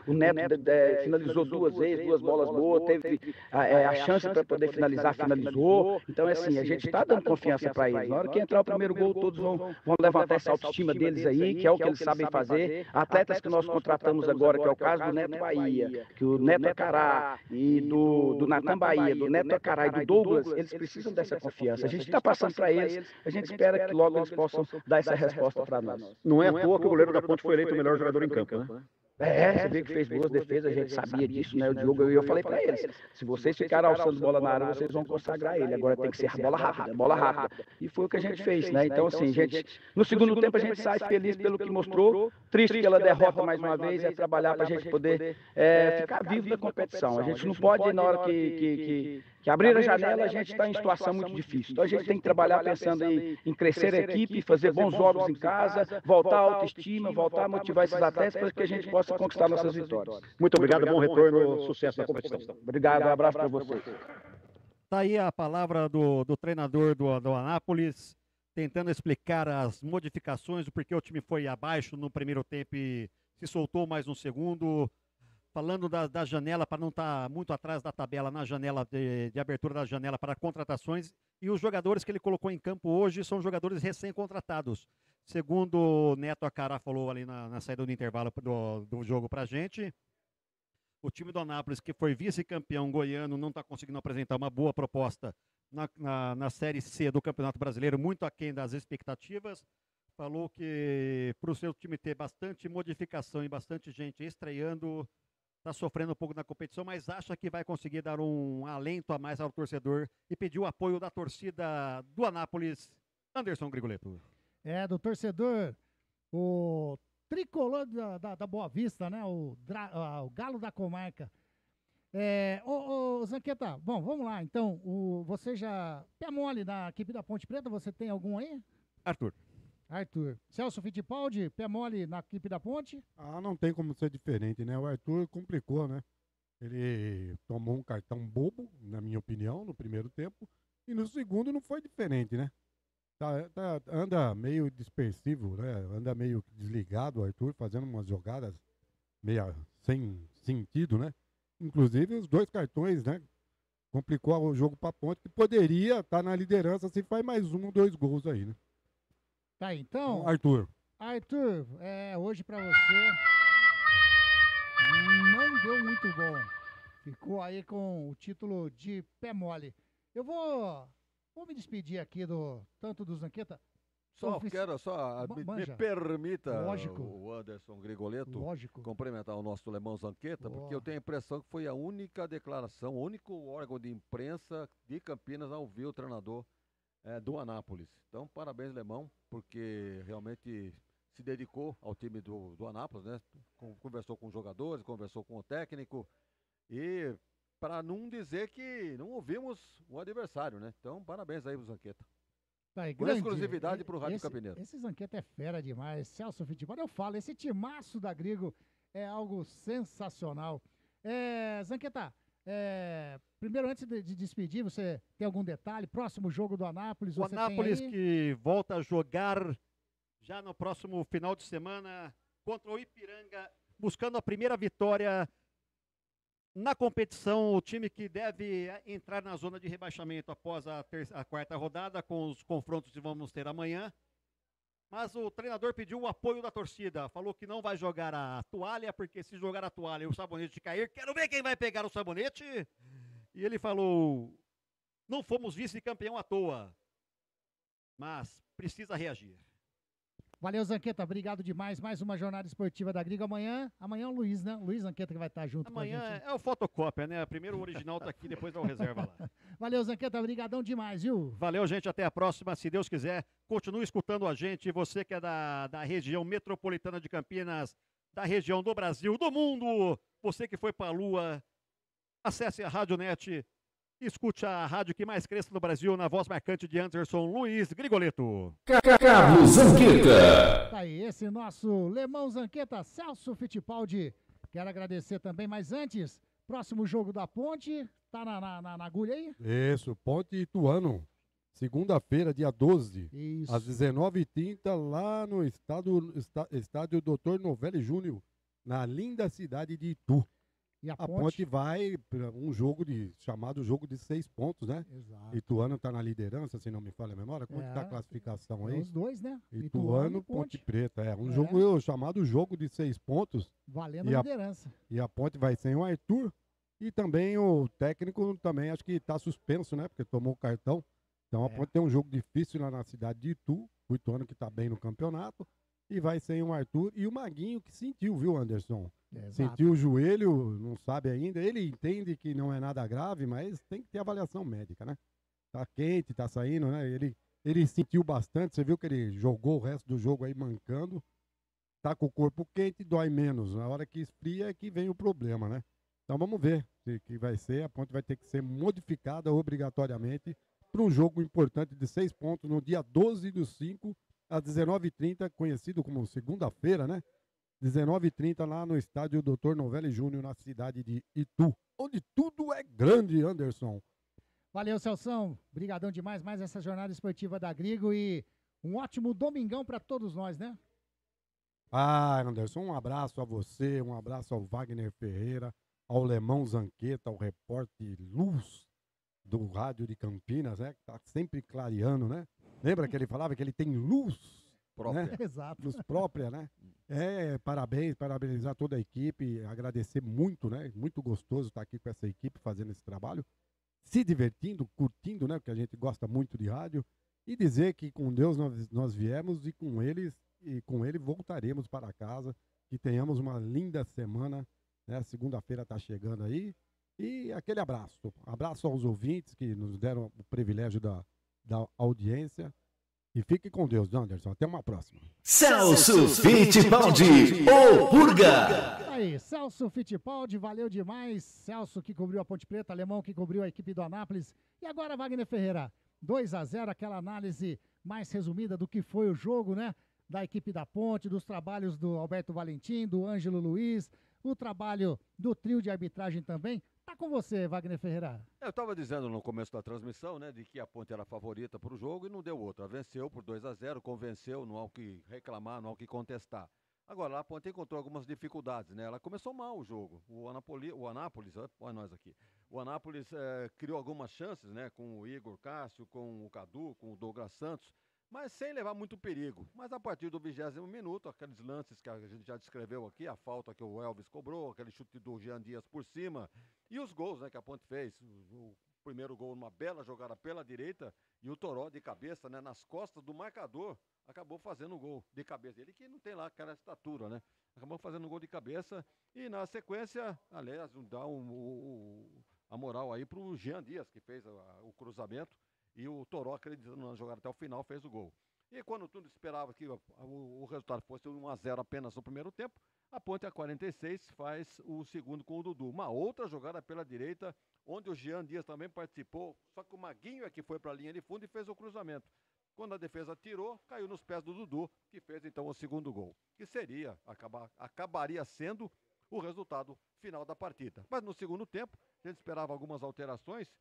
o Neto finalizou 2 vezes, 2 bolas boas, teve a chance para poder finalizar, finalizou. Então assim, a gente está dando confiança para eles. Na hora que entrar o primeiro gol, todos vão levantar essa autoestima deles aí, que é o que eles sabem fazer. Atletas que nós contratamos agora, que é o caso do Neto Bahia, que o Neto Acará e do Natan Bahia, do Neto Acará e do Douglas, eles precisam dessa confiança. A gente está passando para eles. A gente espera que logo eles possam dar essa resposta para nós. Não é à toa que o goleiro da Ponte foi eleito o melhor jogador em campo, né? Você vê que fez boas defesas, a gente sabia disso, né? O Diogo, eu falei para eles, se vocês ficarem alçando bola na área, vocês vão consagrar ele. Agora tem que ser bola rápida. E foi o que a gente fez, né? Então, assim, no segundo tempo a gente sai feliz pelo que mostrou, triste pela derrota mais uma vez, trabalhar para a gente poder ficar vivo da competição. A gente não pode, na hora que abrir a janela, a gente está em situação muito difícil. Então a gente tem que trabalhar pensando em crescer a equipe, fazer bons jogos em casa, voltar a autoestima, voltar a motivar esses atletas para que a gente possa conquistar nossas vitórias. Muito obrigado, bom retorno, sucesso na competição. Obrigado, um abraço para vocês. Tá aí a palavra do treinador do Anápolis, tentando explicar as modificações, o porquê o time foi abaixo no primeiro tempo e se soltou mais no segundo. Falando da janela, para não estar muito atrás da tabela, na janela de abertura da janela para contratações. E os jogadores que ele colocou em campo hoje são jogadores recém-contratados. Segundo o Neto Acará falou ali na saída do intervalo do jogo para a gente, o time do Anápolis, que foi vice-campeão goiano, não está conseguindo apresentar uma boa proposta na Série C do Campeonato Brasileiro, muito aquém das expectativas. Falou que para o seu time ter bastante modificação e bastante gente estreando, está sofrendo um pouco na competição, mas acha que vai conseguir dar um alento a mais ao torcedor e pediu o apoio da torcida do Anápolis, Anderson Grigoletto. Do torcedor, o tricolor da Boa Vista, né? O Galo da Comarca. Zanqueta, bom, vamos lá, então, você já... Pé mole na equipe da Ponte Preta, você tem algum aí? Arthur. Celso Fittipaldi, pé mole na equipe da Ponte? Não tem como ser diferente, né? O Arthur complicou, né? Ele tomou um cartão bobo, na minha opinião, no primeiro tempo, E no segundo não foi diferente, né? Anda meio dispersivo, né? Anda meio desligado o Arthur, fazendo umas jogadas meio sem sentido, né? Inclusive os 2 cartões, né? Complicou o jogo para Ponte, que poderia estar na liderança se faz mais 1 ou 2 gols aí, né? Tá, então. Arthur. Arthur, hoje pra você não deu muito bom. Ficou aí com o título de pé mole. Eu vou me despedir aqui tanto do Zanqueta. Me permita, Lógico. o Anderson Grigoletto, Lógico. cumprimentar o nosso alemão Zanqueta, porque eu tenho a impressão que foi a única declaração, o único órgão de imprensa de Campinas a ouvir o treinador do Anápolis. Então, parabéns, alemão, porque realmente se dedicou ao time do Anápolis, né? Conversou com os jogadores, conversou com o técnico e para não dizer que não ouvimos o adversário, né? Então, parabéns aí pro Zanqueta. Tá aí, com exclusividade pro Rádio Campineiro. Esse Zanqueta é fera demais. Celso Futebol, eu falo, esse timaço da Grigo é algo sensacional. Zanqueta, primeiro, antes de despedir, você tem algum detalhe? Próximo jogo do Anápolis, o Anápolis que volta a jogar já no próximo final de semana contra o Ipiranga, buscando a primeira vitória na competição, o time que deve entrar na zona de rebaixamento após a 4ª rodada, com os confrontos que vamos ter amanhã. Mas o treinador pediu o apoio da torcida, falou que não vai jogar a toalha, porque se jogar a toalha e o sabonete cair, quero ver quem vai pegar o sabonete. E ele falou, não fomos vice-campeão à toa, mas precisa reagir. Valeu, Zanqueta, obrigado demais. Mais uma jornada esportiva da Grigo. Amanhã o Luiz, né? Luiz Zanqueta que vai estar junto amanhã com a gente. É o fotocópia, né? Primeiro o original tá aqui, depois dá o reserva lá. Valeu, Zanqueta, brigadão demais, viu? Valeu, gente, até a próxima, se Deus quiser. Continue escutando a gente, você que é da região metropolitana de Campinas, da região do Brasil, do mundo, você que foi pra Lua, acesse a Rádio Net. Escute a rádio que mais cresce no Brasil, na voz marcante de Anderson Luiz Grigoletto. Carlos Zanqueta. Tá aí, esse nosso Lemão Zanqueta, Celso Fittipaldi. Quero agradecer também, mas antes, próximo jogo da Ponte, tá na agulha aí? Isso, Ponte Ituano. Segunda-feira, dia 12, Isso. às 19h30, lá no estádio Dr. Novelli Júnior, na linda cidade de Itu. E a Ponte vai para um jogo chamado jogo de 6 pontos, né? Exato. Ituano está na liderança, se não me falha a memória. Como está a classificação aí? Os dois, né? Ituano, Ponte Preta. Jogo chamado jogo de 6 pontos. Valendo a liderança. E a Ponte vai sem o Arthur. E também o técnico também acho que está suspenso, né? Porque tomou o cartão. Então a Ponte tem um jogo difícil lá na cidade de Itu. O Ituano que está bem no campeonato. E vai sem o Arthur e o Maguinho que sentiu, viu, Anderson? Sentiu o joelho, não sabe ainda. Ele entende que não é nada grave, mas tem que ter avaliação médica, né? Tá quente, tá saindo, né? Ele sentiu bastante, você viu que ele jogou o resto do jogo aí mancando. Tá com o corpo quente, dói menos. Na hora que esfria é que vem o problema, né? Então vamos ver o que vai ser. A Ponte vai ter que ser modificada obrigatoriamente para um jogo importante de 6 pontos no dia 12/5, às 19h30, conhecido como segunda-feira, né? 19h30 lá no estádio Dr. Novelli Júnior, na cidade de Itu, onde tudo é grande, Anderson. Valeu, Celção. Brigadão demais, mais essa jornada esportiva da Grigo e um ótimo domingão para todos nós, né? Anderson, um abraço a você, um abraço ao Wagner Ferreira, ao Lemão Zanqueta, ao repórter Luz do Rádio de Campinas, né? Que tá sempre clareando, né? Lembra que ele falava que ele tem luz própria, né? Exato. Luz própria, né? Parabenizar toda a equipe, agradecer muito, né? Muito gostoso estar aqui com essa equipe fazendo esse trabalho, se divertindo, curtindo, né? Porque a gente gosta muito de rádio, e dizer que com Deus nós viemos e com ele voltaremos para casa, que tenhamos uma linda semana, né? Segunda-feira está chegando aí, e aquele abraço aos ouvintes que nos deram o privilégio da audiência. E fique com Deus, Anderson. Até uma próxima. Celso Fittipaldi, o Purga. Aí, Celso Fittipaldi, valeu demais. Celso que cobriu a Ponte Preta, Alemão que cobriu a equipe do Anápolis. E agora, Wagner Ferreira, 2-0, aquela análise mais resumida do que foi o jogo, né? Da equipe da Ponte, dos trabalhos do Alberto Valentim, do Ângelo Luiz, o trabalho do trio de arbitragem também. Tá com você, Wagner Ferreira. Eu estava dizendo no começo da transmissão, né, de que a Ponte era a favorita para o jogo e não deu outra. Venceu por 2-0, convenceu, não há o que reclamar, não há o que contestar. Agora, a Ponte encontrou algumas dificuldades, né? Ela começou mal o jogo. O Anápolis, olha nós aqui. O Anápolis criou algumas chances, né? Com o Igor Cássio, com o Cadu, com o Douglas Santos, mas sem levar muito perigo. Mas a partir do 20º minuto, aqueles lances que a gente já descreveu aqui, a falta que o Elvis cobrou, aquele chute do Jean Dias por cima, e os gols, né, que a Ponte fez. O primeiro gol numa bela jogada pela direita e o Toró de cabeça, né, nas costas do marcador, acabou fazendo o gol de cabeça. Ele que não tem lá aquela estatura, né? Acabou fazendo um gol de cabeça e na sequência, aliás, dá a moral aí pro Jean Dias, que fez o cruzamento, e o Toró, acreditando na jogada até o final, fez o gol. E quando tudo esperava que o resultado fosse 1-0 apenas no primeiro tempo, a Ponte a 46 faz o segundo com o Dudu. Uma outra jogada pela direita, onde o Jean Dias também participou, só que o Maguinho é que foi para a linha de fundo e fez o cruzamento. Quando a defesa tirou, caiu nos pés do Dudu, que fez então o segundo gol, que seria, acabaria sendo o resultado final da partida. Mas no segundo tempo, a gente esperava algumas alterações.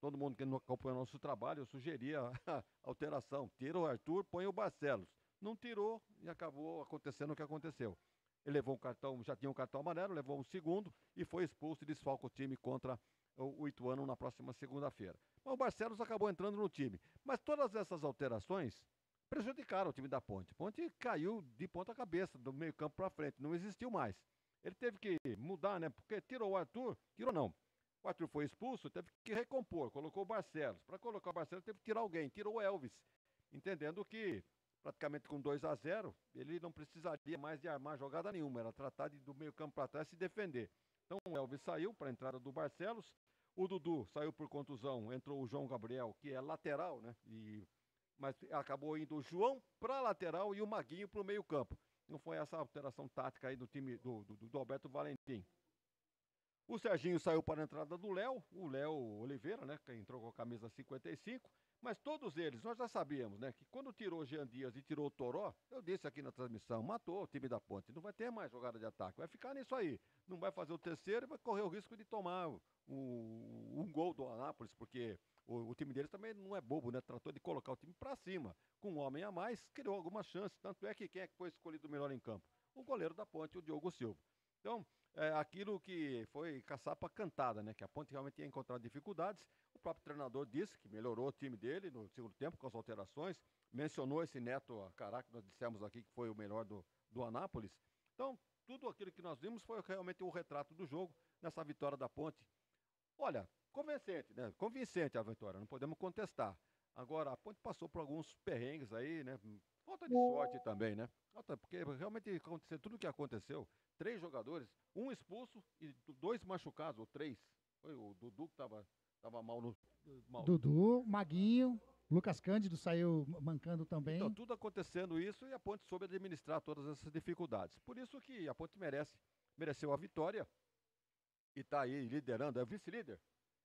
Todo mundo que não acompanhou o nosso trabalho, eu sugeria a alteração. Tira o Arthur, põe o Barcelos. Não tirou e acabou acontecendo o que aconteceu. Ele levou um cartão, já tinha um cartão amarelo, levou um segundo e foi expulso e desfalca o time contra o Ituano na próxima segunda-feira. Mas o Barcelos acabou entrando no time. Mas todas essas alterações prejudicaram o time da Ponte. A Ponte caiu de ponta cabeça, do meio campo para frente, não existiu mais. Ele teve que mudar, né? Porque tirou o Arthur, tirou não. O Arthur foi expulso, teve que recompor, colocou o Barcelos. Para colocar o Barcelos, teve que tirar alguém, tirou o Elvis. Entendendo que, praticamente com 2-0, ele não precisaria mais de armar jogada nenhuma. Era tratar do meio campo para trás se defender. Então o Elvis saiu para a entrada do Barcelos. O Dudu saiu por contusão, entrou o João Gabriel, que é lateral, né? Mas acabou indo o João para a lateral e o Maguinho para o meio campo. Não foi essa alteração tática aí do time do Alberto Valentim. O Serginho saiu para a entrada do Léo, o Léo Oliveira, né, que entrou com a camisa 55, mas todos eles, nós já sabíamos, né, que quando tirou o Jean Dias e tirou o Toró, eu disse aqui na transmissão, matou o time da Ponte, não vai ter mais jogada de ataque, vai ficar nisso aí, não vai fazer o terceiro e vai correr o risco de tomar um gol do Anápolis, porque o time deles também não é bobo, né, tratou de colocar o time para cima, com um homem a mais, criou algumas chances, tanto é que quem é que foi escolhido melhor em campo? O goleiro da Ponte, o Diogo Silva. Então, aquilo que foi caçapa cantada, né? Que a Ponte realmente tinha encontrado dificuldades. O próprio treinador disse que melhorou o time dele no segundo tempo com as alterações. Mencionou esse Neto Cará, que nós dissemos aqui que foi o melhor do Anápolis. Então, tudo aquilo que nós vimos foi realmente o retrato do jogo nessa vitória da Ponte. Olha, convincente, né? Convincente a vitória, não podemos contestar. Agora, a Ponte passou por alguns perrengues aí, né? Falta de sorte também, né? Porque realmente aconteceu tudo o que aconteceu. 3 jogadores, um expulso e 2 machucados, ou 3. Foi o Dudu que tava mal no... Dudu, Maguinho, Lucas Cândido saiu mancando também. Então, tudo acontecendo isso e a Ponte soube administrar todas essas dificuldades. Por isso que a Ponte mereceu a vitória e está aí liderando, é vice-líder.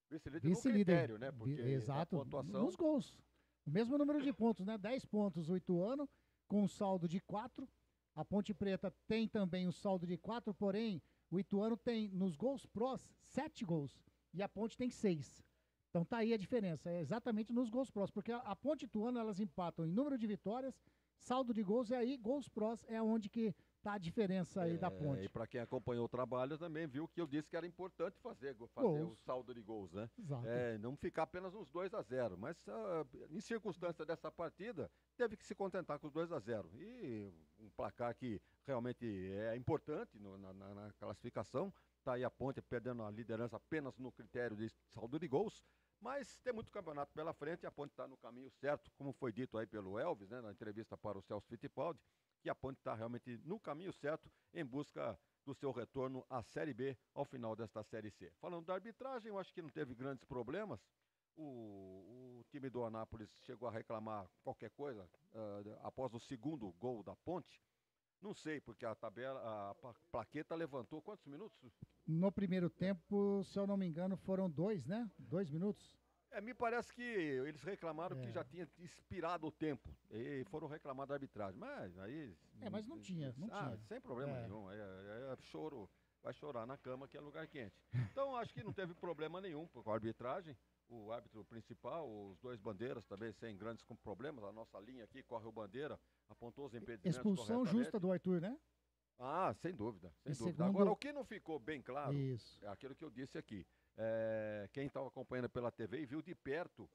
Vice-líder no critério, né? Porque exato, a pontuação... nos gols. O mesmo número de pontos, né? 10 pontos o Ituano, com um saldo de 4. A Ponte Preta tem também um saldo de 4, porém, o Ituano tem nos gols prós 7 gols e a Ponte tem 6. Então tá aí a diferença, é exatamente nos gols prós, porque a Ponte e o Ituano, elas empatam em número de vitórias, saldo de gols, e aí gols prós é onde que tá a diferença aí da Ponte. E para quem acompanhou o trabalho também viu que eu disse que era importante fazer o saldo de gols, né? Exato. Não ficar apenas uns 2-0, mas em circunstância dessa partida, teve que se contentar com os 2-0. E um placar que realmente é importante na classificação, tá aí a Ponte perdendo a liderança apenas no critério de saldo de gols, mas tem muito campeonato pela frente, a Ponte está no caminho certo, como foi dito aí pelo Elvis, né, na entrevista para o Celso Fittipaldi, que a Ponte está realmente no caminho certo em busca do seu retorno à Série B ao final desta Série C. Falando da arbitragem, eu acho que não teve grandes problemas. O time do Anápolis chegou a reclamar qualquer coisa após o segundo gol da Ponte. Não sei, porque a plaqueta levantou quantos minutos? No primeiro tempo, se eu não me engano, foram 2, né? 2 minutos. Me parece que eles reclamaram que já tinha expirado o tempo e foram reclamar da arbitragem. Mas aí... mas não tinha. Sem problema nenhum. É choro. vai chorar na cama, que é lugar quente. Então, acho que não teve problema nenhum com a arbitragem. O árbitro principal, os dois bandeiras também sem grandes problemas. A nossa linha aqui, corre o bandeira, apontou os impedimentos Expulsão justa do Arthur, né? Ah, sem dúvida, sem dúvida. Segundo... Agora, o que não ficou bem claro Isso. é aquilo que eu disse aqui. Quem estava acompanhando pela TV e viu de perto,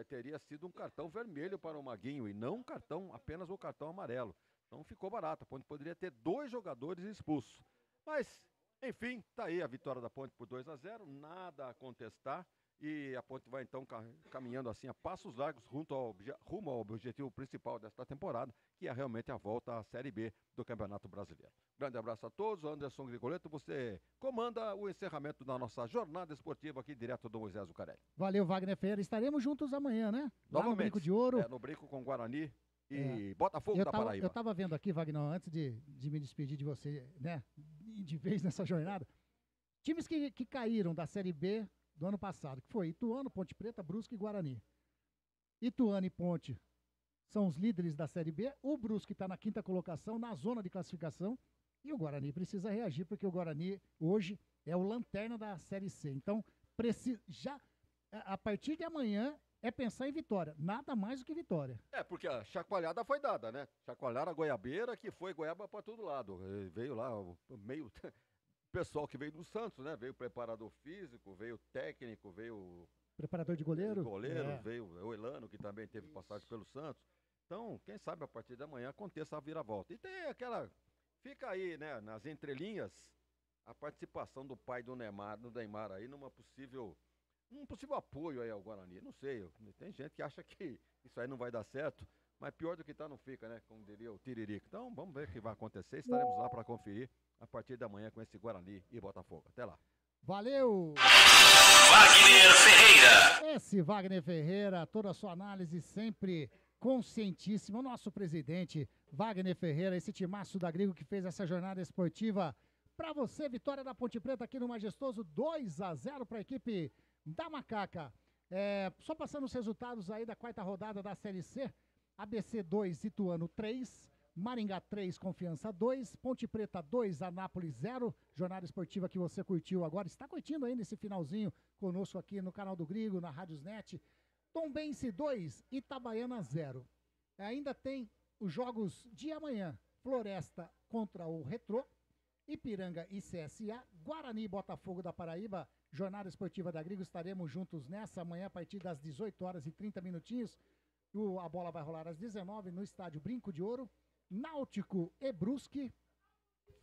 teria sido um cartão vermelho para o Maguinho e não um cartão, apenas o cartão amarelo. Então ficou barato. A Ponte poderia ter 2 jogadores expulsos. Mas, enfim, tá aí a vitória da Ponte por 2-0, nada a contestar. E a Ponte vai então caminhando assim a passos largos rumo ao objetivo principal desta temporada, que é realmente a volta à Série B do Campeonato Brasileiro. Grande abraço a todos. Anderson Grigoletto, você comanda o encerramento da nossa jornada esportiva aqui direto do Moisés Zucarelli. Valeu, Wagner Ferreira. Estaremos juntos amanhã, né? Lá Novamente, no Brinco de Ouro. No Brinco com Guarani e Botafogo da Paraíba. Eu estava vendo aqui, Wagner, antes de me despedir de você, né? De vez nessa jornada. Times que caíram da Série B do ano passado, que foi Ituano, Ponte Preta, Brusque e Guarani. Ituano e Ponte são os líderes da Série B. O Brusque está na 5ª colocação, na zona de classificação. E o Guarani precisa reagir, porque o Guarani hoje é o lanterna da Série C. Então, a partir de amanhã, é pensar em vitória. Nada mais do que vitória. Porque a chacoalhada foi dada, né? Chacoalharam a goiabeira, que foi goiaba para todo lado. Veio lá o meio... pessoal que veio do Santos, né? Veio o preparador físico, veio o técnico, veio o preparador de goleiro. Veio o Elano, que também teve passagem pelo Santos. Então, quem sabe a partir da manhã aconteça a viravolta. E tem aquela... Fica aí, né? Nas entrelinhas, a participação do pai do Neymar aí num possível apoio aí ao Guarani. Não sei, tem gente que acha que isso aí não vai dar certo, mas pior do que tá não fica, né? Como diria o Tiririca. Então, vamos ver o que vai acontecer. Estaremos lá para conferir a partir da manhã com esse Guarani e Botafogo. Até lá. Valeu! Wagner Ferreira. Esse Wagner Ferreira, toda a sua análise sempre conscientíssima. O nosso presidente Wagner Ferreira, esse timaço da Grigo que fez essa jornada esportiva. Para você, vitória da Ponte Preta aqui no Majestoso, 2-0 para a equipe da Macaca. Só passando os resultados aí da 4ª rodada da Série C. ABC 2, Ituano 3. Maringá 3, Confiança 2, Ponte Preta 2, Anápolis 0, jornada esportiva que você curtiu agora, está curtindo ainda esse finalzinho conosco aqui no canal do Grigo, na Radiosnet. Tombense 2, Itabaiana 0. Ainda tem os jogos de amanhã, Floresta contra o Retrô, Ipiranga e CSA, Guarani e Botafogo da Paraíba, jornada esportiva da Grigo, estaremos juntos nessa manhã a partir das 18h30. A bola vai rolar às 19h no estádio Brinco de Ouro. Náutico e Brusque,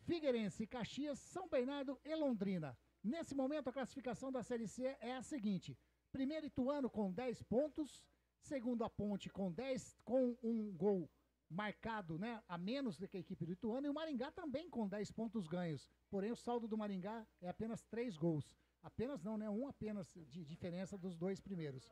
Figueirense e Caxias, São Bernardo e Londrina. Nesse momento, a classificação da Série C é a seguinte: primeiro Ituano com 10 pontos, segundo a Ponte com 10, com um gol marcado, né, a menos do que a equipe do Ituano, e o Maringá também com 10 pontos ganhos. Porém, o saldo do Maringá é apenas 3 gols. Apenas não, né? Um apenas de diferença dos dois primeiros.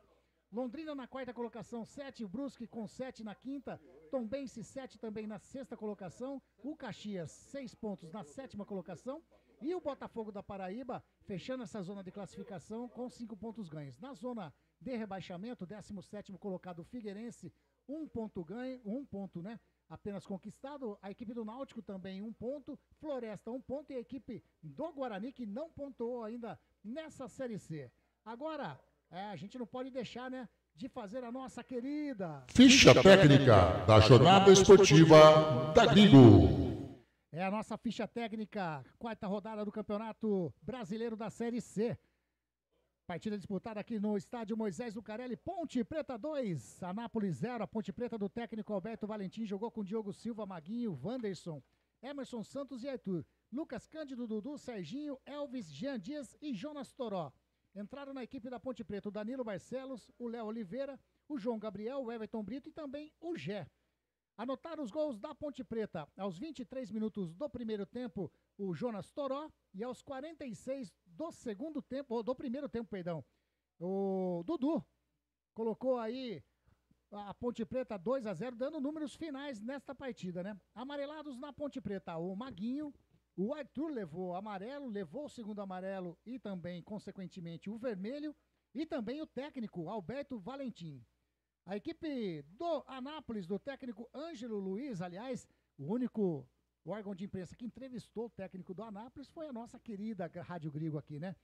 Londrina na 4ª colocação, 7, o Brusque com 7 na 5ª, Tombense 7 também na 6ª colocação, o Caxias 6 pontos na 7ª colocação e o Botafogo da Paraíba fechando essa zona de classificação com 5 pontos ganhos. Na zona de rebaixamento, 17º colocado o Figueirense, 1 ponto ganho, 1 ponto, né? Apenas conquistado, a equipe do Náutico também 1 ponto, Floresta 1 ponto e a equipe do Guarani que não pontuou ainda nessa Série C. Agora... a gente não pode deixar, né, de fazer a nossa querida... Ficha técnica da jornada esportiva da Grigo. É a nossa ficha técnica, 4ª rodada do Campeonato Brasileiro da Série C. Partida disputada aqui no estádio Moisés Zucarelli, Ponte Preta 2, Anápolis 0. A Ponte Preta do técnico Alberto Valentim jogou com Diogo Silva, Maguinho, Wanderson, Emerson Santos e Arthur. Lucas Cândido, Dudu, Serginho, Elvis, Jean Dias e Jonas Toró. Entraram na equipe da Ponte Preta o Danilo Barcelos, o Léo Oliveira, o João Gabriel, o Everton Brito e também o Gé. Anotaram os gols da Ponte Preta aos 23 minutos do primeiro tempo, o Jonas Toró, e aos 46 do segundo tempo, ou do primeiro tempo, perdão, o Dudu colocou aí a Ponte Preta 2-0, dando números finais nesta partida, né? Amarelados na Ponte Preta, o Maguinho, o Arthur levou amarelo, levou o segundo amarelo e também, consequentemente, o vermelho, e também o técnico Alberto Valentim. A equipe do Anápolis, do técnico Ângelo Luiz, aliás, o o órgão de imprensa que entrevistou o técnico do Anápolis foi a nossa querida Rádio Grigo aqui, né?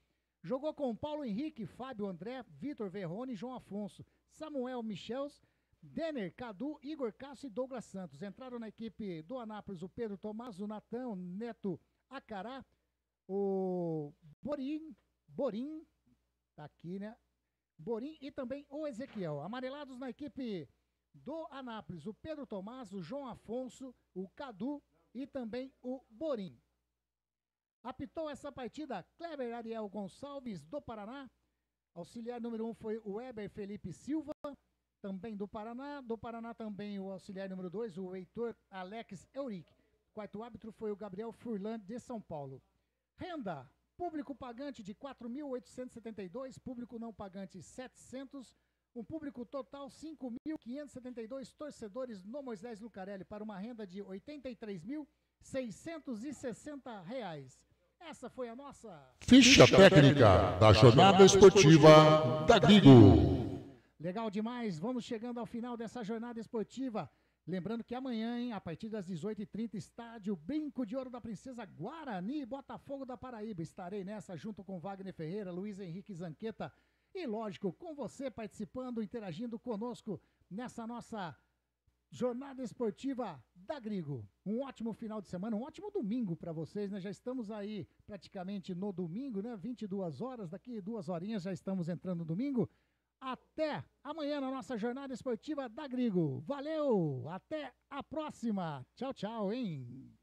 Jogou com Paulo Henrique, Fábio André, Vitor Verrone, João Afonso, Samuel Michels, Denner, Cadu, Igor Cássio e Douglas Santos. Entraram na equipe do Anápolis o Pedro Tomás, o Natan, o Neto Acará, o Borim, tá aqui, né? Borim e também o Ezequiel. Amarelados na equipe do Anápolis, o Pedro Tomás, o João Afonso, o Cadu e também o Borim. Apitou essa partida Kleber Ariel Gonçalves, do Paraná. Auxiliar número 1 foi o Weber Felipe Silva, também do Paraná. Do Paraná também o auxiliar número 2, o Heitor Alex Euric. Quarto árbitro foi o Gabriel Furlan, de São Paulo. Renda, público pagante de 4.872, público não pagante 700, um público total 5.572 torcedores no Moisés Lucarelli, para uma renda de R$ 83.660. Essa foi a nossa ficha técnica da jornada esportiva da Grigo. Legal demais, vamos chegando ao final dessa jornada esportiva. Lembrando que amanhã, hein, a partir das 18h30, estádio Brinco de Ouro da Princesa, Guarani, Botafogo da Paraíba. Estarei nessa junto com Wagner Ferreira, Luiz Henrique Zanqueta e, lógico, com você participando, interagindo conosco nessa nossa jornada esportiva da Grigo. Um ótimo final de semana, um ótimo domingo para vocês, né? Já estamos aí praticamente no domingo, né? 22 horas, daqui 2 horinhas já estamos entrando no domingo. Até amanhã na nossa jornada esportiva da Grigo. Valeu, até a próxima. Tchau, tchau, hein?